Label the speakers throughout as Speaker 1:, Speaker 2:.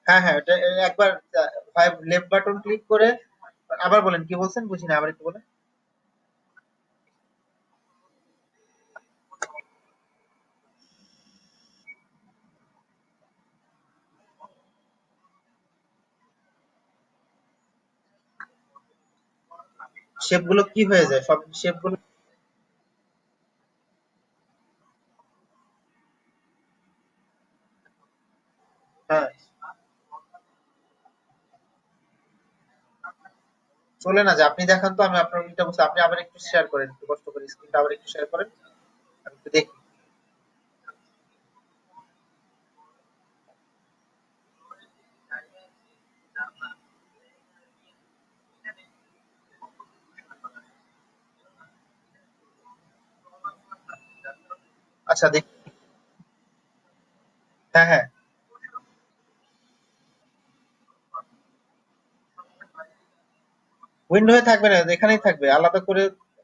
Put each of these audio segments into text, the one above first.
Speaker 1: হ্যাঁ হ্যাঁ, এটা একবার লেফট বাটন ক্লিক করে আবার বলেন, কি বলছেন বুঝি না, আবার একটু বলেন। শেপ গুলো কি হয়ে যায়, সব শেপ গুলো? হ্যাঁ, চলে না যে, আপনি দেখান তো, আমি আপনার ওইটা বুঝতে, আপনি আবার একটু শেয়ার করেন, একটু কষ্ট করে স্ক্রিনটা আবার একটু শেয়ার করেন, আমি একটু দেখি। আচ্ছা দেখি। হ্যাঁ হ্যাঁ, উইন্ডো হয়ে থাকবে না, এখানেই থাকবে, আলাদা করে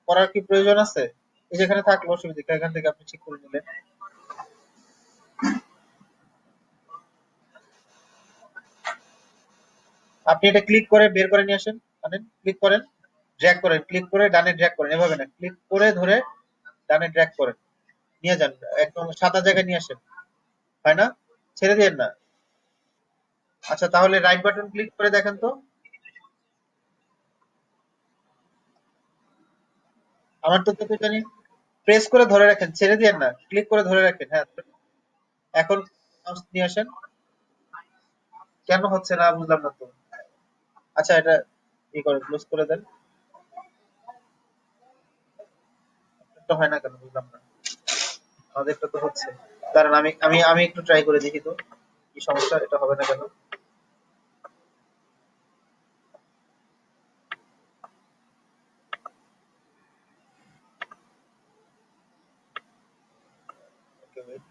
Speaker 1: করার কি প্রয়োজন আছে? এই যেখানে থাকলো অসুবিধা কি? এখান থেকে আপনি ঠিক করে নিলেন। আপনি এটা ক্লিক করে বের করে নিয়ে আসেন, আনেন, ক্লিক করেন, ড্র্যাগ করেন, ক্লিক করে ডানে ড্র্যাগ করেন, এভাবে না, ক্লিক করে ধরে ডানে ড্র্যাগ করেন, নিয়ে যান, একদম সাদা জায়গায় নিয়ে আসেন। হয় না? ছেড়ে দিয়েন না। আচ্ছা, তাহলে রাইট বাটন ক্লিক করে দেখেন তো। আমার তো তো জানি, প্রেস করে ধরে রাখেন, ছেড়ে দিয়েন না, ক্লিক করে ধরে রাখেন, হ্যাঁ। এখন মাউস নিয়ে আসেন। কেন হচ্ছে না বুঝলাম না তো। আচ্ছা, এটা ই করে ক্লোজ করে দেন। এটা হয় না কেন বুঝলাম না। আমাদেরটা তো হচ্ছে। কারণ আমি আমি আমি একটু ট্রাই করে দেখি তো, কি সমস্যা, এটা হবে না কেন। ওকে, ওয়েট।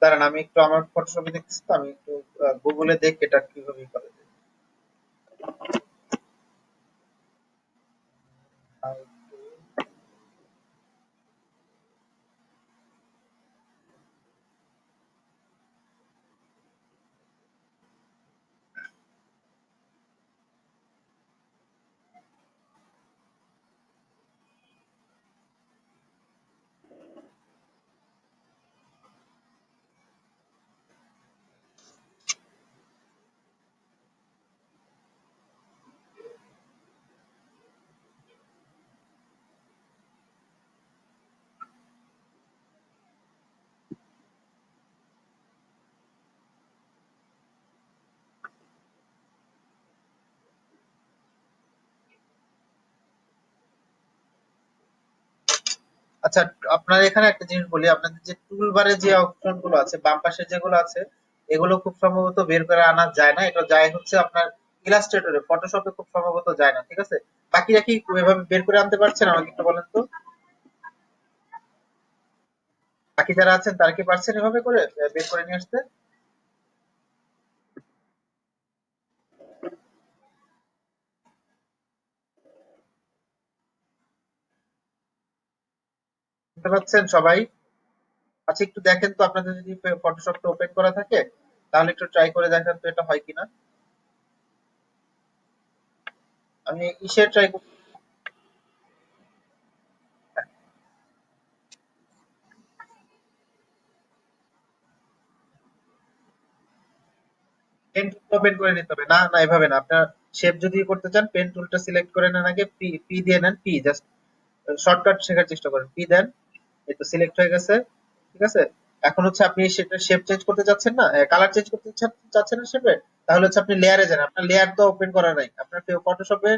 Speaker 1: দাঁড়ান, আমি একটু আমার ফটোশপে দেখতেছি তো, আমি একটু গুগলে দেখি এটা কিভাবে করে। আচ্ছা, আপনার এখানে একটা জিনিস বলি, আপনাদের যে টুল বারে যে অপশন গুলো আছে, বাম পাশে যেগুলো আছে, এগুলো খুব সম্ভবত বের করে আনা যায় না, এটা যায় হচ্ছে আপনার ইলাস্ট্রেটরে, ফটোশপে খুব সম্ভবত যায় না, ঠিক আছে? বাকিরা কি এভাবে বের করে আনতে পারছেন, আমাকে একটু বলেন তো। বাকি যারা আছেন তারা কি পারছেন এভাবে করে বের করে নিয়ে আসতে? বুঝতে পারছেন সবাই? আচ্ছা, একটু দেখেন তো, আপনাদের যদি ফটোশপটা ওপেন করা থাকে, তাহলে একটু ট্রাই করে দেখেন তো এটা হয় কিনা। আমি ইসের ট্রাই, পেন টুল ওপেন করে নিতে হবে। না না, এভাবে না। আপনার শেপ যদি করতে চান, পেন টুলটা সিলেক্ট করে নেন আগে, পি পি দিয়ে নেন, পি জাস্ট শর্টকাট শেখার চেষ্টা করেন, পি দেন। এই তো সিলেক্ট হয়ে গেছে, ঠিক আছে। এখন হচ্ছে আপনি সেটা শেপ চেঞ্জ করতে চাচ্ছেন না, কালার চেঞ্জ করতে চাচ্ছেন না শেপে, তাহলে হচ্ছে আপনি লেয়ারে যান। আপনার লেয়ার তো ওপেন করা নাই আপনার ফটোশপে।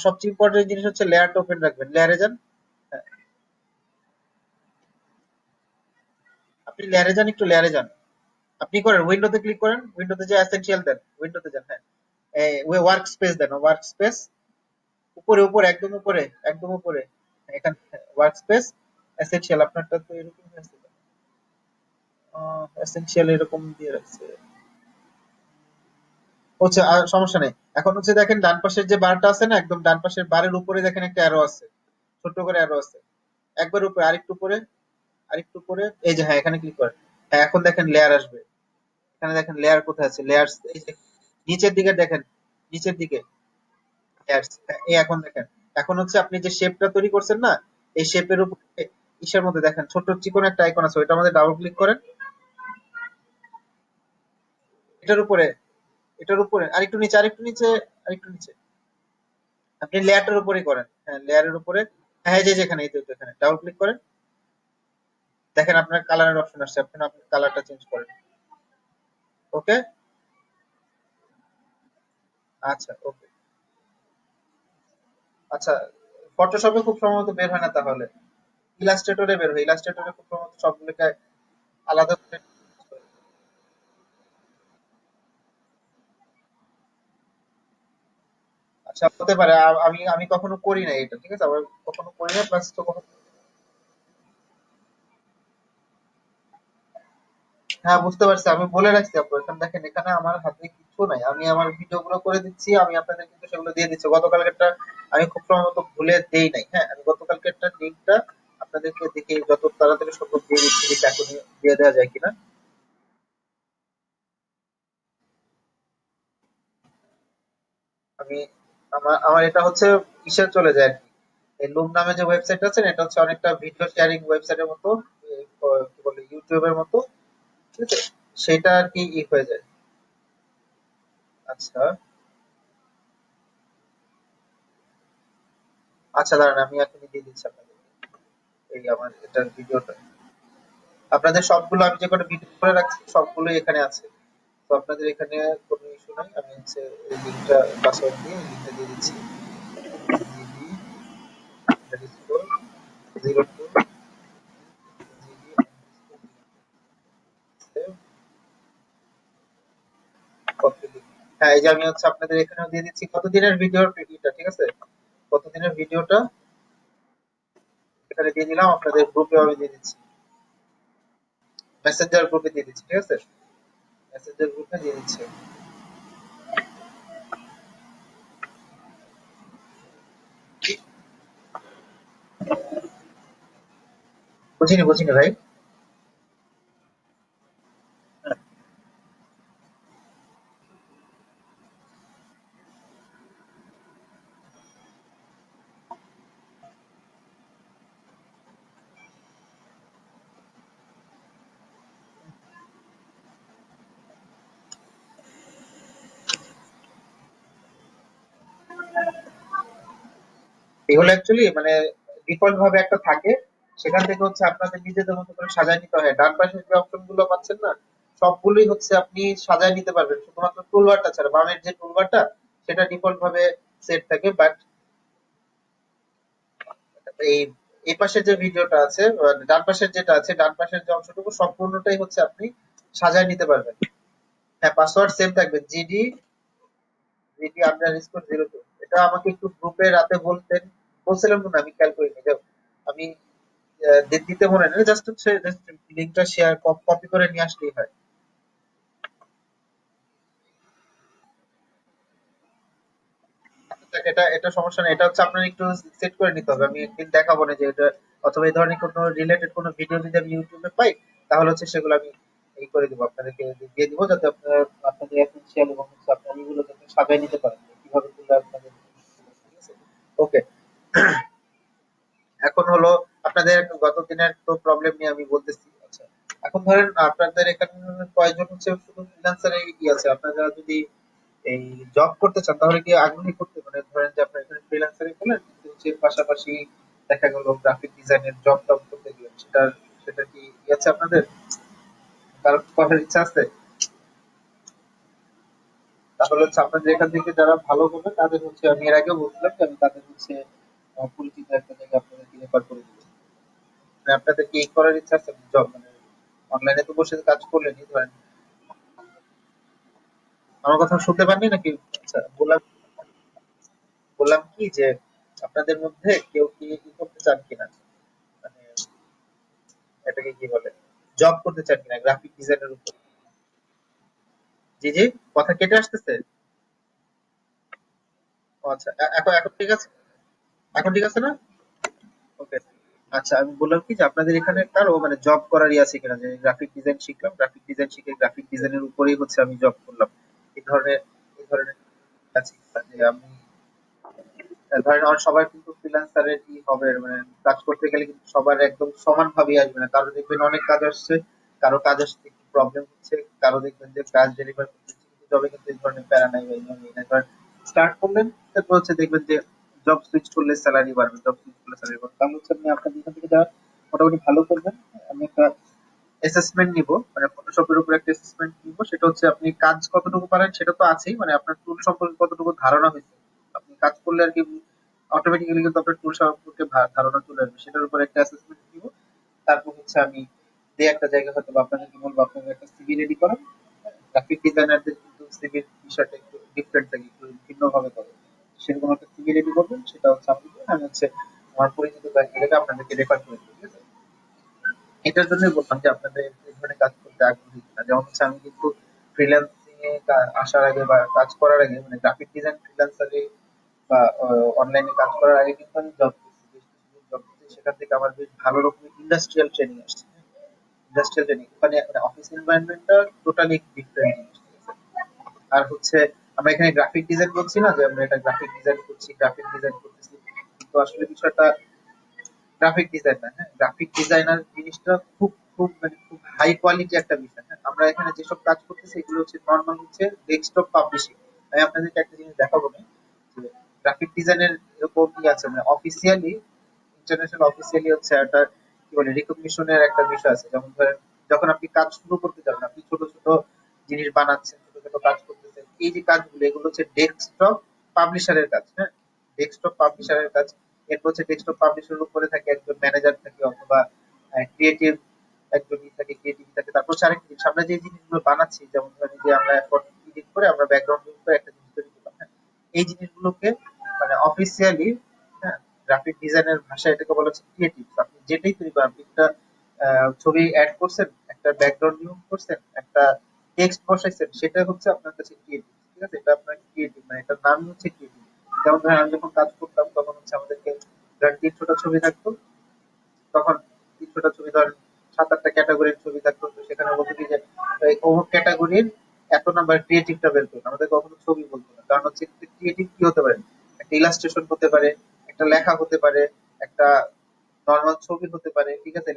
Speaker 1: সবচেয়ে ইম্পর্টেন্ট জিনিস হচ্ছে লেয়ারটা ওপেন রাখবেন, লেয়ারে যান। হ্যাঁ, আপনি লেয়ারে যান, একটু লেয়ারে যান। আপনি করেন উইন্ডোতে ক্লিক করেন, উইন্ডোতে যে এসেনশিয়াল দেন, উইন্ডোতে যান। হ্যাঁ, ওয়ার্ক স্পেস দেন, ওয়ার্ক স্পেস উপরে উপরে একদম উপরে, একদম উপরে এখানে ওয়ার্ক স্পেস এসেনশিয়াল। আপনারটা তো এরকম আছে, এসেনশিয়াল এরকম দিয়ে রাখছে হচ্ছে, আর সমস্যা নেই। এখন হচ্ছে দেখেন ডান পাশের যে বারটা আছে না, একদম ডান পাশের বারের উপরে দেখেন একটা অ্যারো আছে, ছোট্ট করে অ্যারো আছে, একবার উপরে, আরেকটু উপরে, আরেকটু উপরে, এই যে হ্যাঁ এখানে ক্লিক করেন। হ্যাঁ, এখন দেখেন লেয়ার আসবে। এখানে দেখেন লেয়ার কোথায় আছে, লেয়ার এই যে নিচের দিকে দেখেন, নিচের দিকে লেয়ার্স। এই এখন দেখেন, এখন হচ্ছে আপনি যে শেপটা তৈরি করছেন না, এই শেপের উপরে ইসের মধ্যে দেখেন ছোট্ট চিকন একটা আইকন আছে, ওইটার মধ্যে ডাবল ক্লিক করেন। এটার উপরে, এটার উপরে আরেকটু নিচে, আরেকটু নিচে, আরেকটু নিচে। আপনি লেয়ারটার উপরেই করেন, হ্যাঁ লেয়ারের উপরে। হ্যাঁ এই যে যেখানে, এই তো এখানে ডাবল ক্লিক করেন। দেখেন আপনার কালারের অপশন আসছে, আপনি আপনার কালারটা চেঞ্জ করেন। ওকে, আচ্ছা ওকে। আচ্ছা, ফটোশপে খুব সম্ভবত বের হয় না তাহলে, ইলাস্ট্রেটরে বের হয়, ইলাস্ট্রেটরে খুব সম্ভবত সবগুলোকে আলাদা করে। আচ্ছা হতে পারে, আমি আমি কখনো করি না এটা, ঠিক আছে, আবার কখনো করি না, প্লাস তো কখনো। হ্যাঁ বুঝতে পারছি, আমি বলে রাখছি আপু। এখন দেখেন এখানে আমার হাতে কিছু নাই, আমি আমার ভিডিও গুলো করে দিচ্ছি, আমি আপনাদের কিন্তু সেগুলো দিয়ে দিচ্ছি। গতকালকেরটা আমি খুব সম্ভবত ভুলে দেই নাই। হ্যাঁ, আমি গতকালকেরটা লিঙ্কটা আপনাদেরকে দেখে যত তাড়াতাড়ি সম্ভব দিয়ে দিচ্ছি, যে এখনই দিয়ে দেওয়া যায় কিনা। আমি আমার আমার এটা হচ্ছে কিসে চলে যায় আর কি, এই লুম নামে যে ওয়েবসাইট আছে না, এটা হচ্ছে অনেকটা ভিডিও শেয়ারিং ওয়েবসাইটের মতো, এই, কি বলে ইউটিউবের মতো, ঠিক আছে, সেটা আর কি হয়ে যায়। আচ্ছা, আচ্ছা দাঁড়ান, আমি এখনই দিয়ে দিচ্ছি আপনাদের। এই আমার এটার ভিডিওটা, আপনাদের সবগুলো আমি যে কটা ভিডিও করে রাখছি সবগুলোই এখানে আছে। তো আপনাদের এখানে কোনো ইস্যু নাই। আমি হচ্ছে এই লিঙ্কটা পাসওয়ার্ড দিয়ে লিঙ্কটা দিয়ে দিচ্ছি, GB underscore 02 GB copy link. হ্যাঁ এই যে আমি হচ্ছে আপনাদের এখানেও দিয়ে দিচ্ছি কতদিনের ভিডিওর এটা, ঠিক আছে, কতদিনের ভিডিওটা এখানে দিয়ে দিলাম, আপনাদের গ্রুপে আমি দিয়ে দিচ্ছি, মেসেঞ্জার গ্রুপে দিয়ে দিচ্ছি, ঠিক আছে, মেসেঞ্জার গ্রুপে দিয়ে দিচ্ছি। বুঝিনি বুঝিনি ভাই। এগুলো অ্যাকচুয়ালি মানে ডিফল্ট ভাবে একটা থাকে, সেখান থেকে হচ্ছে আপনাদের নিজেদের মতো করে সাজায় নিতে হয়। ডান পাশের যে অপশন গুলো পাচ্ছেন না, সবগুলোই হচ্ছে আপনি সাজায় নিতে পারবেন, শুধুমাত্র টুলবারটা ছাড়া। বামের যে টুলবারটা সেটা ডিফল্ট ভাবে সেট থাকে, বাট এই এই পাশের যে ভিডিওটা আছে, ডান পাশের যেটা আছে, ডান পাশের যে অংশটুকু সম্পূর্ণটাই হচ্ছে আপনি সাজায় নিতে পারবেন। হ্যাঁ, পাসওয়ার্ড সেম থাকবে, জিডি জিডি আন্ডারস্কোর 02। এটা আমাকে একটু গ্রুপে রাতে বলছিলাম না, আমি খেয়াল করিনি। আমি দিতে মনে নেই, জাস্ট হচ্ছে লিঙ্কটা শেয়ার কপি করে নিয়ে আসলেই হয়। এটা এটা সমস্যা নেই, এটা হচ্ছে আপনার একটু সেট করে নিতে হবে। আমি একদিন দেখাবো না যে এটা, অথবা এই ধরনের কোনো রিলেটেড কোনো ভিডিও যদি আমি ইউটিউবে পাই, তাহলে হচ্ছে সেগুলো আমি এই করে দিব, আপনাদেরকে দিয়ে দিব, যাতে আপনার আপনাদের এসেনশিয়াল এবং হচ্ছে আপনার এগুলো যাতে সাজায় নিতে পারেন, কিভাবে করলে আপনাদের, ঠিক আছে। ওকে, এখন হলো আপনাদের গত দিনের তো প্রবলেম নিয়ে আমি বলতেছি। আচ্ছা, এখন ধরেন আপনাদের এখানে কয়জন হচ্ছে শুধু ফ্রিল্যান্সার ই আছে, আপনারা যদি এই জব করতে চান তাহলে কি আগ্রহী করতে, মানে ধরেন যে আপনার এখানে ফ্রিল্যান্সারই করলেন কিন্তু হচ্ছে পাশাপাশি দেখা গেল গ্রাফিক ডিজাইনের জব টব করতে গেলেন, সেটা কি ই আছে আপনাদের, কারণ করার ইচ্ছা আছে? তাহলে হচ্ছে আপনাদের এখান থেকে যারা ভালো করবে তাদের হচ্ছে আমি এর আগেও বলছিলাম যে আমি তাদের হচ্ছে পরিচিত একটা জায়গায় আপনাদেরকে রেফার করে দিব। মানে আপনাদের কি করার ইচ্ছা আছে জব, মানে অনলাইনে তো বসে কাজ করলেনই ধরেন। আমার কথা শুনতে পাননি নাকি? আচ্ছা, বললাম বললাম কি যে আপনাদের মধ্যে কেউ কি কি করতে চান কিনা, মানে এটাকে কি বলে, জব করতে চান কিনা গ্রাফিক ডিজাইনের উপর? জি জি, কথা কেটে আসতেছে। ও আচ্ছা, এখন এখন ঠিক আছে? এখন ঠিক আছে না? ওকে। আচ্ছা, আমি বললাম কি যে আপনাদের এখানে কারো মানে জব করারই আছে কিনা, যে গ্রাফিক ডিজাইন শিখলাম, গ্রাফিক ডিজাইন শিখে গ্রাফিক ডিজাইনের উপরেই হচ্ছে আমি জব করলাম, এই ধরনের আছে কিনা? যে আমি ধরেন আমার সবার কিন্তু ফ্রিল্যান্সারের কি হবে, মানে কাজ করতে গেলে কিন্তু সবার একদম সমান ভাবেই আসবে না, কারো দেখবেন অনেক কাজ আসছে, কারো কাজ আসতে একটু প্রবলেম হচ্ছে, কারো দেখবেন যে কাজ ডেলিভার করতে কিন্তু জবে কিন্তু এই ধরনের প্যারা নাই বা এই ধরনের স্টার্ট করলেন, তারপর হচ্ছে দেখবেন যে জব সুইচ করলে স্যালারি বাড়বে, জব সুইচ করলে স্যালারি বাড়বে, তাহলে হচ্ছে আপনি আপনার এখান থেকে যা মোটামুটি ভালো করবেন। আমি একটা অ্যাসেসমেন্ট নিব, মানে ফটোশপের উপর একটা অ্যাসেসমেন্ট নিব, সেটা হচ্ছে আপনি কাজ কতটুকু পারেন সেটা তো আছেই, মানে আপনার টুল সম্পর্কে কতটুকু ধারণা হয়েছে, আপনি কাজ করলে আর কি অটোমেটিক্যালি কিন্তু আপনার টুল সম্পর্কে ধারণা চলে আসবে, সেটার উপর একটা অ্যাসেসমেন্ট নিব। তারপর হচ্ছে আমি যে একটা জায়গা হয়তো বা আপনাদেরকে বলবো আপনাদের একটা সিভি রেডি করেন। গ্রাফিক ডিজাইনারদের কিন্তু সিভির বিষয়টা একটু ডিফারেন্ট থাকে, একটু ভিন্নভাবে করে, সেরকম একটা সিভি রেডি করবেন, সেটা হচ্ছে আমি হচ্ছে আমার পরিচিত কয়েক জায়গায় আপনাদেরকে রেফার করে দেবো, ঠিক আছে? এটার জন্যই বললাম যে আপনাদের এই ধরনের কাজ করতে আগ্রহী কিনা, যেমন হচ্ছে আমি কিন্তু ফ্রিল্যান্সিং এ আসার আগে বা কাজ করার আগে, মানে গ্রাফিক ডিজাইন ফ্রিল্যান্সারে বা অনলাইনে কাজ করার আগে কিন্তু আমি জব করছি, বেশ কিছুদিন জব করছি, সেখান থেকে আমার বেশ ভালো রকমের ইন্ডাস্ট্রিয়াল ট্রেনিং আসছে। ইন্ডাস্ট্রিয়াল ট্রেনিং ওখানে মানে অফিস এনভায়রনমেন্টটা টোটালি ডিফারেন্ট জিনিস, ঠিক আছে? আর হচ্ছে আমরা এখানে গ্রাফিক ডিজাইন করছি না, যে আমরা এটা গ্রাফিক ডিজাইন করছি, গ্রাফিক ডিজাইন করতেছি, কিন্তু আসলে বিষয়টা গ্রাফিক ডিজাইনার, হ্যাঁ, গ্রাফিক ডিজাইনার জিনিসটা খুব খুব মানে খুব হাই কোয়ালিটি একটা বিষয়, হ্যাঁ। আমরা এখানে যেসব কাজ করতেছি এগুলো হচ্ছে নর্মাল হচ্ছে ডেস্কটপ পাবলিশিং। আমি আপনাদেরকে একটা জিনিস দেখাবো না, যে গ্রাফিক ডিজাইনের এরকম কি আছে, মানে অফিসিয়ালি ইন্টারন্যাশনাল অফিসিয়ালি হচ্ছে একটা কি বলে রিকগনিশনের একটা বিষয় আছে, যেমন ধরেন যখন আপনি কাজ শুরু করতে যাবেন, আপনি ছোট ছোট জিনিস বানাচ্ছেন, ছোট ছোট কাজ করতেছেন, এই যে কাজগুলো এগুলো হচ্ছে ডেস্কটপ পাবলিশারের কাজ, হ্যাঁ, ডেস্কটপ পাবলিশারের কাজ। এরপর হচ্ছে ডেস্কটপ পাবলিশারের উপরে থাকে একজন ম্যানেজার থাকে, অথবা ক্রিয়েটিভ একজন থাকে, ক্রিয়েটিভ থাকে। তারপর হচ্ছে আরেকটা জিনিস, আমরা যে জিনিসগুলো বানাচ্ছি, যেমন ধরেন যে আমরা এখন এডিট করে আমরা ব্যাকগ্রাউন্ড ইউজ করে একটা জিনিস তৈরি করলাম, হ্যাঁ, এই জিনিসগুলোকে মানে অফিসিয়ালি, হ্যাঁ, গ্রাফিক ডিজাইনের ভাষায় এটাকে বলা হচ্ছে ক্রিয়েটিভ। আপনি যেটাই তৈরি করেন, আপনি একটা ছবি অ্যাড করছেন, একটা ব্যাকগ্রাউন্ড ইউজ করছেন, একটা টেক্সট বসাইছেন, সেটা হচ্ছে আপনার কাছে ক্রিয়েটিভ, ঠিক আছে? এটা আপনার ক্রিয়েটিভ, মানে এটার নামই হচ্ছে ক্রিয়েটিভ। যেমন ধরেন আমি যখন কাজ করতাম তখন হচ্ছে আমাদেরকে ধরেন ৩০০টা ছবি থাকতো, তখন ৩০০টা ছবি ধরেন ৭-৮টা ক্যাটাগরির ছবি থাকতো, তো সেখানে বলতো কি যে এই অমুক ক্যাটাগরির এত নাম্বার ক্রিয়েটিভটা বের করুন, আমাদের কখনো ছবি বলতো না, কারণ হচ্ছে ক্রিয়েটিভ কি হতে পারে, একটা ইলাস্ট্রেশন হতে পারে, একটা লেখা হতে পারে, একটা নর্মাল ছবি হতে পারে, ঠিক আছে,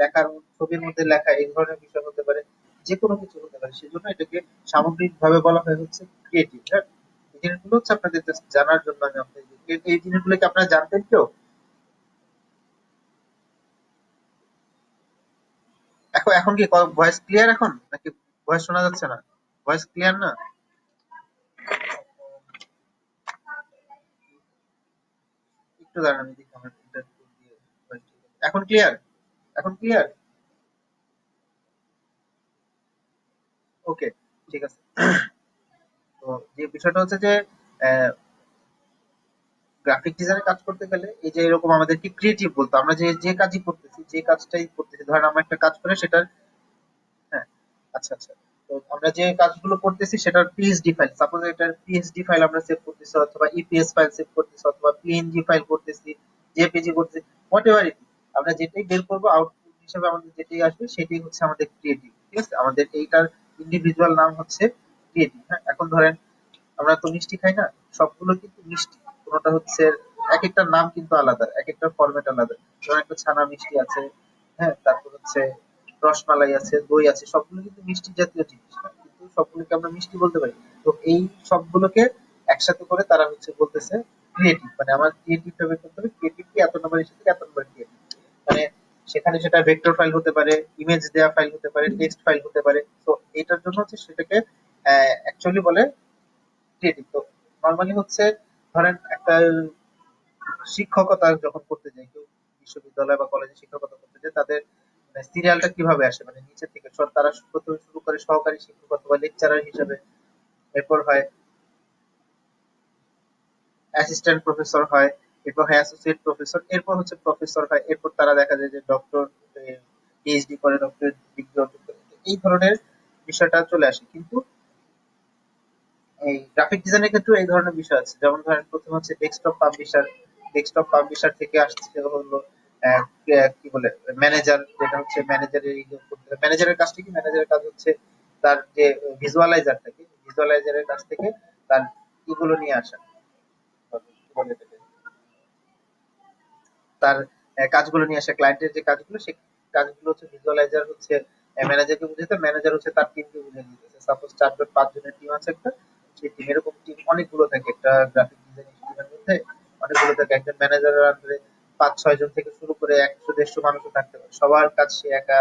Speaker 1: ছবির মধ্যে লেখা এই ধরনের বিষয় হতে পারে, যে কোনো কিছু হতে পারে, সেজন্য এটাকে সামগ্রিক ভাবে বলা হয় হচ্ছে ক্রিয়েটিভ, হ্যাঁ। এই জিনিসগুলো হচ্ছে আপনাদের just জানার জন্য আমি আপনাদের এই জিনিসগুলো কি আপনারা জানতেন কেউ? এখন এখন কি ভয়েস ক্লিয়ার এখন, নাকি ভয়েস শোনা যাচ্ছে না? ভয়েস ক্লিয়ার না? একটু দাঁড়ান, আমি দেখি আমার ফিল্টার দিয়ে voice ঠিক আছে। এখন ক্লিয়ার? এখন ক্লিয়ার? ওকে, ঠিক আছে। তো যে বিষয়টা হচ্ছে যে গ্রাফিক ডিজাইনের কাজ করতে গেলে এই যে এরকম আমাদেরকে ক্রিয়েটিভ বলতো, আমরা যে যে কাজই করতেছি, যে কাজটাই করতেছি, ধরেন আমরা একটা কাজ করে সেটার, হ্যাঁ, আচ্ছা আচ্ছা, তো আমরা যে কাজগুলো করতেছি সেটার পিএইচডি ফাইল, সাপোজ এটার পিএইচডি ফাইল আমরা সেভ করতেছি, অথবা ইপিএস ফাইল সেভ করতেছি, অথবা পিএনজি ফাইল করতেছি, জেপিজি করতেছি, হোয়াট এভার ইট, আমরা যেটাই বের করবো আউটপুট হিসেবে আমাদের যেটাই আসবে সেটাই হচ্ছে আমাদের ক্রিয়েটিভ, ঠিক আছে? আমাদের এইটার ইন্ডিভিজুয়াল নাম হচ্ছে ক্রিয়েটিভ, হ্যাঁ। এখন ধরেন আমরা তো মিষ্টি খাই না, সবগুলো কিন্তু মিষ্টি, কোনোটা হচ্ছে এক একটার নাম কিন্তু আলাদা, এক একটা ফরম্যাট আলাদা, যেমন একটা ছানা মিষ্টি আছে, হ্যাঁ, তারপর হচ্ছে রসমালাই আছে, দই আছে, সবগুলো কিন্তু মিষ্টি জাতীয় জিনিস না, কিন্তু সবগুলোকে আমরা মিষ্টি বলতে পারি। তো এই সবগুলোকে একসাথে করে তারা হচ্ছে বলতেছে ক্রিয়েটিভ, মানে আমার ক্রিয়েটিভ ভাবে করতে হবে, ক্রিয়েটিভ কি এত নম্বর এসেছে, এত নম্বর ক্রিয়েটিভ, মানে সেখানে সেটা ভেক্টর ফাইল হতে পারে, ইমেজ দেওয়া ফাইল হতে পারে, টেক্সট ফাইল হতে পারে। তো এটার জন্য হচ্ছে সেটাকে অ্যাকচুয়ালি বলে ক্রিয়েটিভ। তো নর্মালি হচ্ছে ধরেন একটা শিক্ষকতা যখন করতে যায় কেউ, বিশ্ববিদ্যালয় বা কলেজে শিক্ষকতা করতে যায়, তাদের সিরিয়ালটা কিভাবে আসে, মানে নিচে থেকে তারা প্রথমে শুরু করে সহকারী শিক্ষক অথবা লেকচারার হিসেবে, এরপর হয় অ্যাসিস্ট্যান্ট প্রফেসর হয়, এরপর হয় অ্যাসোসিয়েট প্রফেসর, এরপর হচ্ছে প্রফেসর হয়, এরপর তারা দেখা যায় যে ডক্টর, পিএইচডি করে, ডক্টর ডিগ্রি অর্জন করে। তো এই ধরনের বিষয়টা চলে আসে। কিন্তু এই গ্রাফিক ডিজাইনের ক্ষেত্রে এই ধরনের বিষয় আছে, যেমন ধরেন প্রথমে হচ্ছে ডেস্কটপ পাবলিশার, ডেস্কটপ পাবলিশার থেকে আসছে হলো কি বলে ম্যানেজার, যেটা হচ্ছে ম্যানেজারের ম্যানেজারের কাজটা কি, ম্যানেজারের কাজ হচ্ছে তার যে ভিজুয়ালাইজার থাকে, ভিজুয়ালাইজারের কাছ থেকে তার ইগুলো নিয়ে আসা, কি বলে এটাকে, তার কাজগুলো নিয়ে আসা, ক্লায়েন্টের যে কাজগুলো, সেই কাজগুলো হচ্ছে ভিজুয়ালাইজার হচ্ছে ম্যানেজারকে বুঝাইতে, ম্যানেজার হচ্ছে তার টিমকে বুঝিয়ে দিতেছে। সাপোজ 4 জন 5 জনের টিম আছে একটা, সেই টিম এরকম টিম অনেকগুলো থাকে একটা গ্রাফিক ডিজাইন টিমের মধ্যে, অনেকগুলো থাকে। একজন ম্যানেজারের আন্ডারে 5-6 জন থেকে শুরু করে 100-150 মানুষও থাকতে পারে। সবার কাজ সে একা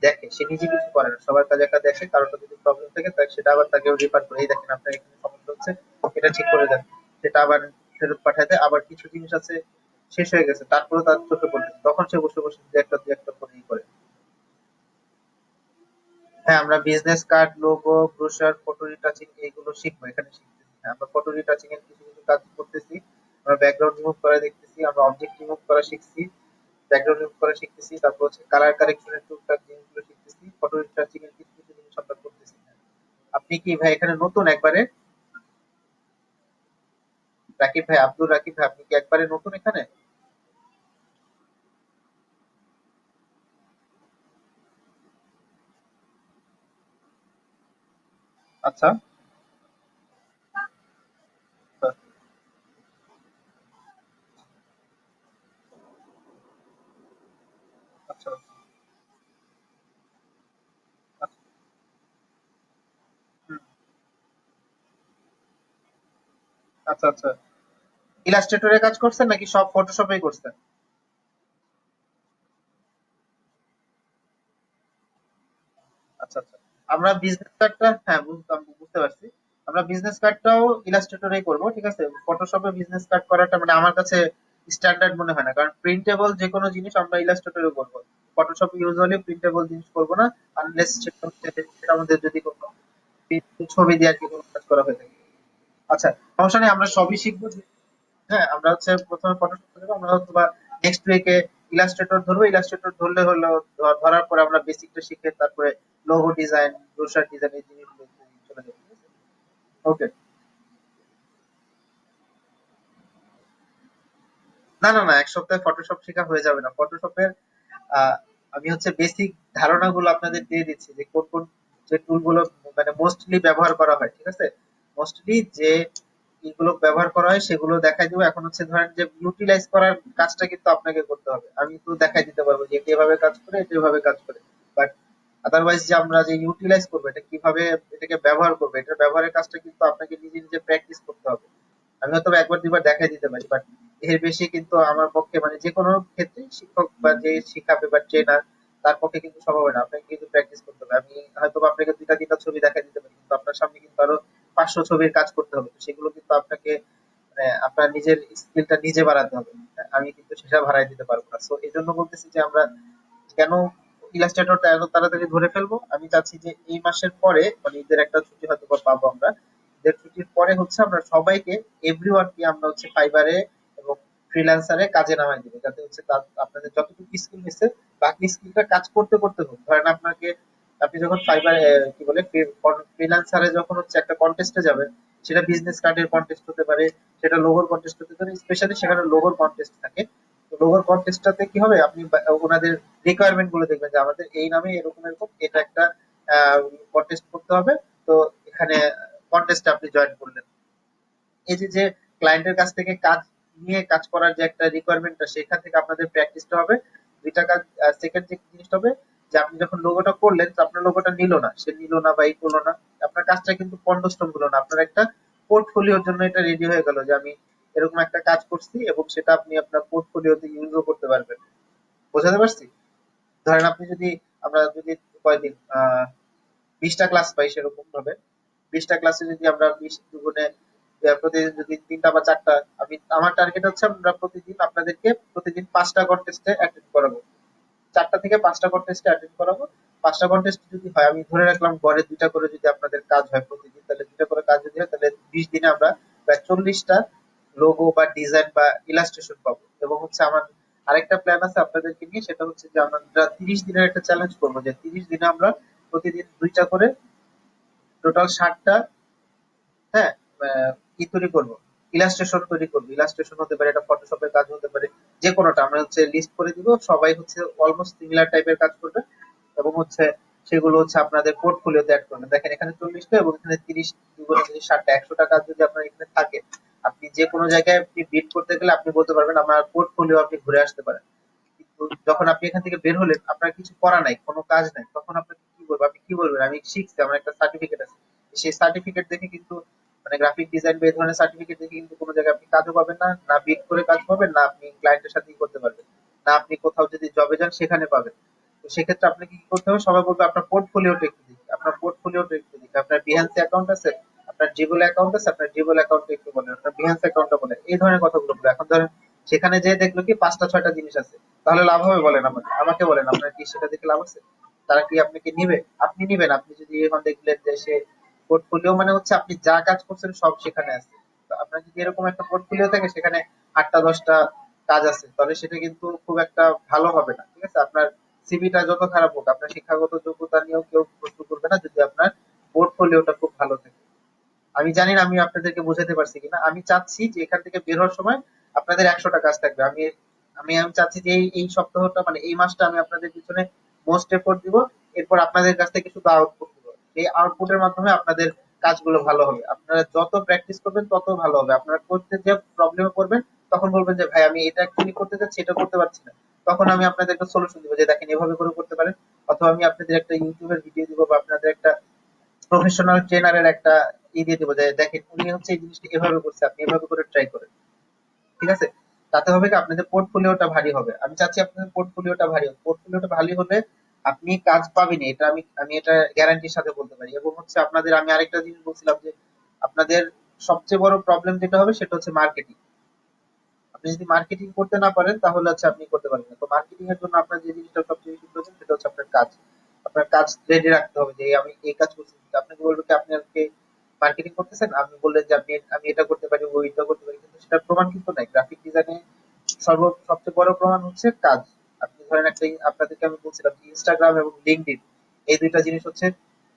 Speaker 1: দেখে, সে নিজে কিছু করে না, সবার কাজ একা দেখে। কারোটা যদি প্রবলেম থাকে তাই সেটা আবার তাকে রিফার করে, এই দেখেন আপনার এখানে সমস্যা হচ্ছে, এটা ঠিক করে দেন, সেটা আবার ফেরত পাঠায় দেয়। আবার কিছু জিনিস আছে শেষ হয়ে গেছে, তারপরেও তার চোখে পড়তেছে, তখন সে বসে বসে দু একটা করে করে। হ্যাঁ, আমরা business card, logo, ব্রোশার, photo retouching এইগুলো শিখবো, এখানে শিখতেছি। হ্যাঁ, আমরা ফটো রিটাচিং এর কিছু কিছু কাজ করতেছি, আমরা ব্যাকগ্রাউন্ড রিমুভ করা দেখতেছি, আমরা অবজেক্ট রিমুভ করা শিখছি, ব্যাকগ্রাউন্ড রিমুভ করা শিখতেছি, তারপর হচ্ছে কালার কারেকশনের টুকটাক জিনিসগুলো শিখতেছি, ফটো রিটাচিং এর কিছু কিছু জিনিস আমরা করতেছি। আপনি কি ভাই এখানে নতুন একবারে? রাকিব ভাই, আব্দুল রাকিব ভাই, আপনি কি একবারে নতুন এখানে? আচ্ছা, আচ্ছা, আচ্ছা, আচ্ছা, হুম, আচ্ছা, আচ্ছা। ইলাস্ট্রেটরে কাজ করছেন নাকি সব ফটোশপেই করছেন? আচ্ছা, আচ্ছা। আমরা বিজনেস কার্ডটা, হ্যাঁ বুঝতাম, বুঝতে পারছি। আমরা বিজনেস কার্ডটাও ইলাস্ট্রেটরেই করব, ঠিক আছে? ফটোশপে বিজনেস কার্ড করাটা মানে আমার কাছে স্ট্যান্ডার্ড মনে হয় না, কারণ প্রিন্টেবল যে কোনো জিনিস আমরা ইলাস্ট্রেটরে করব। ফটোশপে ইউজুয়ালি প্রিন্টেবল জিনিস করব না, আনলেস সেটা হচ্ছে সেটা আমাদের যদি কোনো ছবি দিয়ে আর কি কোনো কাজ করা হয়ে থাকে। আচ্ছা, সমস্যা নেই, আমরা সবই শিখবো। হ্যাঁ, আমরা হচ্ছে প্রথমে ফটোশপ ধরবো, আমরা হয়তো বা নেক্সট উইকে ইলাস্ট্রেটর ধরবো। ইলাস্ট্রেটর ধরলে হলো ধরার পরে আমরা বেসিকটা শিখে তারপরে লোগো ডিজাইন, ব্রোশার ডিজাইন এই জিনিসগুলো চলে যাবে। ওকে। না, না, না, এক সপ্তাহে ফটোশপ শেখা হয়ে যাবে না। ফটোশপের আমি হচ্ছে বেসিক ধারণাগুলো আপনাদের দিয়ে দিচ্ছি, যে কোন কোন যে টুলগুলো মানে মোস্টলি ব্যবহার করা হয়, ঠিক আছে? মোস্টলি যে এগুলো ব্যবহার করা হয় সেগুলো দেখাই দেবো। এখন হচ্ছে ধরেন যে ইউটিলাইজ করার কাজটা কিন্তু আপনাকে করতে হবে। আমি তো দেখাই দিতে পারবো যে এটি এভাবে কাজ করে, এটি এভাবে কাজ করে, বাট আদারওয়াইজ যে আমরা যে ইউটিলাইজ করবো, এটা কিভাবে এটাকে ব্যবহার করবো, এটার ব্যবহারের কাজটা কিন্তু আপনাকে নিজে নিজে প্র্যাকটিস করতে হবে। আমি হয়তো একবার দুইবার দেখাই দিতে পারি, বাট এর বেশি কিন্তু আমার পক্ষে, মানে যে কোনো ক্ষেত্রে শিক্ষক বা যে শিখাবে বা ট্রেনার, তার পক্ষে কিন্তু সম্ভব হয় না। আপনাকে কিন্তু প্র্যাকটিস করতে হবে। আমি হয়তো বা আপনাকে 2টা 3টা ছবি দেখাই দিতে পারি, কিন্তু আপনার সামনে কিন্তু আরো 500 ছবির কাজ করতে হবে। তো সেগুলো কিন্তু আপনাকে মানে আপনার নিজের স্কিলটা নিজে বাড়াতে হবে। আমি কিন্তু সেটা বাড়াই দিতে পারবো না। সো এই জন্য বলতেছি যে আমরা কেন ইলাস্ট্রেটরটা এত তাড়াতাড়ি ধরে ফেলবো, আমি চাচ্ছি যে এই মাসের পরে, মানে ঈদের একটা ছুটি হয়তো বা পাবো আমরা, ঈদের ছুটির পরে হচ্ছে আমরা সবাইকে, এভরিওয়ানকে আমরা হচ্ছে ফাইবারে এবং ফ্রিল্যান্সারে কাজে নামাই দিব, যাতে হচ্ছে আপনাদের যতটুকু স্কিল হয়েছে বাকি স্কিলটা কাজ করতে করতে হোক। ধরেন আপনাকে, আপনি যখন ফাইবারে কি বলে ফ্রিল্যান্সারে যখন হচ্ছে একটা কন্টেস্টে যাবেন, সেটা বিজনেস কার্ডের কন্টেস্ট হতে পারে, সেটা লোগোর কন্টেস্ট হতে পারে, স্পেশালি সেখানে লোগোর কন্টেস্ট থাকে। তো লোগোর কন্টেস্টটাতে কি হবে, আপনি ওনাদের রিকোয়ারমেন্ট গুলো দেখবেন যে আমাদের এই নামে এরকম এরকম এটা একটা কন্টেস্ট করতে হবে। তো এখানে কন্টেস্টে আপনি জয়েন করলেন। এই যে যে ক্লায়েন্টের কাছ থেকে কাজ নিয়ে কাজ করার যে একটা রিকোয়ারমেন্টটা, সেখান থেকে আপনাদের প্র্যাকটিসটা হবে। দুইটা কাজ। সেকেন্ড যে জিনিসটা হবে, যে আপনি যখন লোগোটা করলেন তো আপনার লোগোটা নিল না, সে নিল না বা এই করলো না, আপনার কাজটা কিন্তু পন্ডস্টম হলো না, আপনার একটা পোর্টফোলিওর জন্য এটা রেডি হয়ে গেল যে আমি এরকম একটা কাজ করছি এবং সেটা আপনি আপনার পোর্টফোলিওতে ইউজও করতে পারবেন। বোঝাতে পারছি? ধরেন আপনি যদি, আমরা যদি কয়দিন 20টা ক্লাস পাই সেরকম ভাবে, 20টা ক্লাসে যদি আমরা 20 দুগুণে প্রতিদিন যদি 3টা বা 4টা, আমি আমার টার্গেট হচ্ছে আমরা প্রতিদিন আপনাদেরকে প্রতিদিন 5টা কন্টেস্টে অ্যাটেন্ড করাবো, 4টা থেকে 5টা কন্টেস্টে অ্যাটেন্ড করাবো। 5টা কন্টেস্ট যদি হয়, আমি ধরে রাখলাম গড়ে 2টা করে যদি আপনাদের কাজ হয় প্রতিদিন, তাহলে 2টা করে কাজ যদি হয় তাহলে 20 দিনে আমরা প্রায় 40টা লোগো বা ডিজাইন বা ইলাস্ট্রেশন পাবো। এবং হচ্ছে আমার আরেকটা প্ল্যান আছে আপনাদেরকে নিয়ে, সেটা হচ্ছে যে আমরা 30 দিনের একটা চ্যালেঞ্জ করবো, যে 30 দিনে আমরা প্রতিদিন 2টা করে টোটাল 60টা, হ্যাঁ, কি তৈরি করবো, ইলাস্ট্রেশন তৈরি করবো। ইলাস্ট্রেশন হতে পারে, এটা ফটোশপের কাজ হতে পারে, যে কোনোটা আমরা হচ্ছে লিস্ট করে দিব, সবাই হচ্ছে অলমোস্ট সিমিলার টাইপের কাজ করবে এবং হচ্ছে সেগুলো হচ্ছে আপনাদের পোর্টফোলিওতে অ্যাড করবেন। দেখেন এখানে 40টা এবং এখানে 30, দুগুণে যদি 60টা, 100টা কাজ যদি আপনার এখানে থাকে, আপনি যে কোনো জায়গায় আপনি বিড করতে গেলে আপনি বলতে পারবেন আমার পোর্টফোলিও, আপনি ঘুরে আসতে পারেন। কিন্তু যখন আপনি এখান থেকে বের হলেন, আপনার কিছু করা নাই, কোনো কাজ নাই, তখন আপনাকে কি বলবো, আপনি কি বলবেন আমি শিখছি, আমার একটা সার্টিফিকেট আছে। সেই সার্টিফিকেট দেখে কিন্তু, মানে গ্রাফিক ডিজাইন বা এই ধরনের সার্টিফিকেট দেখে কিন্তু কোনো জায়গায় আপনি কাজও পাবেন না, না বিড করে কাজ পাবেন, না আপনি ক্লায়েন্টের সাথে ই করতে পারবেন, না আপনি কোথাও যদি জবে যান সেখানে পাবেন। তো সেক্ষেত্রে আপনাকে কি করতে হবে, সবাই বলবে আপনার পোর্টফোলিওটা একটু দেখি, আপনার পোর্টফোলিওটা একটু দেখি, আপনার বিহান্সে অ্যাকাউন্ট আছে, আপনার জিবল অ্যাকাউন্ট আছে, আপনার জিবল অ্যাকাউন্টে একটু বলেন, আপনার বিহান্স অ্যাকাউন্টটা বলেন, এই ধরনের কথাগুলো বলে। এখন ধরেন সেখানে যে দেখলো কি 5টা 6টা জিনিস আছে, তাহলে লাভ হবে বলেন? আমাকে আমাকে বলেন, আপনার কি সেটা দেখে লাভ আছে? তারা কি আপনাকে নিবে? আপনি নিবেন? আপনি যদি এখন দেখলেন যে সে পোর্টফোলিও, মানে হচ্ছে আপনি যা কাজ করছেন সব সেখানে আছে। তো আপনার যদি এরকম একটা পোর্টফোলিও থাকে সেখানে 8টা 10টা কাজ আছে, তাহলে সেটা কিন্তু খুব একটা ভালো হবে না। ঠিক আছে? আপনার সিভিটা যত খারাপ হোক, আপনার শিক্ষাগত যোগ্যতা নিয়েও কেউ প্রশ্ন করবে না যদি আপনার পোর্টফোলিওটা খুব ভালো থাকে। আমি জানি না আমি আপনাদেরকে বোঝাতে পারছি কিনা। আমি চাচ্ছি যে এখান থেকে বের হওয়ার সময় আপনাদের 100টা কাজ থাকবে। আমি আমি আমি চাচ্ছি যে এই সপ্তাহটা, মানে এই মাসটা আমি আপনাদের পিছনে মোস্ট এফোর্ট দিব। এরপর আপনাদের কাছ থেকে শুধু আউটপুট দিব। এই আউটপুটের মাধ্যমে আপনাদের কাজগুলো ভালো হবে। আপনারা যত প্র্যাকটিস করবেন তত ভালো হবে। আপনারা করতে যে প্রবলেমে পড়বেন, তখন বলবেন যে ভাই আমি এটা অ্যাকচুয়ালি করতে চাচ্ছি, এটা করতে পারছি না। তখন আমি আপনাদের একটা সলিউশন দিব যে দেখেন এভাবে করে করতে পারেন। অথবা আমি আপনাদের একটা ইউটিউবের ভিডিও দিব বা আপনাদের একটা প্রফেশনাল ট্রেনারের একটা দিয়ে দেবো যে দেখেন উনি হচ্ছে এই জিনিসটা এভাবে করছে, আপনি এভাবে করে ট্রাই করেন। ঠিক আছে? তাতে হবে কি আপনাদের পোর্টফোলিওটা ভারী হবে। আমি চাচ্ছি আপনাদের পোর্টফোলিওটা ভারী হোক। পোর্টফোলিওটা ভারী হলে আপনি কাজ পাবেনই, এটা আমি আমি এটা গ্যারান্টির সাথে বলতে পারি। এবং হচ্ছে আপনাদের আমি আরেকটা জিনিস বলছিলাম যে আপনাদের সবচেয়ে বড় প্রবলেম যেটা হবে সেটা হচ্ছে মার্কেটিং। আপনি যদি মার্কেটিং করতে না পারেন তাহলে হচ্ছে আপনি করতে পারবেন না। তো মার্কেটিং এর জন্য আপনার যে জিনিসটা সবচেয়ে বেশি প্রয়োজন সেটা হচ্ছে আপনার কাজ। আপনার কাজ রেডি রাখতে হবে যে আমি এই কাজ করছি। আপনাকে বলবে কি আপনি আজকে মার্কেটিং করতেছেন, আপনি বললেন যে আমি এটা করতে পারি, ওইটা করতে পারি, কিন্তু সেটার প্রমাণ কিন্তু নাই। গ্রাফিক ডিজাইনে সবচেয়ে বড় প্রমাণ হচ্ছে কাজ। আপনি ধরেন একটা, আপনাদেরকে আমি বলছিলাম যে ইনস্টাগ্রাম এবং লিঙ্কডইন, এই দুইটা জিনিস হচ্ছে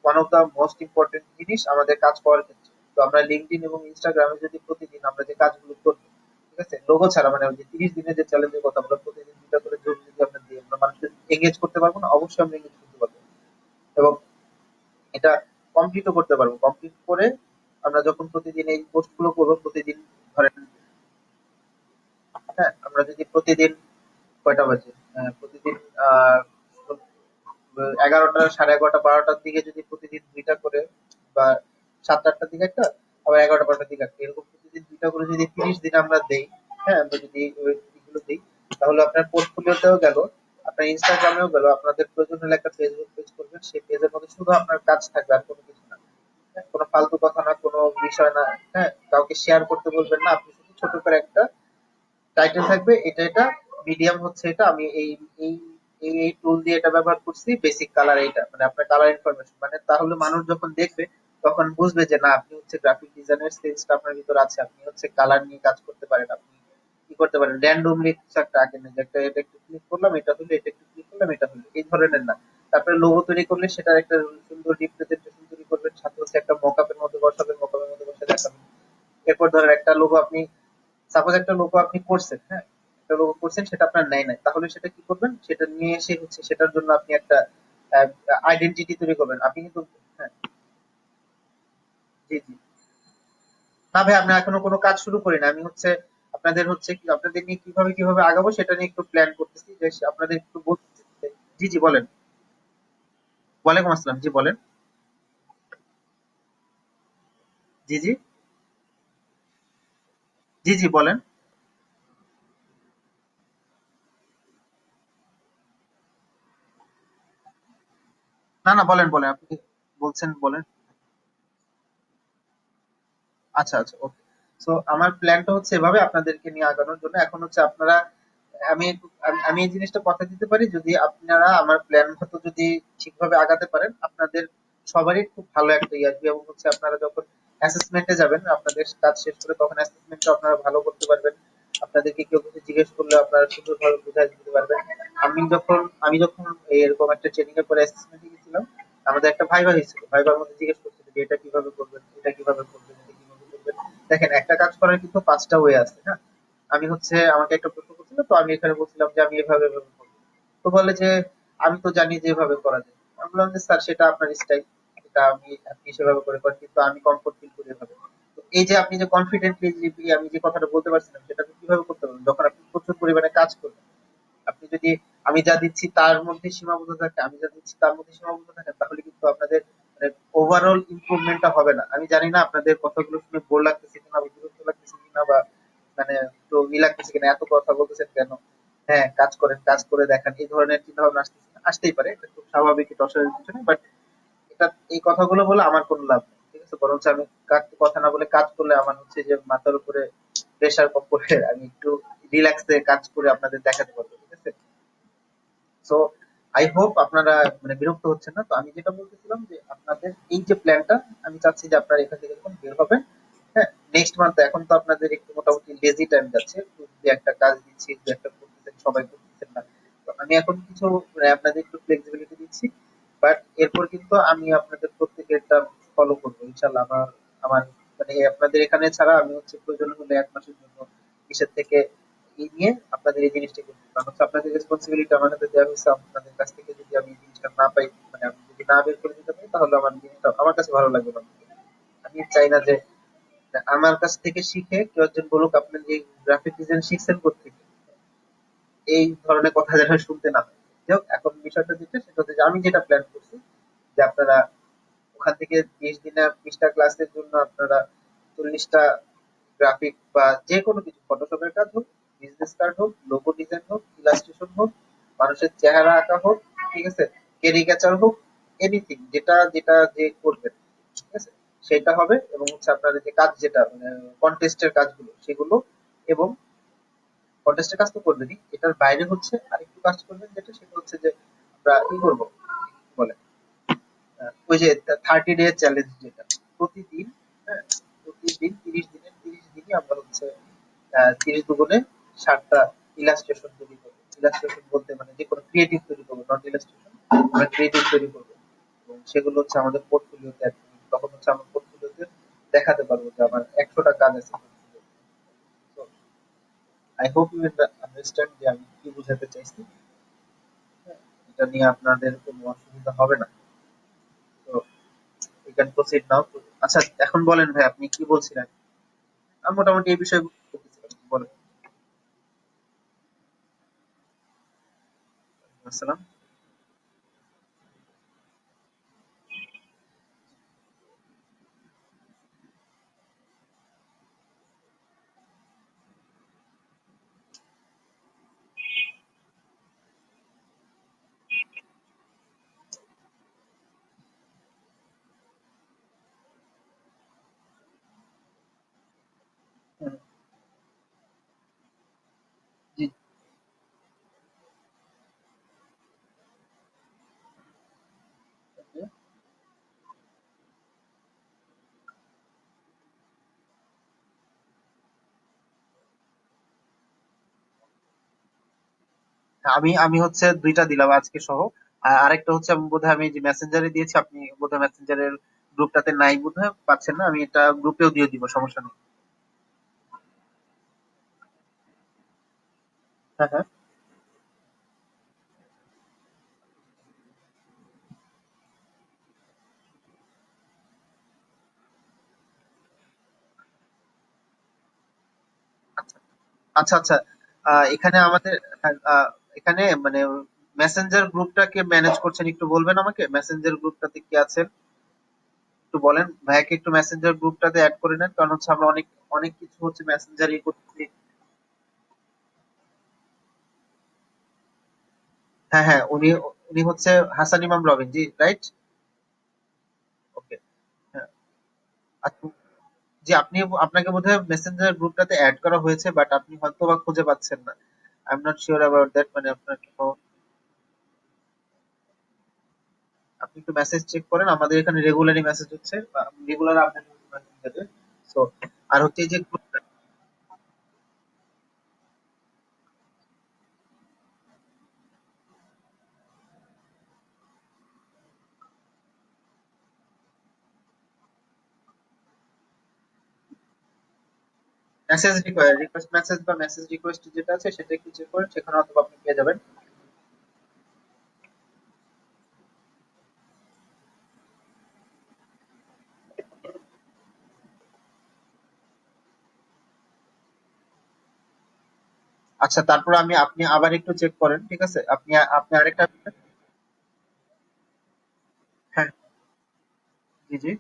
Speaker 1: one of the most important জিনিস আমাদের কাজ পাওয়ার ক্ষেত্রে। তো আমরা লিঙ্কডইন এবং ইনস্টাগ্রামে যদি প্রতিদিন আমরা যে কাজগুলো করবো, ঠিক আছে, লোগো ছাড়া, মানে ওই যে 30 দিনের যে চ্যালেঞ্জের কথা, আমরা প্রতিদিন 2টা করে জব যদি আমরা দিই, আমরা মানুষকে এঙ্গেজ করতে পারবো না? অবশ্যই আমরা এঙ্গেজ করতে পারবো। এবং এটা কমপ্লিটও করতে পারবো। কমপ্লিট করে আমরা যখন প্রতিদিন এই পোস্ট গুলো করবো, প্রতিদিন ধরেন, হ্যাঁ, আমরা যদি প্রতিদিন কয়টা বাজে, প্রতিদিন 11টা 11:30 12টার দিকে যদি প্রতিদিন 2টা করে, বা 7টা 8টার দিকে একটা, আবার 11টা 12টার দিকে একটা, এরকম প্রতিদিন 2টা করে যদি 30 দিন আমরা দেই, হ্যাঁ, আমরা যদি ওই দিকগুলো দিই, তাহলে আপনার পোর্টফোলিওতেও গেল, আপনার ইনস্টাগ্রামেও গেল, আপনাদের প্রয়োজন হলে একটা ফেসবুক পেজ করবেন, সেই পেজের মধ্যে শুধু আপনার কাজ থাকবে আর কোনো কিছু না। হ্যাঁ, কোনো ফালতু কথা না, কোনো বিষয় না, হ্যাঁ, কাউকে শেয়ার করতে বলবেন না, আপনি শুধু ছোট করে একটা টাইটেল থাকবে, এটা মিডিয়াম হচ্ছে এটা, আমি এই এই এই টুল দিয়ে এটা ব্যবহার করছি, বেসিক কালার এইটা, মানে আপনার কালার ইনফরমেশন, মানে তাহলে মানুষ যখন দেখবে তখন বুঝবে যে না, আপনি হচ্ছে গ্রাফিক ডিজাইনের সেন্সটা আপনার ভিতর আছে, আপনি হচ্ছে কালার নিয়ে কাজ করতে পারেন, আপনি কি করতে পারেন, র্যান্ডমলি কিছু একটা আঁকেন না, যে একটা এটা একটু ক্লিক করলাম এটা হলো, এটা একটু ক্লিক করলাম এটা হলো, এই ধরনের না। তারপরে লোগো তৈরি করলে সেটার একটা সুন্দর রিপ্রেজেন্টেশন তৈরি করবেন, সাথে হচ্ছে একটা মকআপের মধ্যে বসাবেন, মকআপের মধ্যে বসে দেখাবেন। এরপর ধরেন একটা লোগো আপনি, সাপোজ একটা লোগো আপনি করছেন, হ্যাঁ, একটা লোগো করছেন, সেটা আপনার নেয় নাই, তাহলে সেটা কি করবেন, সেটা নিয়ে এসে হচ্ছে সেটার জন্য আপনি একটা আইডেন্টিটি তৈরি করবেন। আপনি কিন্তু, হ্যাঁ, জি জি, না ভাই, আমরা এখনো কোনো কাজ শুরু করি না। আমি হচ্ছে আপনাদের হচ্ছে কি, আপনাদের নিয়ে কিভাবে কিভাবে আগাবো সেটা নিয়ে একটু প্ল্যান করতেছি, যে আপনাদের একটু বলতেছি। জি জি, বলেন। ওয়ালাইকুম আসসালাম, জি বলেন। জি জি। জি জি বলেন। না না, বলেন বলেন, আপনি বলছেন বলেন। আচ্ছা আচ্ছা, ওকে। সো আমার প্ল্যানটা হচ্ছে এভাবে আপনাদেরকে নিয়ে আগানোর জন্য। এখন হচ্ছে আপনারা, আমি এই জিনিসটা কথা দিতে পারি, যদি আপনারা আমার প্ল্যান মতো যদি ঠিকভাবে আগাতে পারেন, আপনাদের সবারই খুব ভালো একটা ইয়ে আসবে। এবং হচ্ছে আপনারা যখন অ্যাসেসমেন্টে যাবেন, আপনাদের কাজ শেষ করে তখন অ্যাসেসমেন্টটা আপনারা ভালো করতে পারবেন। আপনাদেরকে কেউ কিছু জিজ্ঞেস করলে আপনারা সুন্দরভাবে বুঝাই দিতে পারবেন। আমি যখন এরকম একটা ট্রেনিং এর পরে অ্যাসেসমেন্টে গেছিলাম, আমাদের একটা ভাইবা হয়েছিল, ভাইবার মধ্যে জিজ্ঞেস করছিল যে এটা কিভাবে করবেন, এটা কিভাবে করবেন, এটা কিভাবে করবেন। দেখেন, একটা কাজ করার কিন্তু পাঁচটা ওয়ে আছে, হ্যাঁ। আমি হচ্ছে, আমাকে একটা প্রশ্ন করছিল, তো আমি এখানে বলছিলাম যে আমি এভাবে এভাবে করবো। তো বলে যে আমি তো জানি যে এভাবে করা যায়। আমি বললাম যে স্যার, সেটা আপনার স্টাইল, এটা আপনি সেভাবে করে করেন, কিন্তু আমি কমফোর্ট ফিল করি এভাবে। তো এই যে আপনি যে কনফিডেন্টলি আমি যে কথাটা বলতে পারছিলাম, সেটা আপনি কিভাবে করতে পারবেন যখন আপনি প্রচুর পরিমাণে কাজ করবেন। আপনি যদি আমি যা দিচ্ছি তার মধ্যে সীমাবদ্ধ থাকে, আমি যা দিচ্ছি তার মধ্যে সীমাবদ্ধ থাকেন, তাহলে কিন্তু আপনাদের মানে ওভারঅল ইমপ্রুভমেন্টটা হবে না। আমি জানি না আপনাদের কথাগুলো শুনে বোর লাগতেছে কিনা বা বিরক্ত লাগতেছে কিনা, বা মানে তো ই লাগতেছে কিনা, এত কথা বলতেছেন কেন। হ্যাঁ, কাজ করেন, কাজ করে দেখান, এই ধরনের চিন্তা ভাবনা আসতেছে না, আসতেই পারে, এটা খুব স্বাভাবিক, এটা অস্বাভাবিক কিছু নেই। বাট এটা, এই কথাগুলো বলে আমার কোনো লাভ নেই, ঠিক আছে। বরঞ্চ আমি কথা না বলে কাজ করলে আমার হচ্ছে যে মাথার উপরে প্রেশার কম করে আমি একটু রিল্যাক্সে কাজ করে আপনাদের দেখাতে পারবো, ঠিক আছে। সো আই হোপ আপনারা মানে বিরক্ত হচ্ছেন না। তো আমি যেটা বলতেছিলাম যে আপনাদের এই যে প্ল্যানটা, আমি চাচ্ছি যে আপনারা এখান থেকে যখন বের হবেন, হ্যাঁ, নেক্সট মান্থ, এখন তো আপনাদের একটু মোটামুটি লেজি টাইম যাচ্ছে, যে একটা কাজ দিচ্ছি, যে একটা করতেছেন, সবাই করতেছেন না। তো আমি এখন কিছু মানে আপনাদের একটু ফ্লেক্সিবিলিটি দিচ্ছি। বাট এরপর কিন্তু আমি আপনাদের প্রত্যেকেরটা ফলো করবো ইনশাল্লাহ। আমার আমার মানে আপনাদের এখানে ছাড়া আমি হচ্ছে প্রয়োজন হলে 1 মাসের জন্য কিসের থেকে এই নিয়ে আপনাদের এই জিনিসটা করবো। কারণ হচ্ছে আপনাদের রেসপন্সিবিলিটি আমার হাতে দেওয়া হয়েছে, আপনাদের কাছ থেকে যদি আমি এই জিনিসটা না পাই, মানে আমি যদি না বের করে দিতে পারি, তাহলে আমার জিনিসটা আমার কাছে ভালো লাগবে না। আমি চাই না যে আমার কাছ থেকে শিখে কেউ একজন বলুক আপনি যে গ্রাফিক ডিজাইন শিখছেন কোথেকে, এই ধরনের কথা যেন শুনতে না হয়। যাই হোক, এখন বিষয়টা যেটা, সেটা হচ্ছে যে আমি যেটা প্ল্যান করছি, যে আপনারা ওখান থেকে 20 দিনে 20টা ক্লাসের জন্য আপনারা 40টা গ্রাফিক বা যে কোনো কিছু, ফটোশপের কাজ হোক, বিজনেস কার্ড হোক, লোগো ডিজাইন হোক, ইলাস্ট্রেশন হোক, মানুষের চেহারা আঁকা হোক, ঠিক আছে, ক্যারিকেচার হোক, এনিথিং, যেটা যেটা যে করবেন, ঠিক আছে, সেটা হবে। এবং হচ্ছে আপনাদের যে কাজ, যেটা মানে কন্টেস্টের কাজগুলো, সেগুলো, এবং কন্টেস্টের কাজ তো করবেনই, এটার বাইরে হচ্ছে আরেকটু কাজ করবেন, যেটা সেটা হচ্ছে যে আমরা কি করবো বলে, ওই যে 30 ডে চ্যালেঞ্জ, যেটা প্রতিদিন, হ্যাঁ, প্রতিদিন 30 দিনের 30 দিনই আমরা হচ্ছে 30 দুগুণে 60টা ইলাস্ট্রেশন তৈরি করবো। ইলাস্ট্রেশন বলতে মানে যে কোনো ক্রিয়েটিভ তৈরি করবো, নট ইলাস্ট্রেশন, আমরা ক্রিয়েটিভ তৈরি করবো। এবং সেগুলো হচ্ছে আমাদের পোর্টফোলিওতে অ্যাড করবো। তখন হচ্ছে আমার পোর্টফোলিওতে দেখাতে পারবো যে আমার 100টা কাজ আছে। তো আই হোপ ইউ আন্ডারস্ট্যান্ড যে আমি কি বোঝাতে চাইছি। হ্যাঁ, এটা নিয়ে আপনাদের কোনো অসুবিধা হবে না। তো we can proceed now. আচ্ছা, এখন বলেন ভাই, আপনি কি বলছিলেন? আমি মোটামুটি এই বিষয়ে বলতেছিলাম, বলেন। আসসালাম। হুম, জি। Okay. আমি আমি হচ্ছে দুইটা দিলাম আজকে সহ। আর আরেকটা হচ্ছে আমি বোধহয় আমি যে মেসেঞ্জারে দিয়েছি, আপনি বোধহয় মেসেঞ্জারের গ্রুপটাতে নাই, বোধহয় পাচ্ছেন না, আমি এটা গ্রুপেও দিয়ে দিব, সমস্যা নেই। হ্যাঁ হ্যাঁ। আচ্ছা আচ্ছা আচ্ছা। এখানে আমাদের, হ্যাঁ, এখানে মানে মেসেঞ্জার গ্রুপটাকে ম্যানেজ করছেন একটু বলবেন আমাকে? মেসেঞ্জার গ্রুপটাতে কি আছেন একটু বলেন। ভাইয়াকে একটু মেসেঞ্জার গ্রুপটাতে অ্যাড করে নেন, কারণ হচ্ছে আমরা অনেক অনেক কিছু হচ্ছে মেসেঞ্জারই করতেছি। হ্যাঁ হ্যাঁ, উনি উনি হচ্ছে হাসান ইমাম রবিন, জি রাইট। ওকে। হ্যাঁ। আচ্ছা, জি আপনি, আপনাকে বোধহয় মেসেঞ্জার গ্রুপটাতে অ্যাড করা হয়েছে, বাট আপনি হয়তো বা খুঁজে পাচ্ছেন না। I am not sure about that, মানে আপনার কোনো, আপনি একটু মেসেজ চেক করেন, আমাদের এখানে রেগুলারই মেসেজ হচ্ছে, রেগুলার আপডেট হচ্ছে মেসেঞ্জারে। সো আর হচ্ছে এই যে মেসেজ রিকোয়েস্ট মেসেজ বা মেসেজ রিকোয়েস্ট যেটা আছে সেটা একটু চেক করেন, সেখানে অথবা আপনি পেয়ে যাবেন। আচ্ছা, তারপর আপনি আবার একটু চেক করেন, ঠিক আছে? আপনি আপনি আরেকটা, হ্যাঁ, জি জি,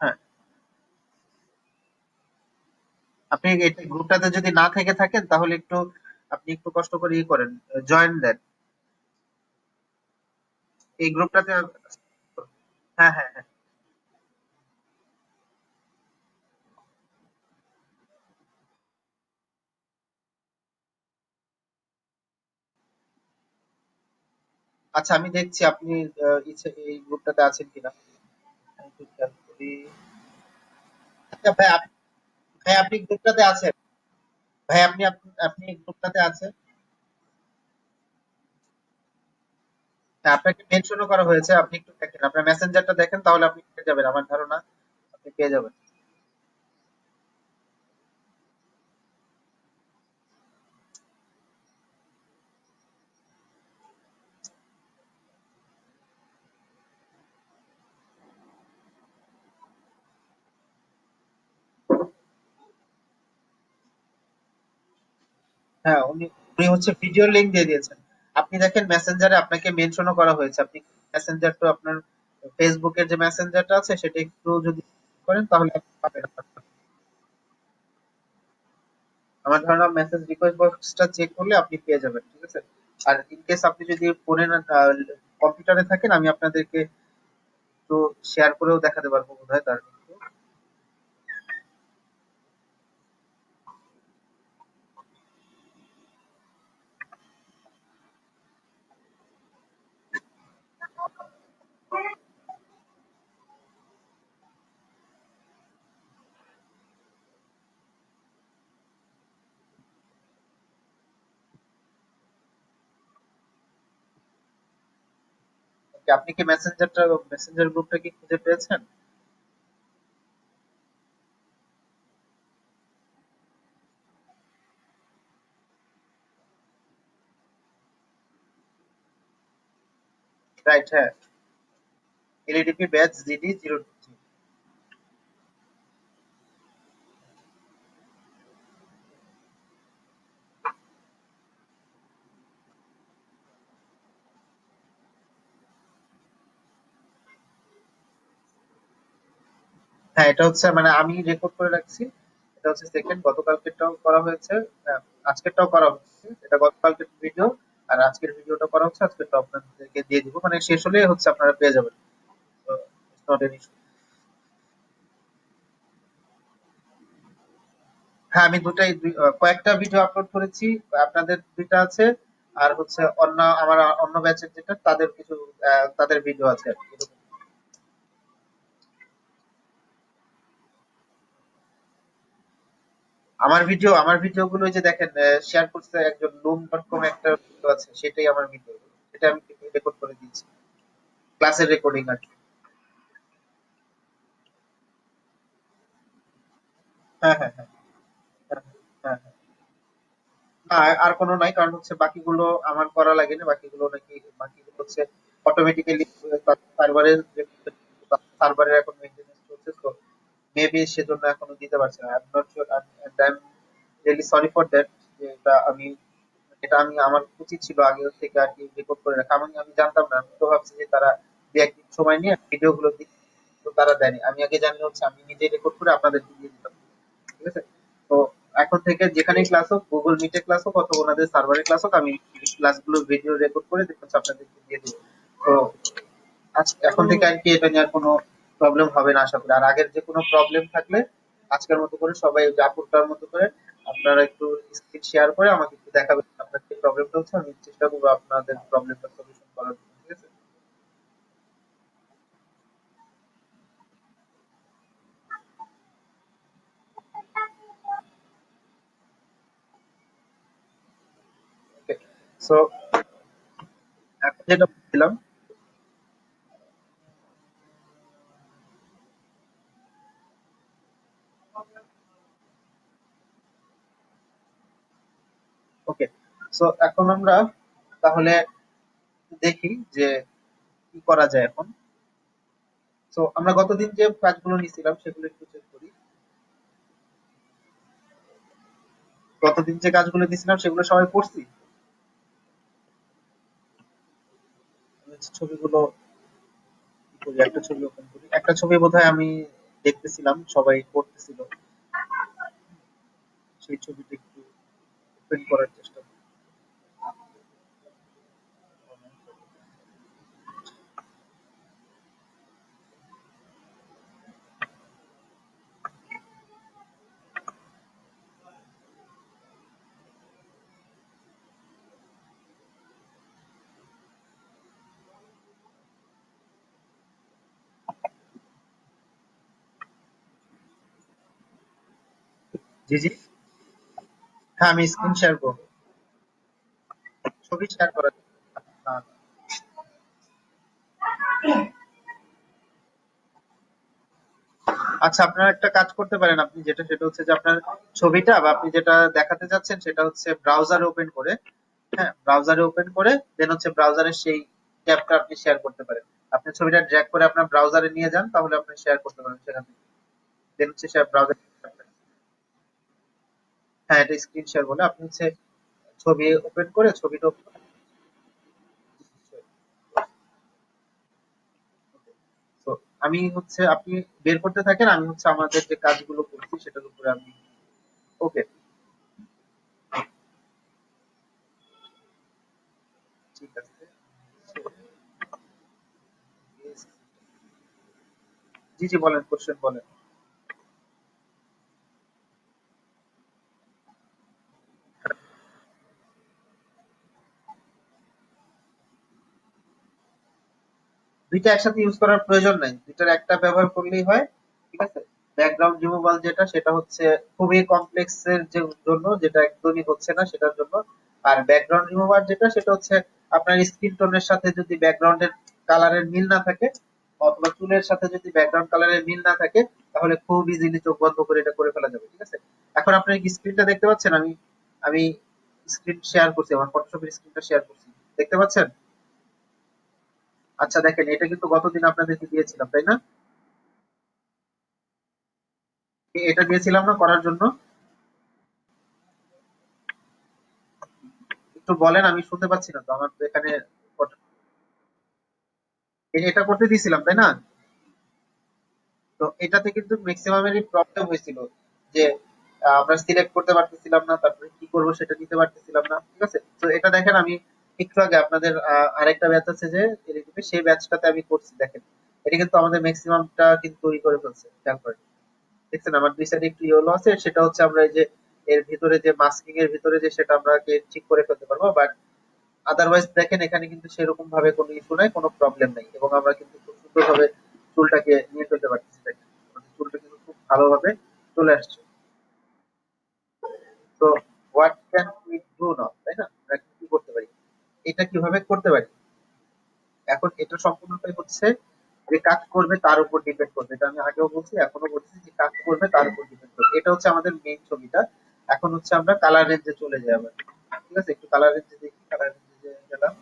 Speaker 1: হ্যাঁ, আপনি এই গ্রুপটাতে যদি না থেকে থাকেন তাহলে একটু, আপনি একটু কষ্ট করে করেন, জয়েন দেন এই গ্রুপটাতে। হ্যাঁ হ্যাঁ হ্যাঁ। আচ্ছা, আমি দেখছি আপনি এই গ্রুপটাতে আছেন কিনা। আমি একটু খেয়াল করি। আচ্ছা ভাই, ভাই আপনি গ্রুপটাতে আছেন? ভাই আপনি গ্রুপটাতে আছেন? হ্যাঁ, আপনাকে মেনশনও করা হয়েছে, আপনি একটু দেখেন, আপনার মেসেঞ্জারটা দেখেন, তাহলে আপনি পেয়ে যাবেন আমার ধারণা, আপনি পেয়ে যাবেন। হ্যাঁ, উনি উনি হচ্ছে ভিডিও লিংক দিয়ে দিয়েছেন। আপনি দেখেন মেসেঞ্জারে আপনাকে মেনশনও করা হয়েছে, আপনি মেসেঞ্জার তো আপনার ফেসবুকের যে মেসেঞ্জারটা আছে সেটা একটু যদি করেন তাহলে আপনি পাবেন। আমার ধারণা মেসেজ রিকোয়েস্ট বক্সটা চেক করলে আপনি পেয়ে যাবেন, ঠিক আছে? আর ইন কেস আপনি যদি ফোনে না, কম্পিউটারে থাকেন, আমি আপনাদেরকে একটু শেয়ার করেও দেখাতে পারবো বোধহয় তার কিন্তু। আপনি কি মেসেঞ্জার গ্রুপটা কি খুঁজে পেয়েছেন? রাইট, হ্যাঁ, এলইডিপি ব্যাচ জিডি 0। হ্যাঁ, এটা হচ্ছে মানে আমি রেকর্ড করে রাখছি। এটা হচ্ছে সেকেন্ড, গতকালকেরটাও করা হয়েছে, আজকেরটাও করা হচ্ছে। এটা গতকালকের ভিডিও, আর আজকের ভিডিওটা করা হচ্ছে, আজকেরটা আপনাদেরকে দিয়ে দিব, মানে শেষ হলে হচ্ছে আপনারা পেয়ে যাবেন। তো it's not an issue। হ্যাঁ, আমি কয়েকটা ভিডিও আপলোড করেছি, আপনাদের দুইটা আছে, আর হচ্ছে আমার অন্য ব্যাচের যেটা তাদের কিছু তাদের ভিডিও আছে আর কি, এরকম। আমার ভিডিও গুলো যে দেখেন, শেয়ার করছে একজন loom.com, একটা ভিডিও আছে, সেটাই আমার ভিডিও, সেটা আমি রেকর্ড করে দিয়েছি, ক্লাসের রেকর্ডিং আর কি। হ্যাঁ হ্যাঁ হ্যাঁ হ্যাঁ হ্যাঁ হ্যাঁ। না, আর কোনো নাই, কারণ হচ্ছে বাকিগুলো আমার করা লাগে না, বাকিগুলো হচ্ছে অটোমেটিক্যালি সার্ভারের এখন মেইনটেনেন্স চলছে, তো মেবি সেজন্য এখনো দিতে পারছে না। I am not sure, I am really sorry for that, যে এটা আমি এটা আমি আমার উচিত ছিল আগে থেকে আর কি রেকর্ড করে রাখা। আমি আমি জানতাম না, আমি তো ভাবছি যে তারা দু একদিন সময় নিয়ে ভিডিও গুলো দিচ্ছে, তো তারা দেয়নি। আমি আগে জানলে হচ্ছে আমি নিজেই রেকর্ড করে আপনাদেরকে দিয়ে দিতাম, ঠিক আছে? তো এখন থেকে যেখানেই ক্লাস হোক, গুগল মিটে ক্লাস হোক অথবা ওনাদের সার্ভারে ক্লাস হোক, আমি ক্লাসগুলো ভিডিও রেকর্ড করে হচ্ছে আপনাদেরকে দিয়ে দেবো। তো এখন থেকে আর কি এটা নিয়ে আর কোনো প্রবলেম হবে না আশা করি। আর আগের যে কোনো প্রবলেম থাকলে আজকের মতো করে সবাই জাপুরটার মতো করে আপনারা একটু স্ক্রিন শেয়ার করে আমাকে একটু দেখাবেন আপনার যে প্রবলেমটা হচ্ছে, আমি চেষ্টা করবো আপনাদের প্রবলেমটা সলিউশন করার জন্য, ঠিক আছে? ওকে, সো এখন যেটা বলছিলাম, ওকে, সো এখন আমরা তাহলে দেখি যে কি করা যায় এখন। সো আমরা গতদিন যে কাজগুলো নিয়েছিলাম সেগুলো একটু চেক করি। গতদিন যে কাজগুলো দিয়েছিলাম সেগুলো সবাই করছি। আমি হচ্ছে ছবিগুলো কি করি, একটা ছবি ওপেন করি। একটা ছবি বোধহয় আমি দেখতেছিলাম সবাই করতেছিল, সেই ছবিটা একটু ওপেন করার চেষ্টা করি। জি জি, হ্যাঁ আমি স্ক্রিন শেয়ার করবো। ছবি শেয়ার করার, না, আচ্ছা আপনারা একটা কাজ করতে পারেন, আপনি যেটা সেটা হচ্ছে যে আপনার ছবিটা বা আপনি যেটা দেখাতে যাচ্ছেন সেটা হচ্ছে ব্রাউজারে ওপেন করে, হ্যাঁ ব্রাউজারে ওপেন করে দেন হচ্ছে ব্রাউজারের সেই ট্যাবটা আপনি শেয়ার করতে পারেন। আপনি ছবিটা ড্র্যাগ করে আপনার ব্রাউজারে নিয়ে যান, তাহলে আপনি শেয়ার করতে পারেন সেখান থেকে। দেন হচ্ছে শেয়ার ব্রাউজার, হ্যাঁ এটা স্ক্রিন শেয়ার বলে। আপনি হচ্ছে ছবি ওপেন করে ছবিটা তো আমি হচ্ছে আপনি বের করতে থাকেন, আমি হচ্ছে আমাদের যে কাজগুলো করছি সেটার উপরে আমি, ওকে ঠিক আছে। জি জি বলেন, কোশ্চেন বলেন। দুইটা একসাথে ইউজ করার প্রয়োজন নাই, দুইটার একটা ব্যবহার করলেই হয়, ঠিক আছে? ব্যাকগ্রাউন্ড রিমুভাল যেটা সেটা হচ্ছে খুবই কমপ্লেক্স এর যে জন্য, যেটা একদমই হচ্ছে না সেটার জন্য। আর ব্যাকগ্রাউন্ড রিমুভার যেটা সেটা হচ্ছে আপনার স্কিন টোনের সাথে যদি ব্যাকগ্রাউন্ডের কালারের মিল না থাকে অথবা চুলের সাথে যদি ব্যাকগ্রাউন্ড কালারের মিল না থাকে, তাহলে খুব ইজিলি চোখ বন্ধ করে এটা করে ফেলা যাবে, ঠিক আছে? এখন আপনি স্ক্রিনটা দেখতে পাচ্ছেন, আমি আমি স্ক্রিন শেয়ার করছি, আমার ফটোশপের স্ক্রিনটা শেয়ার করছি, দেখতে পাচ্ছেন? আচ্ছা দেখেন, এটা কিন্তু গতদিন আপনাদেরকে দিয়েছিলাম তাই না? এটা দিয়েছিলাম না করার জন্য? একটু বলেন, আমি শুনতে পাচ্ছি না তো, আমার তো এখানে এটা করতে দিয়েছিলাম তাই না? তো এটাতে কিন্তু ম্যাক্সিমামেরই প্রবলেম হয়েছিল যে আমরা সিলেক্ট করতে পারতেছিলাম না, তারপরে কি করব সেটা নিতে পারতেছিলাম না, ঠিক আছে? তো এটা দেখেন আমি একটু আগে আপনাদের আরেকটা ব্যাচ আছে যে এদিকে, সেই ব্যাচটাতে আমি করছি, দেখেন এটা কিন্তু আমাদের ম্যাক্সিমামটা কিন্তু ই করে ফেলছে, খেয়াল করেন। দেখছেন আমার দুই সাইডে একটু ইয়েলো আছে, সেটা হচ্ছে আমরা এই যে এর ভিতরে যে মাস্কিং এর ভিতরে যে সেটা আমরা ঠিক করে ফেলতে পারবো। বাট আদারওয়াইজ দেখেন এখানে কিন্তু সেরকম ভাবে কোনো ইস্যু নাই, কোনো প্রবলেম নাই, এবং আমরা কিন্তু খুব সুন্দরভাবে চুলটাকে নিয়ে ফেলতে পারতেছি, দেখেন আমাদের চুলটা কিন্তু খুব ভালোভাবে চলে আসছে। তো what can we do now, তাই না? আমরা এখন কি করতে পারি, এটা কিভাবে করতে পারি? এখন এটা সম্পূর্ণটাই হচ্ছে যে কাজ করবে তার উপর ডিপেন্ড করবে, এটা আমি আগেও বলছি এখনো বলছি যে কাজ করবে তার উপর ডিপেন্ড করবে। এটা হচ্ছে আমাদের মেইন ছবিটা। এখন হচ্ছে আমরা কালার রেঞ্জে চলে যাই আবার, ঠিক আছে? একটু কালার রেঞ্জে দেখি, কালার রেঞ্জে গেলাম,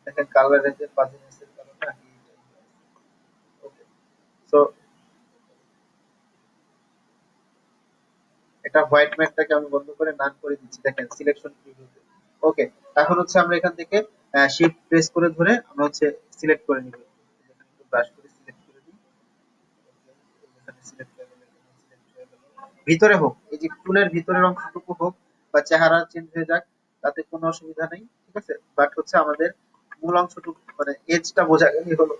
Speaker 1: দেখেন কালার রেঞ্জের পারফরমেন্স এর কারণে আমি, ওকে, সো এটা হোয়াইট ম্যাটটাকে আমি বন্ধ করে নান করে দিচ্ছি, দেখেন সিলেকশন প্রিভিউতে। ওকে, এখন হচ্ছে আমরা এখান থেকে শিফট প্রেস করে ধরে আমরা হচ্ছে সিলেক্ট করে নিব, এখানে একটু ব্রাশ করে সিলেক্ট করে দিই। এখানে সিলেক্ট হয়ে গেল, এখানে সিলেক্ট হয়ে গেল। ভিতরে হোক, এই যে চুলের ভিতরের অংশটুকু হোক বা চেহারা চেঞ্জ হয়ে যাক, তাতে কোনো অসুবিধা নেই, ঠিক আছে। বাট হচ্ছে আমাদের মূল অংশটুকু মানে এজটা বোঝা গেলেই হলো।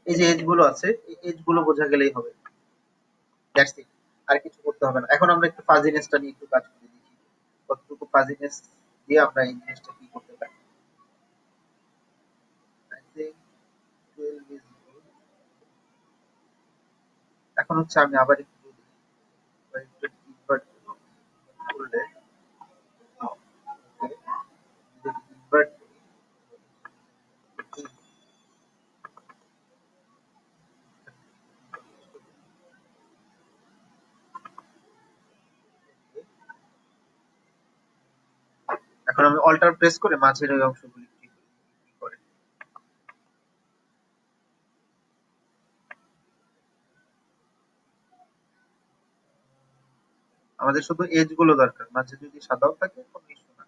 Speaker 1: এই যে এজ গুলো আছে, এই এজ গুলো বোঝা গেলেই হবে, দ্যাটস ইট। আর কিছু করতে হবে না। এখন আমরা একটু ফাজিনেসটা নিয়ে একটু কাজ করে দেখি কতটুকু ফাজিনেস দিয়ে আমরা এই জিনিসটা কি করতে পারি। I think 12 is good. এখন হচ্ছে আমি আবার একটু একটু invert করলে, okay, যদি invert করি, এখন আমি অল্টার প্রেস করে মাঝের ওই অংশগুলি কি করে। আমাদের শুধু এজ গুলো দরকার, মাঝে যদি সাদাও থাকে কোনো ইস্যু না।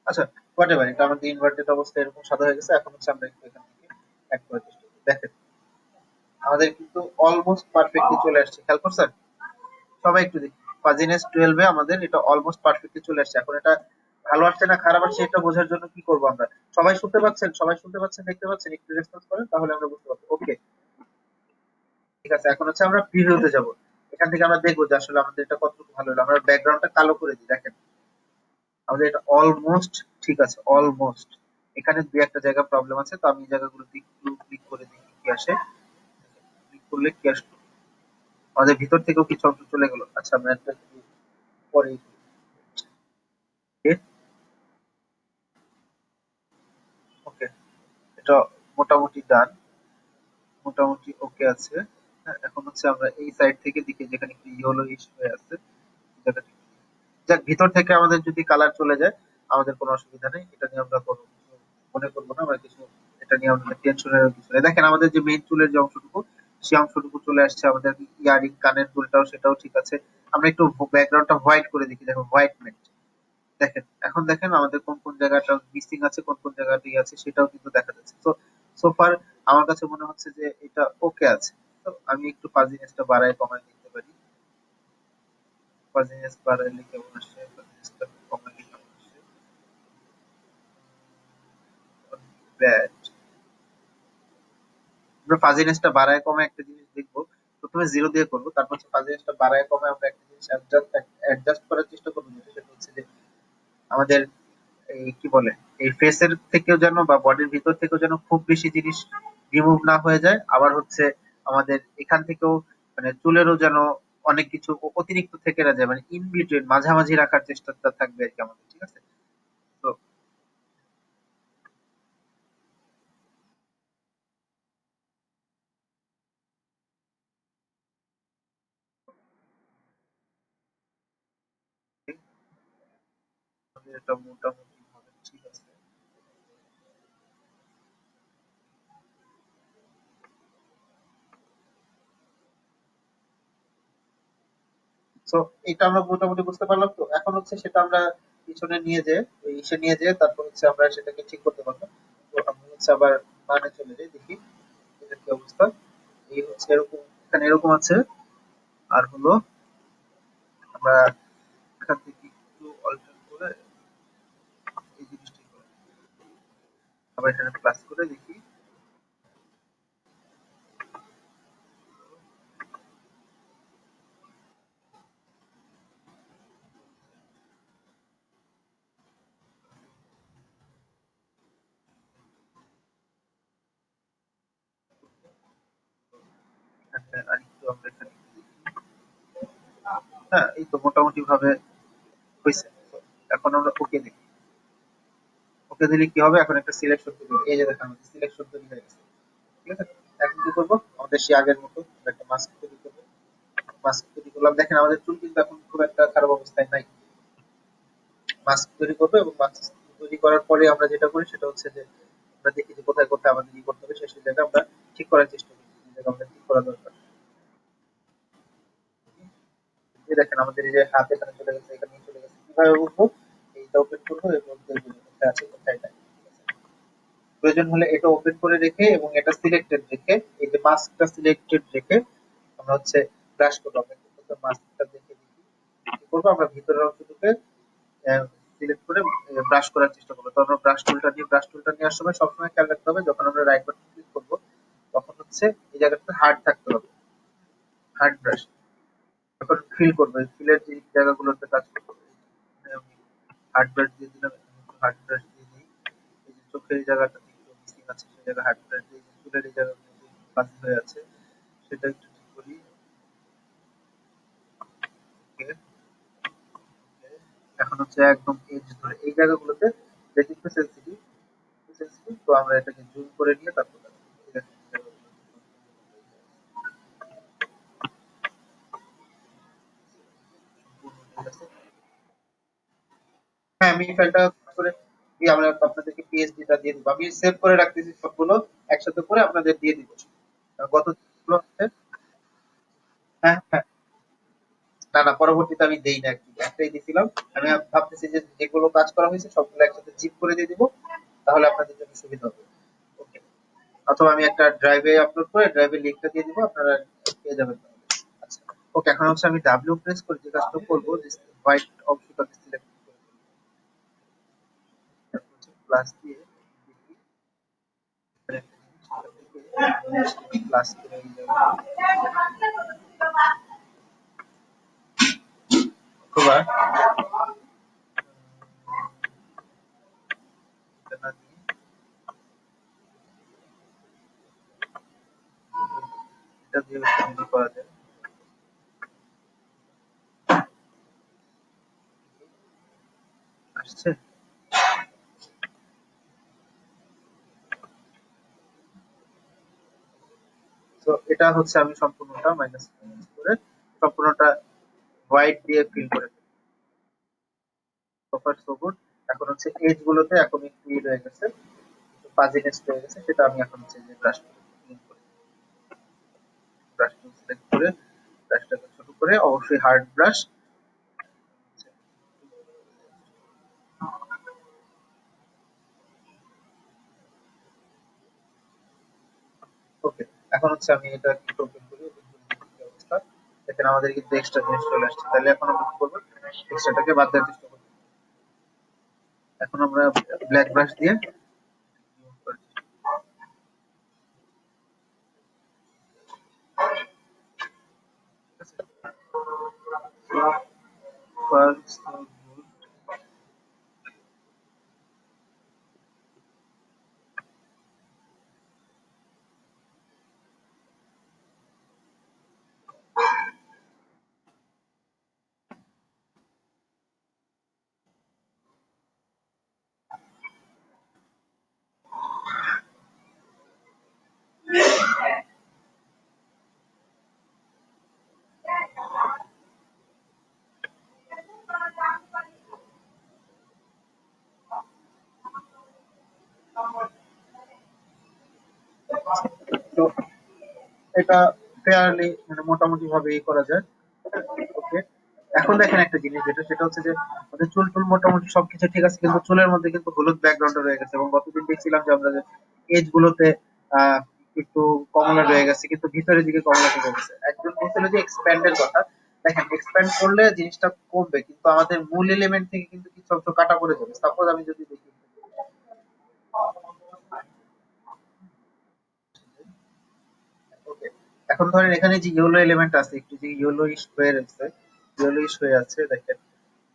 Speaker 1: আচ্ছা, হোয়াটএভার, এটা আমাদের ইনভার্টেড অবস্থায় এরকম সাদা হয়ে গেছে। এখন হচ্ছে আমরা একটু এখান থেকে এক করে চেষ্টা করি, দেখেন আমাদের কিন্তু অলমোস্ট পারফেক্টলি চলে আসছে, খেয়াল করছেন? সবাই একটু দেখি, ফাজিনেস 12 এ আমাদের এটা অলমোস্ট পারফেক্টলি চলে আসছে। এখন এটা ভালো আসছে না খারাপ আসছে এটা বোঝার জন্য কি করব আমরা? সবাই শুনতে পাচ্ছেন? সবাই শুনতে পাচ্ছেন, দেখতে পাচ্ছেন? একটু রেসপন্স করেন, তাহলে আমরা বুঝতে পারবো। ওকে, ঠিক আছে। এখন হচ্ছে আমরা প্রিভিউতে যাব। এখান থেকে আমরা দেখবো যে আসলে আমাদের এটা কতটুকু ভালো হলো। আমরা ব্যাকগ্রাউন্ডটা কালো করে দিই, দেখেন আমাদের এটা অলমোস্ট ঠিক আছে, অলমোস্ট। এখানে দুই একটা জায়গা প্রবলেম আছে, তো আমি এই জায়গাগুলোতে একটু ক্লিক করে দিই কি আসে। ক্লিক করলে কি আসলো? আমাদের ভিতর থেকেও কিছু অংশ চলে গেল। আচ্ছা, আমরা একটা একটু পরে, ওকে, এটা মোটামুটি ডান, মোটামুটি ওকে আছে। হ্যাঁ, এখন হচ্ছে আমরা এই সাইড থেকে দিকে যেখানে একটু ইয়েলো ইশ হয়ে আছে জায়গাটা, যাক ভিতর থেকে আমাদের যদি কালার চলে যায় আমাদের কোনো অসুবিধা নেই, এটা নিয়ে আমরা কোনো কিছু মনে করবো না বা কিছু, এটা নিয়ে আমাদের টেনশনের কিছু নেই। দেখেন আমাদের যে মেইন চুলের যে অংশটুকু, সেই অংশটুকু চলে আসছে। আমাদের ইয়ারিং কানের দুলটাও সেটাও ঠিক আছে। আমরা একটু ব্যাকগ্রাউন্ডটা হোয়াইট করে দেখি, দেখো হোয়াইট মেট, দেখেন এখন দেখেন আমাদের কোন কোন জায়গাটা মিসিং আছে, কোন কোন জায়গাটা আছে সেটাও কিন্তু দেখা যাচ্ছে। তো সোফার আমার কাছে মনে হচ্ছে যে এটা ওকে আছে। তো আমি একটু ফাজিনেসটা বাড়ায় কমায় দিতে পারি। ফাজিনেস বাড়াইলে কেমন আসে, ফাজিনেসটা কমাইলে কেমন আসে? ব্যাড, আমরা ফাজিনেসটা বাড়ায় কমায় একটা জিনিস দেখবো। প্রথমে 0 দিয়ে করবো, তারপর হচ্ছে ফাজিনেসটা বাড়ায় কমায় আমরা একটা জিনিস অ্যাডজাস্ট করার চেষ্টা করবো, সেটা হচ্ছে যে আমাদের এই কি বলে এই ফেসের থেকেও যেন বা বডির ভিতর থেকেও যেন খুব বেশি জিনিস রিমুভ না হয়ে যায়, আবার হচ্ছে আমাদের এখান থেকেও মানে চুলেরও যেন অনেক কিছু অতিরিক্ত থেকে না যায়, মানে ইন বিটুইন মাঝামাঝি রাখার চেষ্টাটা থাকবে আর কি আমাদের, ঠিক আছে। তো আমাদের এটা মোটামুটি ভাবে ঠিক আছে। তো এটা আমরা মোটামুটি বুঝতে পারলাম। তো এখন হচ্ছে সেটা আমরা পিছনে নিয়ে যে ওই ইসে নিয়ে যেয়ে তারপর হচ্ছে আমরা সেটাকে ঠিক করতে পারবো। তো আমি হচ্ছে আবার মানে চলে যাই, দেখি এটার কি অবস্থা। এই হচ্ছে এরকম, এখানে এরকম আছে। আর হলো আমরা এখান থেকে একটু অল্টার করে এই জিনিসটা করে আবার এখানে প্লাস করে দেখি। এখানে আরেকটু আমরা এখানে একটু দেখি। হ্যাঁ, এই তো মোটামুটি ভাবে হয়েছে। তো এখন আমরা ওকে দেখি। ওকে দিলে কি হবে? এখন একটা সিলেকশন তৈরি হবে। এই যে দেখেন আমাদের সিলেকশন তৈরি হয়ে গেছে, ঠিক আছে। এখন কি করবো? আমাদের সেই আগের মতো আমরা একটা মাস্ক তৈরি করবো। মাস্ক তৈরি করলাম, দেখেন আমাদের চুল কিন্তু এখন খুব একটা খারাপ অবস্থায় নাই। মাস্ক তৈরি করবো এবং মাস্ক তৈরি করার পরে আমরা যেটা করি সেটা হচ্ছে যে আমরা দেখি যে কোথায় কোথায় আমাদের ই করতে হবে, সেই সেই জায়গা আমরা ঠিক করার চেষ্টা করি। জায়গা আমাদের ঠিক করা দরকার। এই দেখেন আমাদের এই যে হাত এখানে চলে গেছে, এখানে চলে গেছে, কিভাবে বুঝবো? এইটা ওপেন করবো এবং দেখবো কোথায় আছে কোথায় নাই। প্রয়োজন হলে এটা ওপেন করে রেখে এবং এটা সিলেক্টেড রেখে, এই যে মাস্কটা সিলেক্টেড রেখে আমরা হচ্ছে ব্রাশ করবো। আমরা কিন্তু মাস্কটা দেখে দিচ্ছি কি করবো, আমরা ভিতরের অংশটুকু সিলেক্ট করে ব্রাশ করার চেষ্টা করবো। তো আমরা ব্রাশ টুলটা নেওয়ার সময় সবসময় খেয়াল রাখতে হবে, যখন আমরা রাইট বাটন ক্লিক করবো তখন হচ্ছে এই জায়গাটা হার্ড থাকতে হবে, হার্ড ব্রাশ। যখন ফিল করবো ফিলের যে জায়গাগুলোতে কাজ করবো, আমি হার্ড ব্রাশ দিয়ে দিলাম, হার্ড ব্রাশ দিয়ে দিই। এই যে চোখের এই জায়গাটা একটু মিসিং আছে, সেই জায়গায় হার্ড ব্রাশ দিয়ে দিই। চুলের এই জায়গাগুলো বাকি হয়ে আছে সেটা একটু ঠিক করি। Okay, okay। এখন হচ্ছে একদম এজ ধরে এই জায়গাগুলোতে যেহেতু একটু সেন্সিটিভ, তো আমরা এটাকে জুম করে নিয়ে তারপর দেখাবো। ঠিক আছে, হ্যাঁ আমি ফাইলটা করে দিয়ে আমরা আপনাদেরকে পিএসডিটা দিয়ে দিব। আমি সেভ করে রাখতেছি সবগুলো, একসাথে করে আপনাদের দিয়ে দিব। গত যেগুলো আছে, হ্যাঁ হ্যাঁ, না না পরবর্তীতে আমি দেই না, একটাই দিছিলাম। আমি ভাবতেছি যে যেগুলো কাজ করা হয়েছে সবগুলো একসাথে জিপ করে দিয়ে দিব, তাহলে আপনাদের জন্য সুবিধা হবে। ওকে, অথবা আমি একটা ড্রাইভে আপলোড করে ড্রাইভের লিংকটা দিয়ে দিব, আপনারা পেয়ে যাবেন। আচ্ছা, ওকে। এখন হচ্ছে আমি ডাব্লিউ প্রেস করে যে কাজটা করবো, যে হোয়াইট অংশটাকে সিলেক্ট করে প্লাস দিয়ে প্লাস করে এই অথবা এটা না দিয়ে এটা দিয়ে যদি করা যায়, আসছে। তো এটা হচ্ছে আমি সম্পূর্ণটা মাইনাস করে সম্পূর্ণটা হোয়াইট দিয়ে ফিল করে প্রপার সো গুড। এখন হচ্ছে এজ গুলোতে এখন একটু ই রয়ে গেছে, ফাজিনেস রয়ে গেছে, সেটা আমি এখন হচ্ছে যে ব্রাশ ব্রাশ সিলেক্ট করে ব্রাশটাকে ছোট করে, অবশ্যই হার্ড ব্রাশ। ওকে, এখন হচ্ছে আমি এটা একটু ওপেন করি, open করে দেখি কি অবস্থা। দেখেন আমাদের কিন্তু এক্সট্রা জিনিস চলে আসছে। তাহলে এখন আমরা কি করবো, এক্সট্রাটাকে বাদ দেওয়ার চেষ্টা করবো। এখন আমরা ব্ল্যাক ব্রাশ দিয়ে remove করে দিচ্ছি। First, তো এটা ফেয়ারলি মানে মোটামুটি ভাবে করা যায়। ওকে, এখন দেখেন একটা জিনিস যেটা, সেটা হচ্ছে যে আমাদের চুল টুল মোটামুটি সবকিছু ঠিক আছে, কিন্তু চুলের মধ্যে কিন্তু হলুদ ব্যাকগ্রাউন্ড রয়ে গেছে। এবং গতদিন দেখছিলাম যে আমরা যে এজ গুলোতে আহ একটু কমলা রয়ে গেছে, কিন্তু ভিতরের দিকে কমলা থেকে গেছে। একজন বলছিল যে এক্সপ্যান্ডের কথা, দেখেন এক্সপ্যান্ড করলে জিনিসটা কমবে, কিন্তু আমাদের মূল এলিমেন্ট থেকে কিন্তু কিছু অংশ কাটা পড়ে যাবে। সাপোজ আমি যদি দেখি, ওকে, এখন ধরেন এখানে যে ইয়েলো এলিমেন্ট আছে, একটু যে ইয়েলোইশ হয়ে রয়েছে, ইয়েলোইশ হয়ে আছে, দেখেন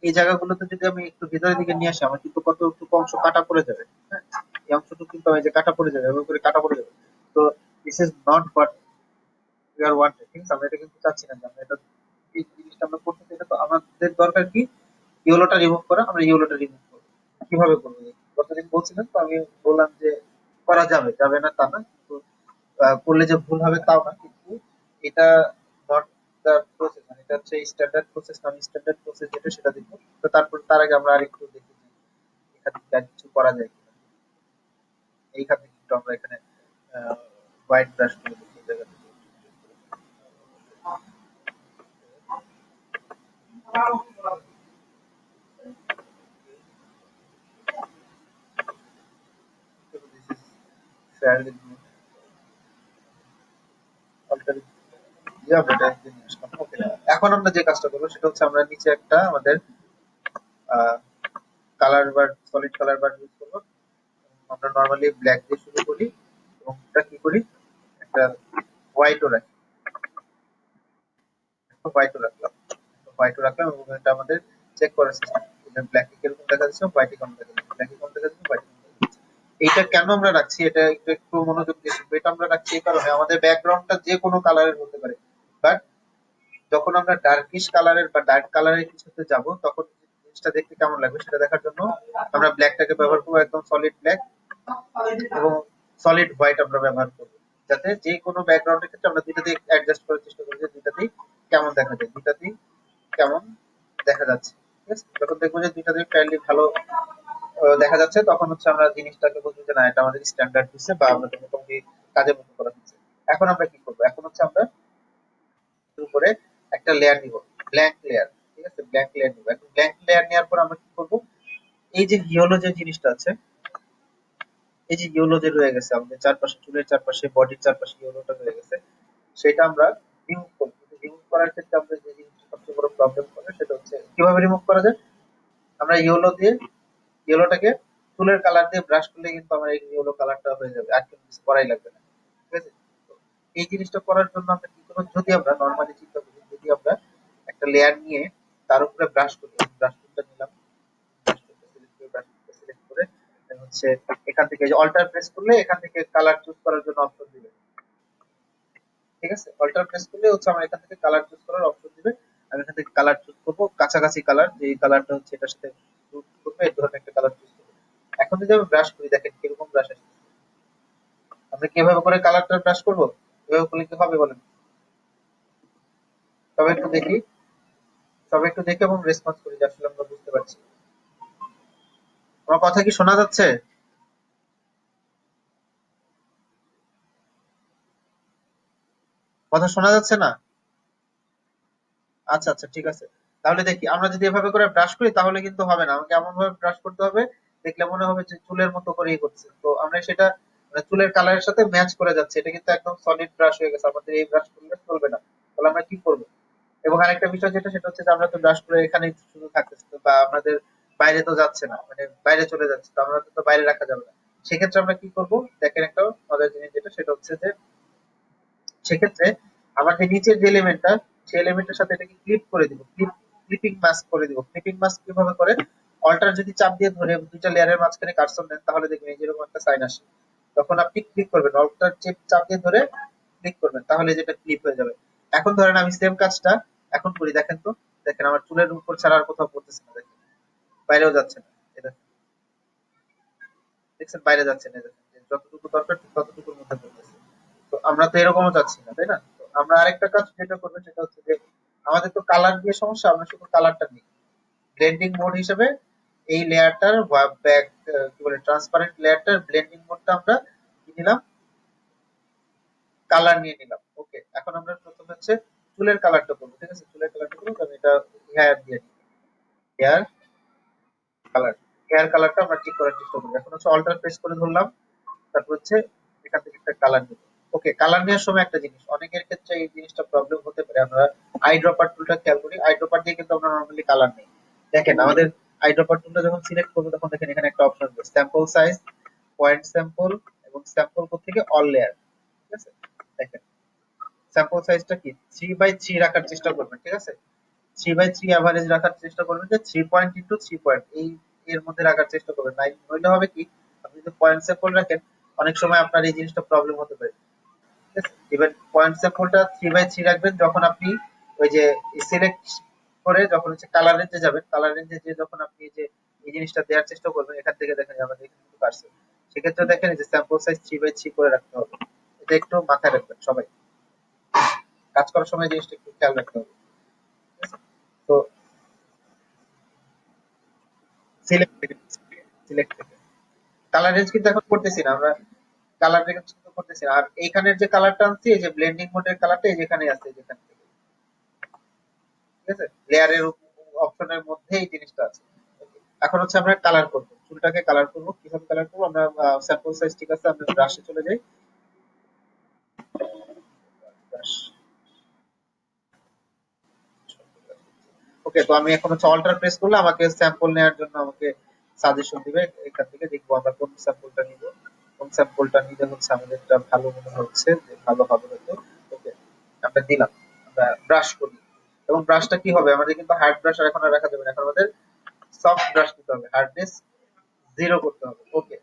Speaker 1: এই জায়গাগুলোতে যদি আমি একটু ভিতরের দিকে নিয়ে আসি, আমার কিন্তু কতটুকু অংশ কাটা পড়ে যাবে। হ্যাঁ, এই অংশটুকু কিন্তু এই যে কাটা পড়ে যাবে, এভাবে করে কাটা পড়ে যাবে। তো this is not what we are wanted, ঠিক আছে? আমরা এটা কিন্তু চাচ্ছি না যে আমরা এটা, এই জিনিসটা আমরা করতে চাই না। তো আমাদের দরকার কি, ইয়েলোটা রিমুভ করা। আমরা ইয়েলোটা রিমুভ করবো, কিভাবে করবো? গতদিন বলছিলেন তো, আমি বললাম যে করা যাবে, যাবে না তা না, কিন্তু করলে যে ভুল হবে তাও না, কিন্তু এটা নট দ্য প্রসেস, মানে এটা হচ্ছে স্ট্যান্ডার্ড প্রসেস, নন স্ট্যান্ডার্ড প্রসেস যেটা, সেটা দেখবো। তো তারপর তার আগে আমরা আরেকটু দেখি যে এখান থেকে আর কিছু করা যায় কিনা। এইখান থেকে একটু আমরা এখানে হোয়াইট ব্রাশ করে দেখি এই জায়গাতে। fairly good. Alter yeah, better engineers. Okay. এখন আমরা যে কাজটা করবো সেটা হচ্ছে আমরা নিচে একটা আমাদের কালার বার সলিড কালার বার ইউজ করবো। আমরা নরমালি ব্ল্যাক দিয়ে শুরু করি এবং এটা কি করি একটা হোয়াইটও রাখি, হোয়াইটও রাখলাম, হোয়াইটও রাখলাম এবং এটা আমাদের চেক করার সিস্টেম। ব্ল্যাক কিরকম দেখা যাচ্ছে, হোয়াইট কেমন দেখা যাচ্ছে, ব্ল্যাক কেমন দেখা যাচ্ছে, হোয়াইট কেমন দেখা যাচ্ছে। এইটা কেন আমরা রাখছি, এটা একটু একটু মনোযোগ দিয়ে শুনবো। এটা আমরা রাখছি এই কারণে আমাদের ব্যাকগ্রাউন্ডটা যে কোনো কালারের হতে পারে, বাট যখন আমরা ডার্কিশ কালারের বা ডার্ক কালারের কিছুতে যাব তখন জিনিসটা দেখতে কেমন লাগবে সেটা দেখার জন্য আমরা ব্ল্যাকটাকে ব্যবহার করবো, একদম সলিড ব্ল্যাক এবং সলিড হোয়াইট আমরা ব্যবহার করবো, যাতে যে কোনো ব্যাকগ্রাউন্ডের ক্ষেত্রে আমরা দুইটাতেই অ্যাডজাস্ট করার চেষ্টা করি যে দুইটাতেই কেমন দেখা যায়, দুইটাতেই কেমন দেখা যাচ্ছে। ঠিক আছে, যখন দেখবো যে দুইটাতেই ফেয়ারলি ভালো দেখা যাচ্ছে তখন হচ্ছে আমরা জিনিসটাকে বুঝবো যে না এটা আমাদের স্ট্যান্ডার্ড হচ্ছে বা আমাদের মোটামুটি কাজের মতো করা হচ্ছে। এখন আমরা কি করবো, এখন হচ্ছে আমরা উপরে একটা লেয়ার নিব, ব্ল্যাঙ্ক লেয়ার। ঠিক আছে, ব্ল্যাঙ্ক লেয়ার নিব। এখন ব্ল্যাঙ্ক লেয়ার নেওয়ার পর আমরা কি করব, এই যে ইয়েলো যে জিনিসটা আছে, এই যে ইয়েলো যে রয়ে গেছে আমাদের চারপাশে, চুলের চারপাশে, বডির চারপাশে ইয়েলোটা রয়ে গেছে, সেটা আমরা রিমুভ করব। রিমুভ করার ক্ষেত্রে আমরা যে জিনিসটা সবচেয়ে বড় প্রবলেম করে সেটা হচ্ছে কিভাবে রিমুভ করা যায়। আমরা ইয়েলো দিয়ে ইয়েলোটাকে চুলের কালার দিয়ে ব্রাশ করলে কিন্তু আমার এই ইয়েলো কালারটা হয়ে যাবে, আর কিছু করাই লাগবে না। ঠিক আছে, তো এই জিনিসটা করার জন্য আমরা কি করব, যদি আমরা নরমালি চিন্তা করি, যদি আমরা একটা লেয়ার নিয়ে তার উপরে ব্রাশ করি, ব্রাশ টুলটা নিলাম, ব্রাশ টুলটা সিলেক্ট করে then হচ্ছে এখান থেকে যে অল্টার প্রেস করলে এখান থেকে কালার চুজ করার জন্য অপশন দিবে। ঠিক আছে, অল্টার প্রেস করলে হচ্ছে আমার এখান থেকে কালার চুজ করার অপশন দিবে। আমি এখান থেকে কালার চুজ করব, কাছাকাছি কালার, যে কালারটা হচ্ছে এটার সাথে সুট করবে এই ধরনের একটা কালার চুজ করব। এখন যদি আমি ব্রাশ করি, দেখেন কিরকম ব্রাশ আসছে। আমরা কিভাবে করে কালারটা ব্রাশ করব, এভাবে করলে কি হবে বলেন? তবে একটু দেখি, তবে একটু দেখে এবং রেসপন্স করি যে আসলে আমরা বুঝতে পারছি। আমার কথা কি শোনা যাচ্ছে? কথা শোনা যাচ্ছে না? আচ্ছা আচ্ছা, ঠিক আছে। তাহলে দেখি আমরা যদি এভাবে করে ব্রাশ করি তাহলে কিন্তু হবে না, আমাকে এমন ভাবে ব্রাশ করতে হবে দেখলে মনে হবে যে চুলের মতো করেই করছে। তো আমরা সেটা মানে চুলের কালারের সাথে ম্যাচ করে যাচ্ছে, এটা কিন্তু একদম সলিড ব্রাশ হয়ে গেছে, আমাদের এই ব্রাশ করলে চলবে না। তাহলে আমরা কি করবো? এবং আরেকটা বিষয় যেটা সেটা হচ্ছে যে আমরা তো ব্রাশ করে এখানে শুধু থাকতেছি তো, বা আমাদের বাইরে তো যাচ্ছে না, মানে বাইরে চলে যাচ্ছে, তো আমরা তো বাইরে রাখা যাবে না। সেক্ষেত্রে আমরা কি করব, দেখেন একটা মজার জিনিস যেটা সেটা হচ্ছে যে সেক্ষেত্রে আমার যে নিচের যে এলিমেন্টটা, সেই এলিমেন্টের সাথে এটাকে ক্লিপ করে দিব, ক্লিপিং মাস্ক করে দিব। ক্লিপিং মাস্ক কিভাবে করে, অল্টার যদি চাপ দিয়ে ধরে দুইটা লেয়ারের মাঝখানে কার্সর নেন তাহলে দেখবেন এই যেরকম একটা সাইন আসে। তখন আপনি ক্লিক করবেন, অল্টার চাপ দিয়ে ধরে ক্লিক করবেন তাহলে যেটা ক্লিপ হয়ে যাবে। এখন ধরেন আমি সেম কাজটা এখন করি, দেখেন তো, দেখেন আমার চুলের উপর ছাড়া আর কোথাও পড়তেছে না, দেখেন বাইরেও যাচ্ছে না, এটা দেখছেন বাইরে যাচ্ছে না, দেখেন যে যতটুকু দরকার ঠিক ততটুকুর মধ্যে পড়তেছে। তো আমরা তো এরকমও চাচ্ছি না, তাই না? তো আমরা আরেকটা কাজ যেটা করবো সেটা হচ্ছে যে আমাদের তো কালার দিয়ে সমস্যা, আমরা শুধু কালারটা নিই ব্লেন্ডিং মোড হিসেবে। এই লেয়ারটার ব্যাক কি বলে ট্রান্সপারেন্ট লেয়ারটার ব্লেন্ডিং মোডটা আমরা কি নিলাম, কালার নিয়ে নিলাম। ওকে, এখন আমরা প্রথমে হচ্ছে চুলের কালারটা করবো। ঠিক আছে, চুলের কালারটা করবো, আমি এটা হেয়ার দিয়ে নিই, হেয়ার কালার। হেয়ার কালারটা আমরা ঠিক করার চেষ্টা করবো। এখন হচ্ছে অল্টার প্রেস করে ধরলাম, তারপর হচ্ছে এখান থেকে একটা কালার নিব। ওকে, কালার নেওয়ার সময় একটা জিনিস অনেকের ক্ষেত্রে এই জিনিসটা প্রবলেম হতে পারে, আমরা আই ড্রপার টুলটা খেয়াল করি, আই ড্রপার দিয়ে কিন্তু আমরা নরমালি কালার নেই। দেখেন আমাদের আই ড্রপার টুলটা যখন সিলেক্ট করবো তখন দেখেন এখানে একটা অপশন আছে স্যাম্পল সাইজ, পয়েন্ট স্যাম্পল এবং স্যাম্পল কোড থেকে অল লেয়ার। ঠিক আছে, দেখেন স্যাম্পল সাইজটা কি 3/3 রাখার চেষ্টা করবেন। ঠিক আছে, 3/3 অ্যাভারেজ রাখার চেষ্টা করবেন, যে 3 পয়েন্ট ইন্টু 3 পয়েন্ট এই এর মধ্যে রাখার চেষ্টা করবেন। নইলে হবে কি, আপনি যদি পয়েন্ট স্যাম্পল রাখেন অনেক সময় আপনার এই জিনিসটা প্রবলেম হতে পারে। ঠিক আছে, এবার পয়েন্ট স্যাম্পলটা 3/3 রাখবেন, যখন আপনি ওই যে সিলেক্ট করে যখন হচ্ছে কালার রেঞ্জে যাবেন, কালার রেঞ্জে যে যখন আপনি যে এই জিনিসটা দেওয়ার চেষ্টা করবেন এখান থেকে দেখেন আমাদের এখানে কিন্তু পারছে। সেক্ষেত্রে দেখেন যে স্যাম্পল সাইজ 3/3 করে রাখতে হবে। এটা একটু মাথায় রাখবেন সবাই, কাজ করার সময় জিনিসটা একটু খেয়াল রাখতে হবে। ঠিক আছে? তো সিলেক্ট থেকে সিলেক্ট থেকে কালার রেঞ্জ কিন্তু এখন করতেছি না আমরা, কালার রেঞ্জ কিন্তু করতেছি না। আর এইখানের যে কালারটা আনছি এই যে ব্লেন্ডিং মোডের কালারটা এই যেখানে আছে, যেখান থেকে। ঠিক আছে, লেয়ারের অপশনের মধ্যে এই জিনিসটা আছে। এখন হচ্ছে আমরা কালার করব, চুলটাকে কালার করব। কিভাবে কালার করব? আমরা স্যাম্পল সাইজ ঠিক আছে, আমরা ব্রাশে চলে যাই। ওকে, তো আমি এখন হচ্ছে অল্টার প্রেস করলে আমাকে স্যাম্পল নেওয়ার জন্য আমাকে সাজেশন দিবে। এখান থেকে দেখবো আমরা কোন স্যাম্পলটা নিব, কোন স্যাম্পলটা নিলে হচ্ছে আমাদের এটা ভালো মনে হচ্ছে, যে ভালো হবে হয়তো। ওকে, আমরা দিলাম, আমরা ব্রাশ করি। এবং ব্রাশটা কি হবে, আমাদের কিন্তু হার্ড ব্রাশ আর এখন আর রাখা যাবে না, এখন আমাদের সফট ব্রাশ দিতে হবে, হার্ডনেস 0 করতে হবে। ওকে,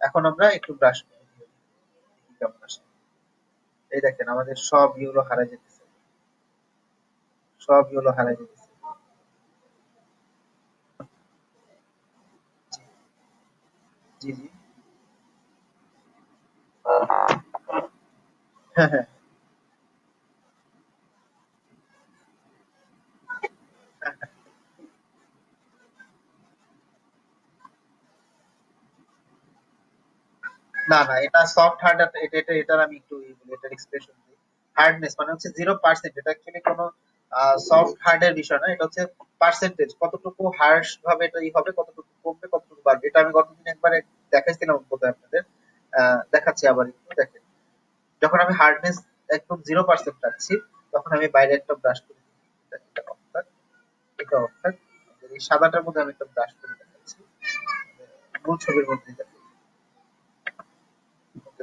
Speaker 1: এখন আমরা একটু ব্রাশ করি, দেখি কেমন আসে। এই দেখেন আমাদের সব ইউলো হারাই যেতেছে, সব ইউলো হারাই যেতেছে। জি জি। হ্যাঁ হ্যাঁ। না না, এটা সফট হার্ড, এটার আমি একটু বলি, এটার এক্সপ্রেশন দিই। হার্ডনেস মানে হচ্ছে 0%, এটা অ্যাকচুয়ালি কোনো সফট হার্ড এর বিষয় না, এটা হচ্ছে পার্সেন্টেজ, কতটুকু হার্শ ভাবে এটা হবে, কতটুকু কমবে, কতটুকু বাড়বে। এটা আমি গতদিন একবার দেখাইছিলাম বোধহয় আপনাদের, দেখাচ্ছি আবার একটু দেখেন। যখন আমি হার্ডনেস একদম 0% রাখছি, তখন আমি বাইরে একটা ব্রাশ করে দিই। এটা অর্থাৎ, এটা অর্থাৎ এই সাদাটার মধ্যে আমি একটা ব্রাশ করে দেখাচ্ছি, মূল ছবির মধ্যে দেখাচ্ছি।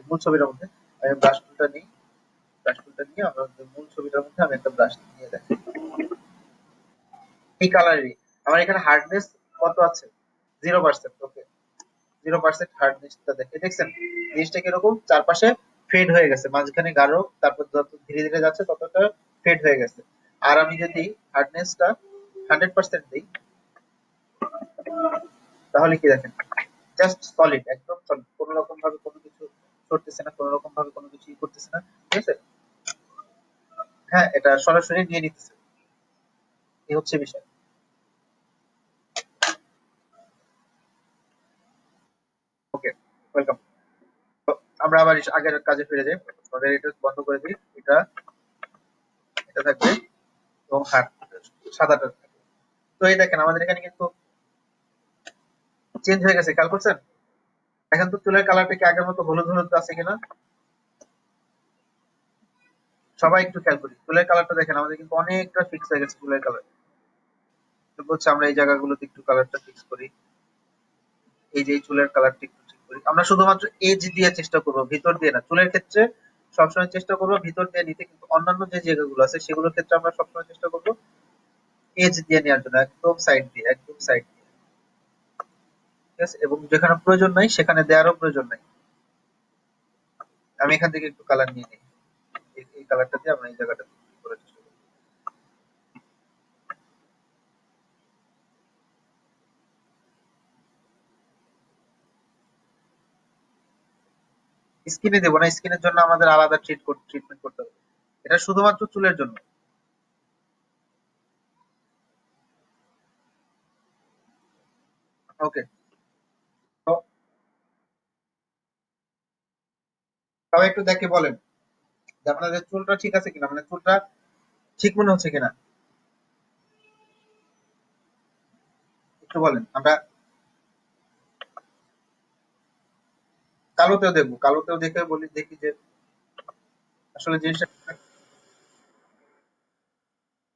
Speaker 1: মূল ছবিটার মধ্যে আমি ব্রাশ টুলটা নিই, ব্রাশ টুলটা নিয়ে আমরা মূল ছবিটার মধ্যে আমি একটা ব্রাশ নিয়ে দেখি এই কালারেরই আমার এখানে হার্ডনেস কত আছে, 0%। ওকে, 0% হার্ডনেসটা দেখে দেখছেন জিনিসটা কিরকম, চারপাশে ফেড হয়ে গেছে, মাঝখানে গাঢ়, তারপর যত ধীরে ধীরে যাচ্ছে ততটা ফেড হয়ে গেছে। আর আমি যদি হার্ডনেসটা 100% দিই, তাহলে কি দেখেন, জাস্ট সলিড, একদম সলিড, কোনো রকম ভাবে কোনো কিছু করতেছে না, কোনো রকম ভাবে কোনো কিছু করতেছে না, ঠিক আছে। হ্যাঁ, এটা সরাসরি নিয়ে নিতেছে, এই হচ্ছে বিষয়। ওকে, ওয়েলকাম। তো আমরা আবার আগের কাজে ফিরে যাই, আমাদের এটা বন্ধ করে দিই, এটা এটা থাকবে এবং হাত সাদাটা থাকবে। তো এই দেখেন আমাদের এখানে কিন্তু চেঞ্জ হয়ে গেছে, খেয়াল করছেন? এখন তো চুলের কালারটা কি আগের মতো হলুদ হলুদ আছে কিনা, সবাই একটু খেয়াল করি। চুলের কালারটা দেখেন আমাদের কিন্তু অনেকটা ফিক্স হয়ে গেছে চুলের কালার। হচ্ছে আমরা এই জায়গাগুলোতে একটু কালারটা ফিক্স করি, এই যে এই চুলের কালারটা একটু ঠিক করি। আমরা শুধুমাত্র এজ দিয়ে চেষ্টা করবো, ভিতর দিয়ে না। চুলের ক্ষেত্রে সবসময় চেষ্টা করবো ভিতর দিয়ে নিতে, কিন্তু অন্যান্য যে জায়গাগুলো আছে সেগুলোর ক্ষেত্রে আমরা সবসময় চেষ্টা করবো এজ দিয়ে নেওয়ার জন্য, একদম সাইড দিয়ে, একদম সাইড দিয়ে, ঠিক আছে। এবং যেখানে প্রয়োজন নাই সেখানে দেওয়ারও প্রয়োজন নাই। আমি এখান থেকে একটু কালার নিয়ে নিই, এই কালারটা দিয়ে আমরা এই জায়গাটা করার চেষ্টা করি। স্কিনে দেবো না, স্কিনের জন্য আমাদের আলাদা ট্রিটমেন্ট করতে হবে, এটা শুধুমাত্র চুলের জন্য। ওকে, তো সবাই একটু দেখে বলেন যে আপনাদের চুলটা ঠিক আছে কিনা, মানে চুলটা ঠিক মনে হচ্ছে কিনা, একটু বলেন। আমরা কালোতেও দেখবো, কালোতেও দেখে বলি, দেখি যে আসলে জিনিসটা।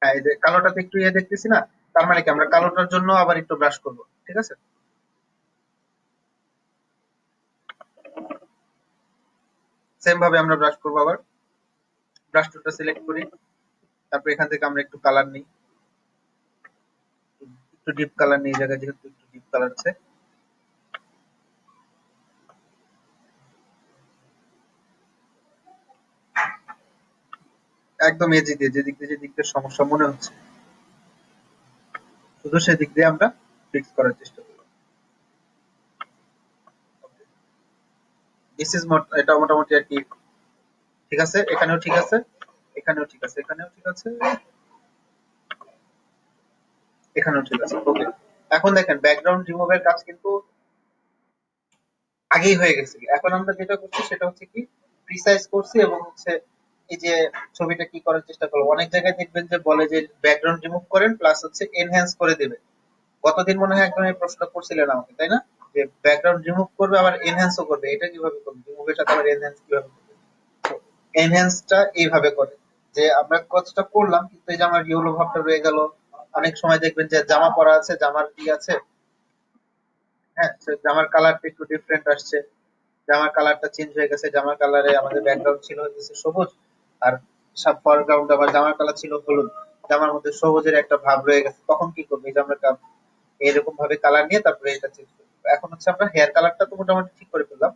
Speaker 1: হ্যাঁ, এই যে কালোটাতে একটু ইয়ে দেখতেছি না, তার মানে কি আমরা কালোটার জন্য আবার একটু ব্রাশ করবো, ঠিক আছে। সেম ভাবে আমরা ব্রাশ করবো আবার, ব্রাশ টুলটা সিলেক্ট করি, তারপর এখান থেকে আমরা একটু কালার নিই, একটু ডিপ কালার নিই, এই জায়গায় যেহেতু একটু ডিপ কালার আছে, একদম এজি দিয়ে, যে দিক দিয়ে সমস্যা মনে হচ্ছে শুধু সেদিক দিয়ে আমরা ফিক্স করার চেষ্টা করবো। দিস ইজ এটা মোটামুটি আর কি ঠিক আছে, এখানেও ঠিক আছে, এখানেও ঠিক আছে, এখানেও ঠিক আছে, এখানেও ঠিক আছে। ওকে, এখন দেখেন ব্যাকগ্রাউন্ড রিমুভের কাজ কিন্তু আগেই হয়ে গেছে। এখন আমরা যেটা করছি সেটা হচ্ছে কি প্রিসাইজ করছি এবং হচ্ছে এই যে ছবিটা কি করার চেষ্টা করবো, অনেক জায়গায় দেখবেন যে বলে যে ব্যাকগ্রাউন্ড রিমুভ করেন প্লাস হচ্ছে এনহ্যান্স করে দেবে। গতদিন মনে হয় একজন এই প্রশ্ন করছিলেন আমাকে, তাই না? যে ব্যাকগ্রাউন্ড রিমুভ করবে আবার এনহ্যান্সও করবে, এটা কিভাবে করবে, রিমুভের সাথে আবার এনহ্যান্স কিভাবে করবে? এনহ্যান্সটা এইভাবে করে যে আমরা কাজটা করলাম কিন্তু এই যে আমার ইয়েলো ভাবটা রয়ে গেল। অনেক সময় দেখবেন যে জামা পরা আছে, জামার কি আছে, হ্যাঁ, তো জামার কালারটা একটু ডিফারেন্ট আসছে, জামার কালারটা চেঞ্জ হয়ে গেছে, জামার কালারে আমাদের ব্যাকগ্রাউন্ড ছিল হচ্ছে সবুজ, আর সব ফরগ্রাউন্ড আবার জামার কালার ছিল হলুদ, জামার মধ্যে সবুজের একটা ভাব রয়ে গেছে, তখন কি করবো? এই যে আমরা এরকম ভাবে কালার নিয়ে তারপরে এটা চেঞ্জ করবো। এখন হচ্ছে আমরা হেয়ার কালারটা তো মোটামুটি ঠিক করে ফেললাম,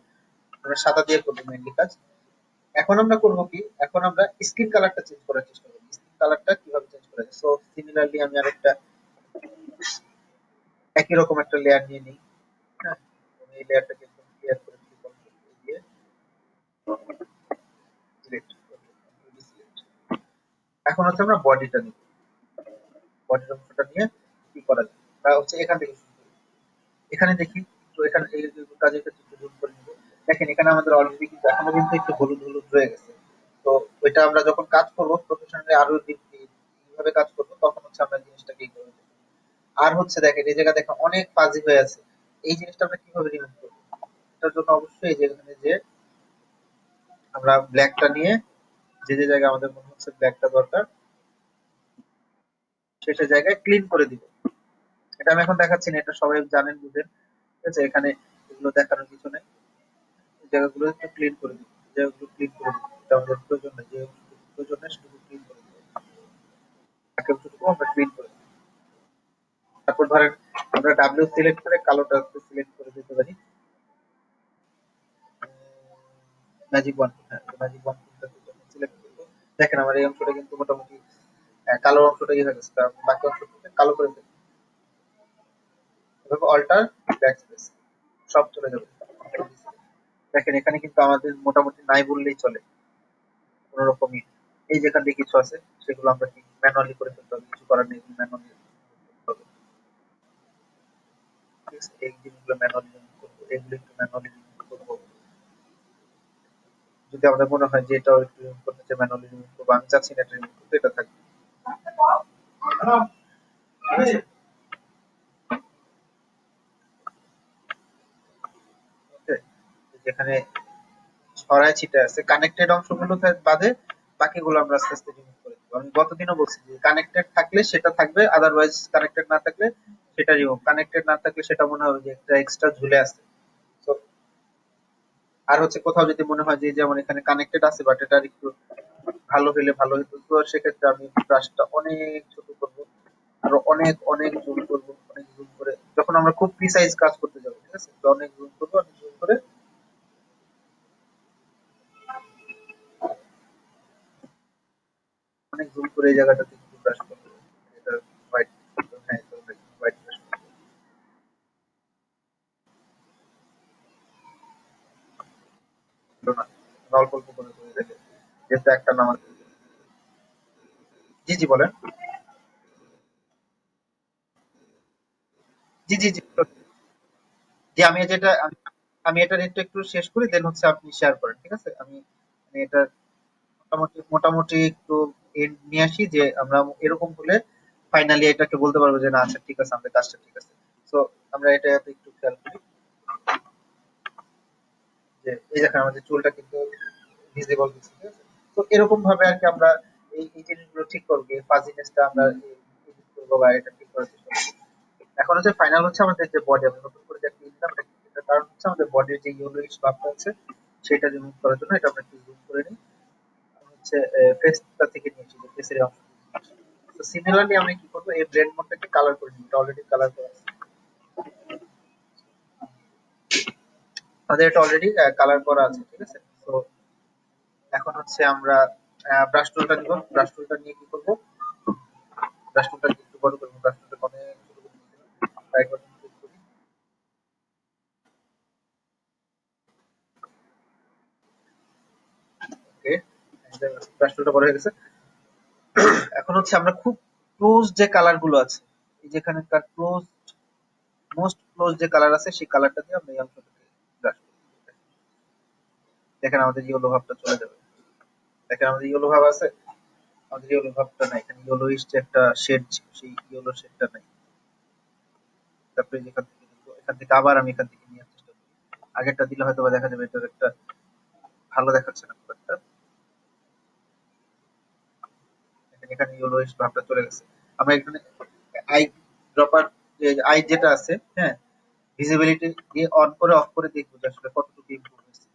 Speaker 1: আমরা সাদা দিয়ে করবো মেইনলি কাজ। এখন আমরা করবো কি, এখন আমরা স্কিন কালারটা চেঞ্জ করার চেষ্টা করবো। স্কিন কালারটা কিভাবে চেঞ্জ করা যায়? সো সিমিলারলি আমি আরেকটা একই রকম একটা লেয়ার নিয়ে নিই। হ্যাঁ, এবং এই লেয়ারটাকে একদম ক্লিয়ার করে দিই control দিয়ে সিলেক্ট। এখন হচ্ছে আমরা বডিটা নিব, বডির অংশটা নিয়ে কি করা যায় তা হচ্ছে এখান থেকে শুরু করি। এখানে দেখি, তো এখানে এই কাজের ক্ষেত্রে একটু জুম করে নিব। দেখেন এখানে আমাদের অলরেডি কিন্তু এখনো কিন্তু একটু হলুদ হলুদ রয়ে গেছে। তো ওইটা আমরা যখন কাজ করব প্রফেশনালি আরো কিভাবে কাজ করবো তখন হচ্ছে আমরা জিনিসটাকে এই করবো। আর হচ্ছে দেখেন এই জায়গা দেখেন অনেক ফাজি হয়ে আছে, এই জিনিসটা আমরা কিভাবে রিমুভ করবো? এটার জন্য অবশ্যই এই যে এখানে যে আমরা ব্ল্যাকটা নিয়ে যে যে জায়গায় আমাদের মনে হচ্ছে ব্ল্যাকটা দরকার সেই সেই জায়গায় ক্লিন করে দিব। এটা আমি এখন দেখাচ্ছি না, এটা সবাই জানেন বুঝেন, ঠিক আছে? এখানে এগুলো দেখানোর কিছু নেই, এই জায়গাগুলো একটু ক্লিন করে দিব, এই জায়গাগুলো ক্লিন করে দিব, এটা আমাদের প্রয়োজন নেই, যে প্রয়োজন নেই সেটুকু ক্লিন করে দিব, বাকি অংশটুকু আমরা ক্লিন করে দিব। তারপর ধরেন আমরা ডাব্লিউ সিলেক্ট করে কালোটা সিলেক্ট করে দিতে পারি, ম্যাজিক ওয়ান, হ্যাঁ ম্যাজিক ওয়ান সিলেক্ট করবো। দেখেন আমার এই অংশটা কিন্তু মোটামুটি কালো অংশটা ইয়ে হয়ে গেছে, তার বাকি অংশটা কালো করে দেবো। এভাবে অল্টার ব্যাক স্পেস সব চলে যাবে। দেখেন এখানে কিন্তু আমাদের মোটামুটি নাই বললেই চলে কোন রকমই। এই যেখান দিয়ে কিছু আছে সেগুলো আমরা কি ম্যানুয়ালি করে ফেলতে হবে, কিছু করার নেই, ম্যানুয়ালি হবে। ঠিক আছে, এই জিনিসগুলো ম্যানুয়ালি করবো, এগুলো একটু ম্যানুয়ালি করবো। যদি আমাদের মনে হয় যে এটাও একটু রিমুভ করতে চাই, ম্যানুয়ালি রিমুভ করবো, আমি চাচ্ছি না এটা রিমুভ করতে, এটা থাকবে। ঠিক আছে, ওকে। যেখানে ছড়ায় ছিটে আছে কানেক্টেড অংশগুলো বাদে বাকিগুলো আমরা আস্তে আস্তে রিমুভ করে দেবো। আমি গতদিনও বলছি যে কানেক্টেড থাকলে সেটা থাকবে, আদারওয়াইজ কানেক্টেড না থাকলে সেটা রিমুভ, কানেক্টেড না থাকলে সেটা মনে হবে যে একটা এক্সট্রা ঝুলে আছে। তো আর হচ্ছে কোথাও যদি মনে হয় যে যেমন এখানে কানেক্টেড আছে বাট এটা একটু ভালো হলে ভালো হতো, তো সেক্ষেত্রে আমি ব্রাশটা অনেক ছোট করবো, আরো অনেক অনেক জুম করবো, অনেক জুম করে যখন আমরা খুব প্রিসাইজ কাজ করতে যাবো, ঠিক আছে, তো অনেক জুম করবো, অনেক জুম করে অনেক জুম করে এই জায়গাটাতে একটু ব্রাশ করবো। এটা হোয়াইট, হ্যাঁ হোয়াইট ব্রাশ করবো না, অল্প অল্প করে করে দেখে যেহেতু একটা নামাজ। জি জি বলেন। জি জি জি জি আমি যেটা আমি এটা একটু একটু শেষ করি, দেন হচ্ছে আপনি শেয়ার করেন, ঠিক আছে? আমি এটা মোটামুটি মোটামুটি একটু নিয়ে আসি যে আমরা এরকম হলে ফাইনালি এটাকে বলতে পারবো যে না আচ্ছা ঠিক আছে আমাদের কাজটা ঠিক আছে। তো আমরা এটা একটু খেয়াল করি যে এই দেখেন আমাদের চুলটা কিন্তু ভিজিবল কিছু, ঠিক আছে? তো এরকম ভাবে আর কি আমরা এই জিনিসগুলো ঠিক করবো, ফাজিনেসটা আমরা edit করবো বা এটা ঠিক করার চেষ্টা করবো। এখন হচ্ছে ফাইনাল হচ্ছে আমাদের যে বডি, আমরা নতুন করে যে ক্লিনটা আমরা এটার কারণ হচ্ছে আমাদের বডির যে ইয়েলোইশ ভাবটা আছে সেটা রিমুভ করার জন্য এটা আমরা একটু জুম করে নিই। হচ্ছে ফেসটা থেকে নিয়েছি, যে ফেসের অংশ। তো সিমিলারলি আমি কি করবো, এই ব্লেন্ড মোডটাকে কালার করে নিই, এটা অলরেডি কালার করা আছে আমাদের, এটা অলরেডি কালার করা আছে, ঠিক আছে? তো এখন হচ্ছে আমরা ব্রাশ টুলটা নিব, ব্রাশ টুলটা নিয়ে কি করবো, ব্রাশ টুলটা একটু বড় করবো, ব্রাশ টুলটা অনেক ছোট করে দিয়েছিলাম, রাইট বাটন ক্লিক করি, ওকে, ব্রাশ টুলটা বড় হয়ে গেছে। এখন হচ্ছে আমরা খুব ক্লোজ যে কালার গুলো আছে, এই যেখানে তার ক্লোজ, মোস্ট ক্লোজ যে কালার আছে সেই কালারটা দিয়ে আমরা এই অংশটাকে ব্রাশ করি। দেখেন আমাদের ইয়েলো ভাবটা চলে যাবে। দেখেন আমাদের ইয়েলো ভাব আছে, আমাদের ইয়েলো ভাবটা নাই, এখানে ইয়েলোইশ যে একটা শেড ছিল সেই ইয়েলো শেডটা নাই। তারপরে যেখান থেকে নিবো, এখান থেকে আবার আমি এখান থেকে নেওয়ার চেষ্টা করি। আগেরটা দিলে হয়তো বা দেখা যাবে এটার একটা ভালো দেখাচ্ছে না খুব একটা। দেখেন এখানে ইয়েলোইশ ভাবটা চলে গেছে। আমরা এখানে আই ড্রপার, যে আই যেটা আছে, হ্যাঁ, ভিজিবিলিটি দিয়ে অন করে অফ করে দেখবো যে আসলে কতটুকু ইমপ্রুভ হয়েছে।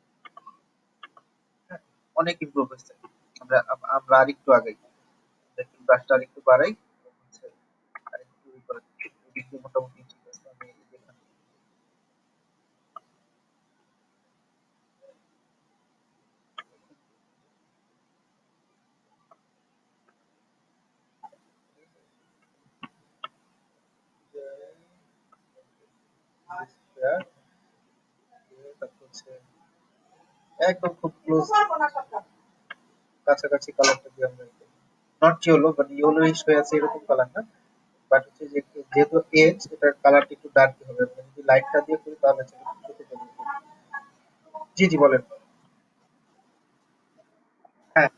Speaker 1: হ্যাঁ, অনেক ইমপ্রুভ হয়েছে। আমরা আমরা আরেকটু আগাই, দেখি ব্রাশটা আরেকটু বাড়াই, হচ্ছে আরেকটু ই করে দিই। এদিক দিয়ে মোটামুটি ঠিক আছে। আমি এখানে তারপর হচ্ছে একদম খুব ক্লোজ কাছাকাছি কালারটা দিয়ে আমরা নট ইয়েলো বাট ইয়েলোইশ হয়ে আছে এরকম কালার না, বাট হচ্ছে যে যেহেতু এজ এটার কালারটা একটু ডার্ক হবে, আমরা যদি লাইটটা দিয়ে করি তাহলে হচ্ছে একটু চোখে পড়বে। জি জি বলেন। হ্যাঁ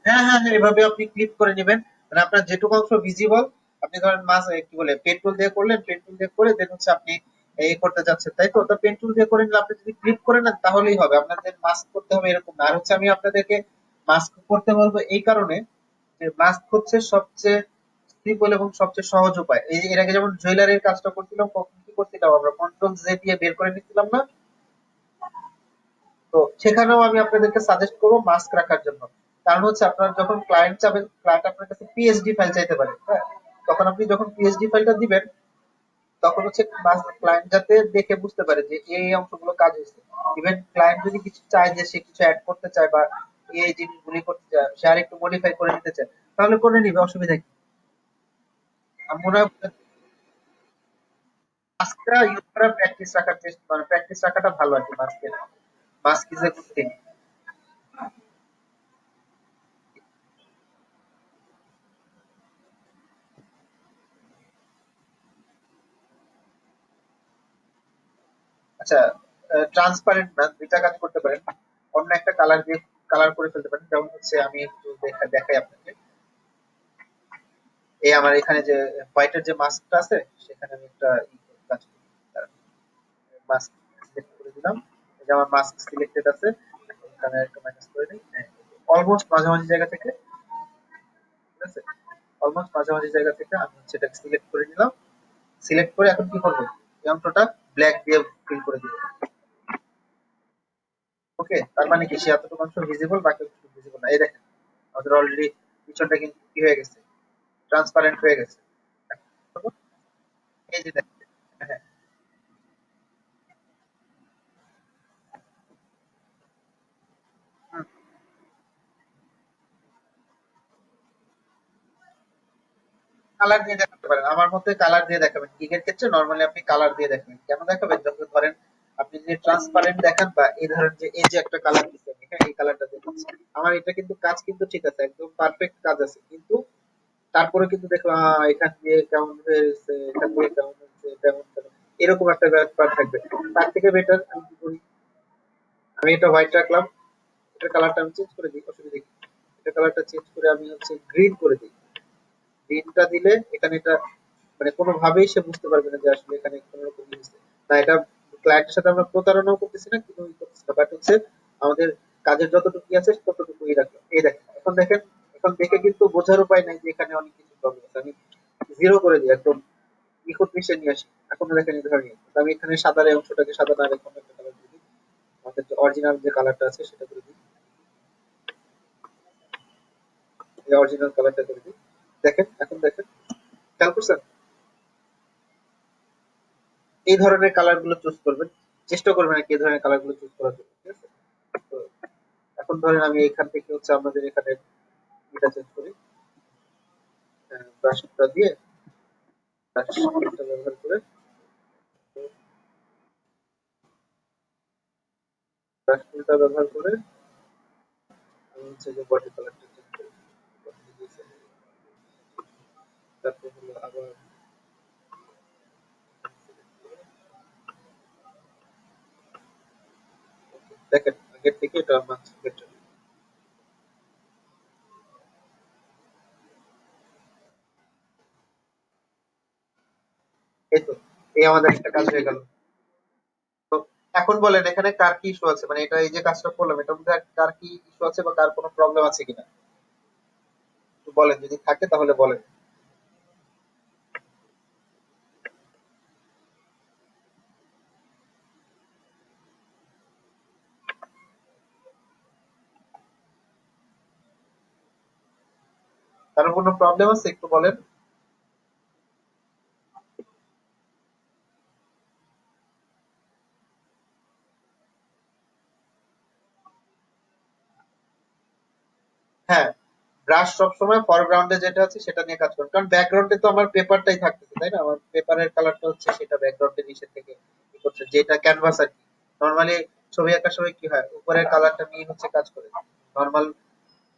Speaker 1: হ্যাঁ হ্যাঁ হ্যাঁ, এভাবে আপনি ক্লিক করে নেবেন। মানে আপনার যেটুকু অংশ ভিজিবল, আপনি ধরেন মাস কি বলে পেট্রোল দিয়ে করলেন, পেট্রোল দিয়ে করে দেন হচ্ছে আপনি এই করতে যাচ্ছেন, তাই তো? তো পেট্রোল দিয়ে করে নিলে আপনি যদি ক্লিক করে নেন তাহলেই হবে, আপনাদের মাস্ক করতে হবে এরকম না। আর হচ্ছে আমি আপনাদেরকে মাস্ক করতে বলবো এই কারণে যে মাস্ক হচ্ছে সবচেয়ে সিম্পল এবং সবচেয়ে সহজ উপায়। এই এর আগে যেমন জুয়েলারির কাজটা করছিলাম, কখন কি করছিলাম, আমরা কন্ট্রোল জে দিয়ে বের করে নিচ্ছিলাম না? তো সেখানেও আমি আপনাদেরকে সাজেস্ট করবো মাস্ক রাখার জন্য। কারণ হচ্ছে আপনার যখন ক্লায়েন্ট চাবেন, ক্লায়েন্ট আপনার কাছে পিএইচডি ফাইল চাইতে পারে, হ্যাঁ, তখন আপনি যখন পিএইচডি ফাইলটা দিবেন তখন হচ্ছে ক্লায়েন্ট যাতে দেখে বুঝতে পারে যে এই অংশগুলো কাজ হয়েছে। ইভেন ক্লায়েন্ট যদি কিছু চায় যে সে কিছু অ্যাড করতে চায় বা এই জিনিসগুলি করতে চায়, সে আর একটু মডিফাই করে নিতে চায়, তাহলে করে নিবে, অসুবিধা কি? আমরা মাস্কটা ইউজ করার প্র্যাকটিস রাখার চেষ্টা, মানে প্র্যাকটিস রাখাটা ভালো আর কি মাস্কের। Mask is a good thing. আচ্ছা, ট্রান্সপারেন্ট না, দুইটা কাজ করতে পারেন। অন্য একটা কালার দিয়ে কালার করে ফেলতে পারেন। যেমন হচ্ছে আমি একটু দেখাই আপনাকে। এই আমার এখানে যে হোয়াইটের যে মাস্কটা আছে, সেখানে আমি একটা কাজ করি। মাস্ক সিলেক্ট করে দিলাম। এই যে আমার মাস্ক সিলেক্টেড আছে, এখানে একটা মাইনাস করে দিই। অলমোস্ট মাঝামাঝি জায়গা থেকে, ঠিক আছে, অলমোস্ট মাঝামাঝি জায়গা থেকে আমি হচ্ছে এটা সিলেক্ট করে নিলাম। সিলেক্ট করে এখন কি করবো, এই অংশটা ব্ল্যাক দিয়ে ফিল করে দিব। ওকে, তার মানে কি সে এতটুকু অংশ ভিজিবল, বাকি অংশ ভিজিবল না। এই দেখেন আমাদের অলরেডি পিছনটা কিন্তু কি হয়ে গেছে, ট্রান্সপারেন্ট হয়ে গেছে। এই যে দেখেন, হ্যাঁ, কালার দিয়ে দেখাতে পারেন, আমার মতে কালার দিয়ে দেখাবেন। গিগের ক্ষেত্রে নরমালি আপনি কালার দিয়ে দেখাবেন। কেন দেখাবেন, যখন ধরেন আপনি যদি ট্রান্সপারেন্ট দেখান বা এই ধরেন যে এই যে একটা কালার দিচ্ছেন, হ্যাঁ, এই কালারটা দেখাচ্ছি, আমার এটা কিন্তু কাজ কিন্তু ঠিক আছে, একদম পারফেক্ট কাজ আছে, কিন্তু তারপরে কিন্তু দেখো এখান দিয়ে কেমন হয়েছে, এখান দিয়ে কেমন হয়েছে, তেমন তেমন এরকম একটা ব্যাপার থাকবে। তার থেকে বেটার আমি কি করি, আমি এটা হোয়াইট রাখলাম, এটার কালারটা আমি চেঞ্জ করে দিই, অসুবিধা কি? এটা কালারটা চেঞ্জ করে আমি হচ্ছে গ্রিন করে দিই। গ্রিনটা দিলে এখানে এটা মানে কোনোভাবেই সে বুঝতে পারবে না যে আসলে এখানে কোনো রকম ই হচ্ছে না। এটা ক্লায়েন্টের সাথে আমরা প্রতারণাও করতেছি না, কিন্তু ই করতেছি না, বাট হচ্ছে আমাদের কাজের যতটুকু আছে ততটুকুই রাখলাম। এই দেখেন, এখন দেখেন, এখন দেখে কিন্তু বোঝার উপায় নাই যে এখানে অনেক কিছু প্রবলেম আছে। আমি জিরো করে দিই, একদম নিখুঁত মিশে নিয়ে আসি। এখন দেখেন এই ধরনের আমি এখানে সাদা অংশটাকে সাদা না রেখে অন্য একটা কালার দিয়ে দিই, আমাদের যে অরিজিনাল যে কালারটা আছে সেটা করে দিই, এই অরিজিনাল কালারটা করে দিই। দেখেন এখন দেখেন, খেয়াল করছেন? এই ধরনের কালার গুলো চুজ করবেন, চেষ্টা করবেন আর কি এই ধরনের কালার গুলো চুজ করার জন্য, ঠিক আছে? তো এখন ধরেন আমি এখান থেকে হচ্ছে আমাদের এখানে এটা চেঞ্জ করি, ব্রাশটা দিয়ে, ব্রাশটা ব্যবহার করে, ব্রাশ টুলটা ব্যবহার করে হচ্ছে যে বডি কালারটা চেঞ্জ করে দিয়েছে। তারপর হলো আবার দেখেন আগের থেকে এটা মাছ বেটার। এই তো, এই আমাদের একটা কাজ হয়ে গেল। তো এখন বলেন এখানে কার কি ইস্যু আছে, মানে এটা এই যে কাজটা করলাম এটার মধ্যে কার কি ইস্যু আছে বা কার কোনো প্রবলেম আছে কিনা একটু বলেন, যদি থাকে তাহলে বলেন। কারোর কোনো প্রবলেম আছে একটু বলেন। হ্যাঁ, ব্রাশ সবসময় ফরগ্রাউন্ডে যেটা আছে সেটা নিয়ে কাজ করুন, কারণ ব্যাকগ্রাউন্ডে তো আমার পেপারটাই থাকতেছে, তাই না? আমার পেপারের কালারটা হচ্ছে সেটা ব্যাকগ্রাউন্ডের নিচের থেকে ই করছে, যেটা ক্যানভাস আর কি। নর্মালি ছবি আঁকার সময় কি হয়, উপরের কালারটা নিয়ে হচ্ছে কাজ করে নর্মাল,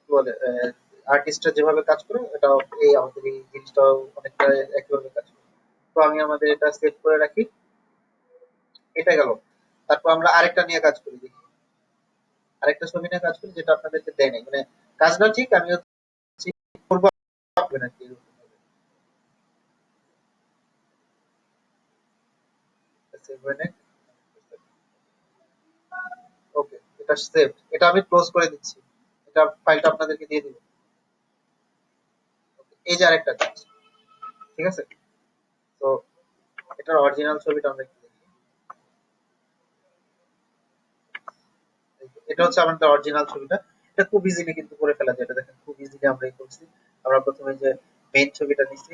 Speaker 1: কি বলে, আর্টিস্টরা যেভাবে কাজ করে এটাও এই আমাদের এই জিনিসটাও অনেকটা একইভাবে কাজ করে। তো আমি আমাদের এটা সেভ করে রাখি, এটা গেল। তারপর আমরা আরেকটা নিয়ে কাজ করি, দেখি আরেকটা ছবি নিয়ে কাজ করি যেটা আপনাদেরকে দেয় নাই, মানে কাজটা ঠিক আমি হচ্ছে করবো পারবেন আর কি এরকম ভাবে। সেভ হয়ে নেই। ওকে, এটা সেভ, এটা আমি ক্লোজ করে দিচ্ছি, এটা ফাইলটা আপনাদেরকে দিয়ে দিব। এই যে আরেকটা কাজ, ঠিক আছে? তো এটার অরিজিনাল ছবিটা আমরা একটু দেখি। এটা হচ্ছে আমাদের অরিজিনাল ছবিটা। এটা খুব ইজিলি কিন্তু করে ফেলা যায়, এটা দেখেন খুব ইজিলি আমরা এই করছি। আমরা প্রথমে যে মেইন ছবিটা নিচ্ছি,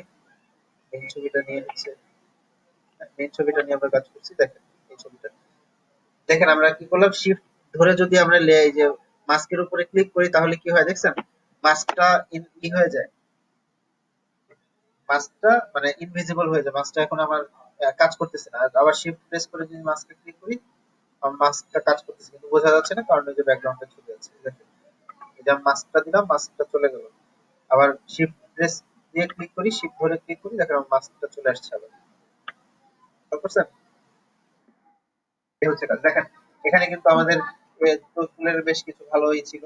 Speaker 1: মেইন ছবিটা নিয়ে হচ্ছে, মেইন ছবিটা নিয়ে আমরা কাজ করছি, দেখেন এই ছবিটা। দেখেন আমরা কি করলাম, শিফট ধরে যদি আমরা এই যে মাস্কের উপরে ক্লিক করি তাহলে কি হয় দেখছেন, মাস্কটা ই হয়ে যায়, মাস্কটা মানে ইনভিজিবল হয়ে যায়, মাস্কটা এখন আমার কাজ করতেছে না। আর আবার শিফট প্রেস করে যদি মাস্কে ক্লিক করি, আমার মাস্কটা কাজ করতেছে কিন্তু বোঝা যাচ্ছে না, কারণ ওই যে ব্যাকগ্রাউন্ডে চলে যাচ্ছে। দেখেন এই যে আমি মাস্কটা দিলাম, মাস্কটা চলে গেল। আবার শিফট প্রেস দিয়ে ক্লিক করি, শিফট ধরে ক্লিক করি, দেখেন আমার মাস্কটা চলে আসছে আবার। বুঝতে পারছেন? এই হচ্ছে কাজ। দেখেন এখানে কিন্তু আমাদের টুলের বেশ কিছু ভালোই ছিল,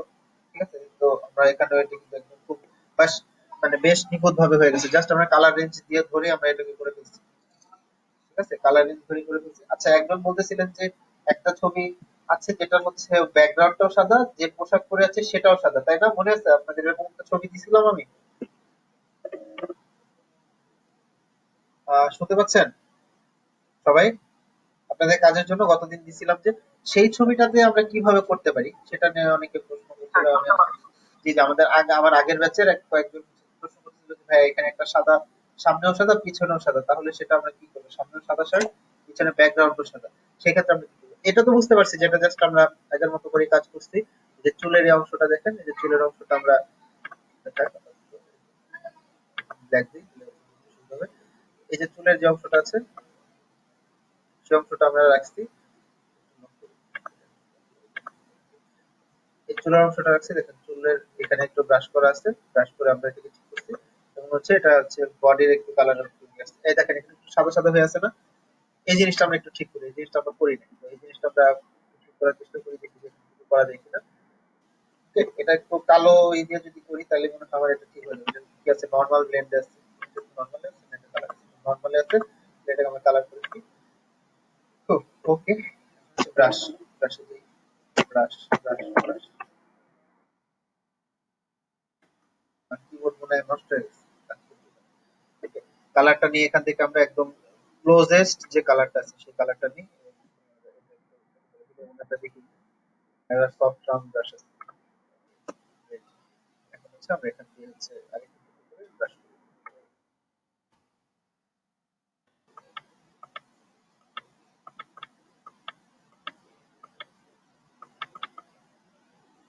Speaker 1: ঠিক আছে? তো আমরা এখানে এটা কিন্তু একদম খুব বাস, মানে বেশ নিখুঁত ভাবে হয়ে গেছে, জাস্ট আমরা কালার রেঞ্জ দিয়ে ধরে আমরা এটাকে করে ফেলছি। ঠিক আছে, কালার রেঞ্জ ধরে করে ফেলছি। আচ্ছা, একজন বলতেছিলেন যে একটা ছবি আছে যেটার হচ্ছে ব্যাকগ্রাউন্ডটাও সাদা, যে পোশাক পরে আছে সেটাও সাদা, তাই না? মনে আছে আপনাদের এরকম একটা ছবি দিছিলাম আমি? শুনতে পাচ্ছেন সবাই? আপনাদের কাজের জন্য গতদিন দিছিলাম যে সেই ছবিটাতে আমরা কিভাবে করতে পারি সেটা নিয়ে অনেকে প্রশ্ন করছিল। জি, যে আমাদের আগে আমার আগের ব্যাচের কয়েকজন প্রশ্ন করছিল যে ভাই এখানে একটা সাদা, সামনেও সাদা পিছনেও সাদা, তাহলে সেটা আমরা কি করবো, সামনেও সাদা শার্ট পিছনে ব্যাকগ্রাউন্ডও সাদা, সেক্ষেত্রে আমরা কি করবো? এটা তো বুঝতে পারছি, যেটা জাস্ট আমরা আগের মতো করে কাজ করছি। যে চুলের এই অংশটা দেখেন, এই যে চুলের অংশটা আমরা ব্ল্যাক দিই, সুন্দর হবে। এই যে চুলের যে অংশটা আছে সেই অংশটা আমরা রাখছি, এই চুলের অংশটা রাখছি। দেখেন চুলের এখানে একটু ব্রাশ করা আছে, ব্রাশ করে আমরা এটাকে ঠিক করছি। এবং হচ্ছে এটা হচ্ছে বডির একটু কালার, এই দেখেন একটু সাদা সাদা হয়ে আছে না? এই জিনিসটা আমরা একটু ঠিক করি, এই জিনিসটা আমরা করি না, তো এই জিনিসটা আমরা ঠিক করার চেষ্টা করি, দেখি যে কিছু করা যায় কিনা। ঠিক, এটা একটু কালো এই দিয়ে যদি করি তাহলে মনে হয় আমার এটা ঠিক হয়ে যাবে। ঠিক আছে, নর্মাল ব্লেন্ড আছে, নর্মাল আছে, নর্মালি আছে, এটাকে আমরা কালার করেছি। ওকে, ব্রাশ, ব্রাশ দিই, ব্রাশ, ব্রাশ, ব্রাশ। কিবোর্ড মনে হয় নষ্ট হয়ে গেছে। কালারটা নিয়ে এখান থেকে আমরা একদম ক্লোজেস্ট যে কালারটা আছে সেই কালারটা নিই। এটা দেখি সফট রাউন্ড ব্রাশ আছে। এখন হচ্ছে আমরা এখান দিয়ে হচ্ছে আরেকটু করে ব্রাশ করি।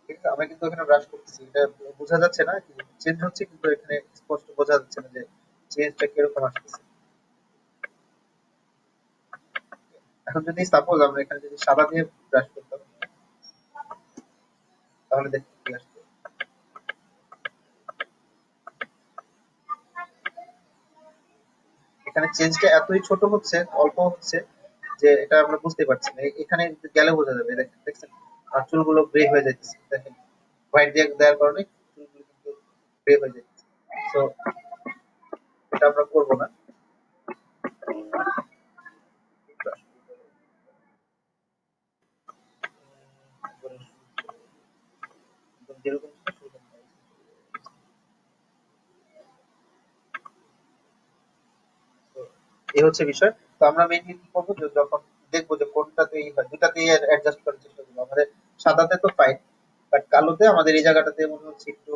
Speaker 1: ঠিক আছে, আমরা কিন্তু এখানে ব্রাশ করতেছি, এটা বোঝা যাচ্ছে না কি চেঞ্জ হচ্ছে, কিন্তু এখানে স্পষ্ট বোঝা যাচ্ছে না যে চেঞ্জটা কিরকম আসতেছে। এখন যদি সাপোজ আমরা এখানে যদি সাদা দিয়ে ব্রাশ করতাম তাহলে দেখতে কি আসতো। এখানে চেঞ্জটা এতই ছোট হচ্ছে, অল্প হচ্ছে যে এটা আমরা বুঝতে পারছি না। এখানে গেলে বোঝা যাবে। দেখেন, দেখছেন আর চুলগুলো গ্রে হয়ে যাচ্ছে। দেখেন হোয়াইট দিয়ে দেওয়ার কারণে চুলগুলো কিন্তু গ্রে হয়ে যাচ্ছে। তো এটা আমরা করবো না। যেরকম এই হচ্ছে বিষয়। তো আমরা মেইনলি কি করবো, যে যখন দেখবো যে কোনটাতে হয়, দুটাতেই অ্যাডজাস্ট করার চেষ্টা করবো। আমাদের সাদাতে তো ফাইন, বাট কালোতে আমাদের এই জায়গাটাতে মনে হচ্ছে একটু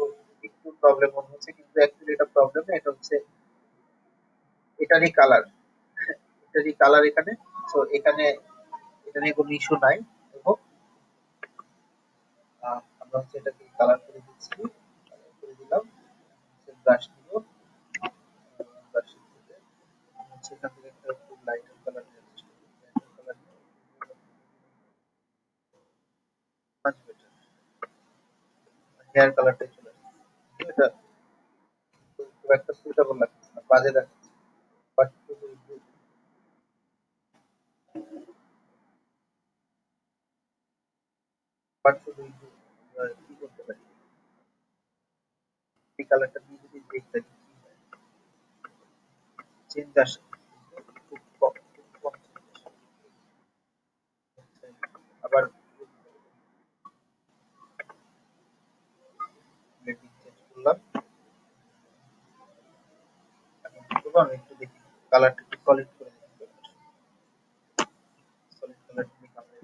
Speaker 1: একটু প্রবলেম মনে হচ্ছে, কিন্তু অ্যাকচুয়ালি এটা প্রবলেম না, এটা হচ্ছে এটারই কালার। এটারই কালার এখানে। তো এখানে এটা নিয়ে কোনো ইস্যু নাই। এবং আমরা হচ্ছে এটাকে কালার করে দিচ্ছি, কালার করে দিলাম। ব্রাশ নিব, ব্রাশ থেকে হচ্ছে এখান থেকে একটা একটু লাইটার কালার নেওয়ার চেষ্টা করি। লাইটার কালার মাছ বেটার, হেয়ার কালারটাই চলে আসছে। কিন্তু এটা খুব একটা সুইটেবল লাগছে না, বাজে লাগছে। বাট শুধু একটু কি করতে পারি, এই কালারটা দিয়ে যদি দেখতে চেঞ্জ আসে, খুব কম, খুব কম change আসে। আবার ব্লেন্ডিং চেঞ্জ করলাম। এখন কি করবো, আমি একটু দেখি কালারটা একটু সলিড করে দেখি। সলিড কালার দিয়ে আমরা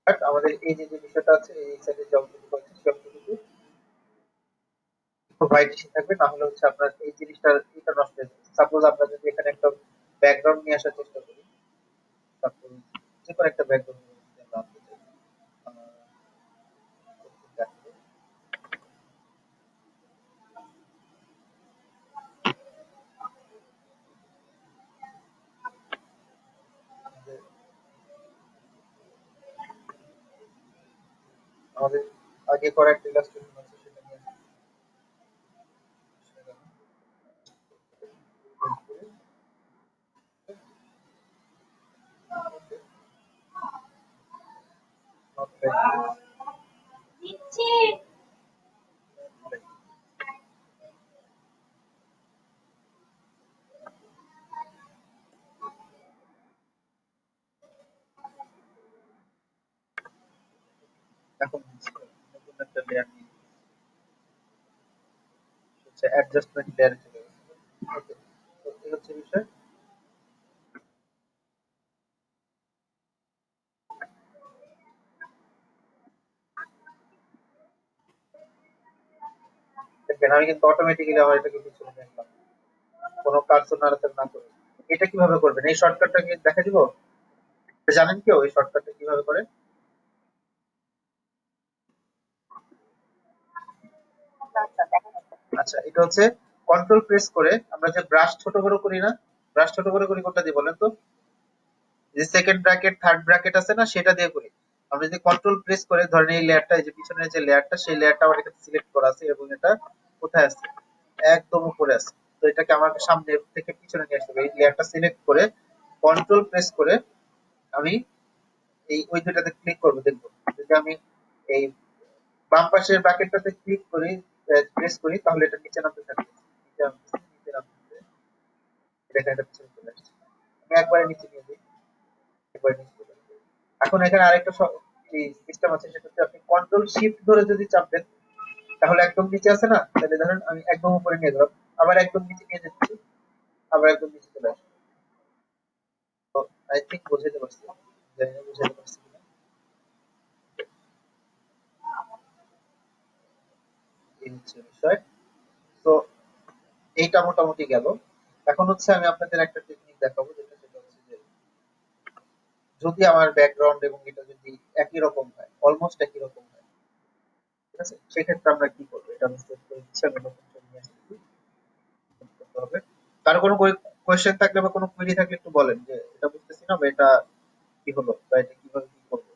Speaker 1: বাট আমাদের এই যে যে বিষয়টা আছে, এই সাইডে যে অংশটুকু আছে সেই অংশটুকু একটু হোয়াইট এসে থাকবে, না হলে হচ্ছে আপনার এই জিনিসটা এটা নষ্ট হয়ে যাবে। সাপোজ আমরা যদি এখানে একটা ব্যাকগ্রাউন্ড নিয়ে আসার চেষ্টা করি, সাপোজ যে কোনো একটা ব্যাকগ্রাউন্ড আমরা আনতে চাই, দেখো যে আমাদের আগে করা একটা ইলাস্ট্রেশন আছে, সেটা নিয়ে সেটা করে not like like এখন নতুন একটা লেয়ার নিয়ে হচ্ছে অ্যাডজাস্টমেন্ট লেয়ারে চলে গেছে। ওকে, তো এই হচ্ছে বিষয়। দেখেন আমি কিন্তু অটোমেটিক্যালি আমার এটাকে পিছনে নিয়ে আসলাম, কোনো কার্সর নাড়াচাড়া না করে। এটা কিভাবে করবেন, এই শর্টকাটটা কি দেখা দিব? জানেন কেউ এই শর্টকাটটা কিভাবে করে? আচ্ছা, এটা হচ্ছে কন্ট্রোল প্রেস করে আমরা যে ব্রাশ ছোট বড় করি না, ব্রাশ ছোট বড় করি কোনটা দিয়ে বলেন তো? যে সেকেন্ড ব্র্যাকেট থার্ড ব্র্যাকেট আছে না, সেটা দিয়ে করি। আমরা যদি কন্ট্রোল প্রেস করে ধরেন এই লেয়ারটা, এই যে পিছনের যে লেয়ারটা, সেই লেয়ারটা আমার এখানে সিলেক্ট করা আছে এবং এটা কোথায় আছে, একদম উপরে আছে। তো এটাকে আমার সামনে থেকে পিছনে নিয়ে আসতে হবে। এই লেয়ারটা সিলেক্ট করে কন্ট্রোল প্রেস করে আমি এই ওই দুটাতে ক্লিক করবো, দেখবো যদি আমি এই বাম পাশের ব্র্যাকেটটাতে ক্লিক করি, প্রেস করি, তাহলে এটা নিচে নামতে থাকবে। নিচে নামতেছে, নিচে নামতেছে, এটা এটা পিছনে চলে আসছে। আমি একবারে নিচে নিয়ে যাই, একবারে নিচে চলে আসবে। এখন এখানে আরেকটা সিস্টেম আছে, সেটা হচ্ছে আপনি কন্ট্রোল শিফট ধরে যদি চাপেন, তাহলে একদম নিচে আছে না, তাহলে ধরেন আমি একদম উপরে নিয়ে গেলাম, আবার একদম নিচে নিয়ে যাচ্ছি, আবার একদম নিচে চলে আসবে। তো আই থিঙ্ক বুঝাইতে পারছি, জানি না বুঝাইতে পারছি কিনা। এই হচ্ছে বিষয়। তো এইটা মোটামুটি গেল। এখন হচ্ছে আমি আপনাদের একটা টেকনিক দেখাবো, যেটা সেটা হচ্ছে যে যদি আমার ব্যাকগ্রাউন্ড এবং এটা যদি একই রকম হয়, অলমোস্ট একই রকম হয়, ঠিক আছে, সেক্ষেত্রে আমরা কি করবো, এটা আমি সেট করে দিচ্ছি। আমি নতুন ছবি নিয়ে আসছি, করতে হবে। কারো কোনো কোয়েশ্চেন থাকলে বা কোনো কুইরি থাকলে একটু বলেন, যে এটা বুঝতেছি না বা এটা কি হলো বা এটা কিভাবে কি করবো।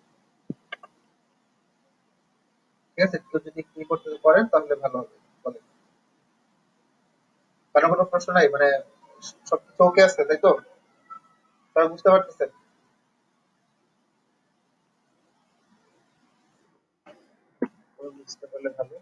Speaker 1: ঠিক আছে, কেউ যদি কি করতে পারেন তাহলে ভালো হবে। বলেন, কারণ কোনো প্রশ্ন নাই মানে সবকিছু ওকে আছে তাই তো, সবাই বুঝতে পারতেছেন? সবাই বুঝতে পারলে ভালো।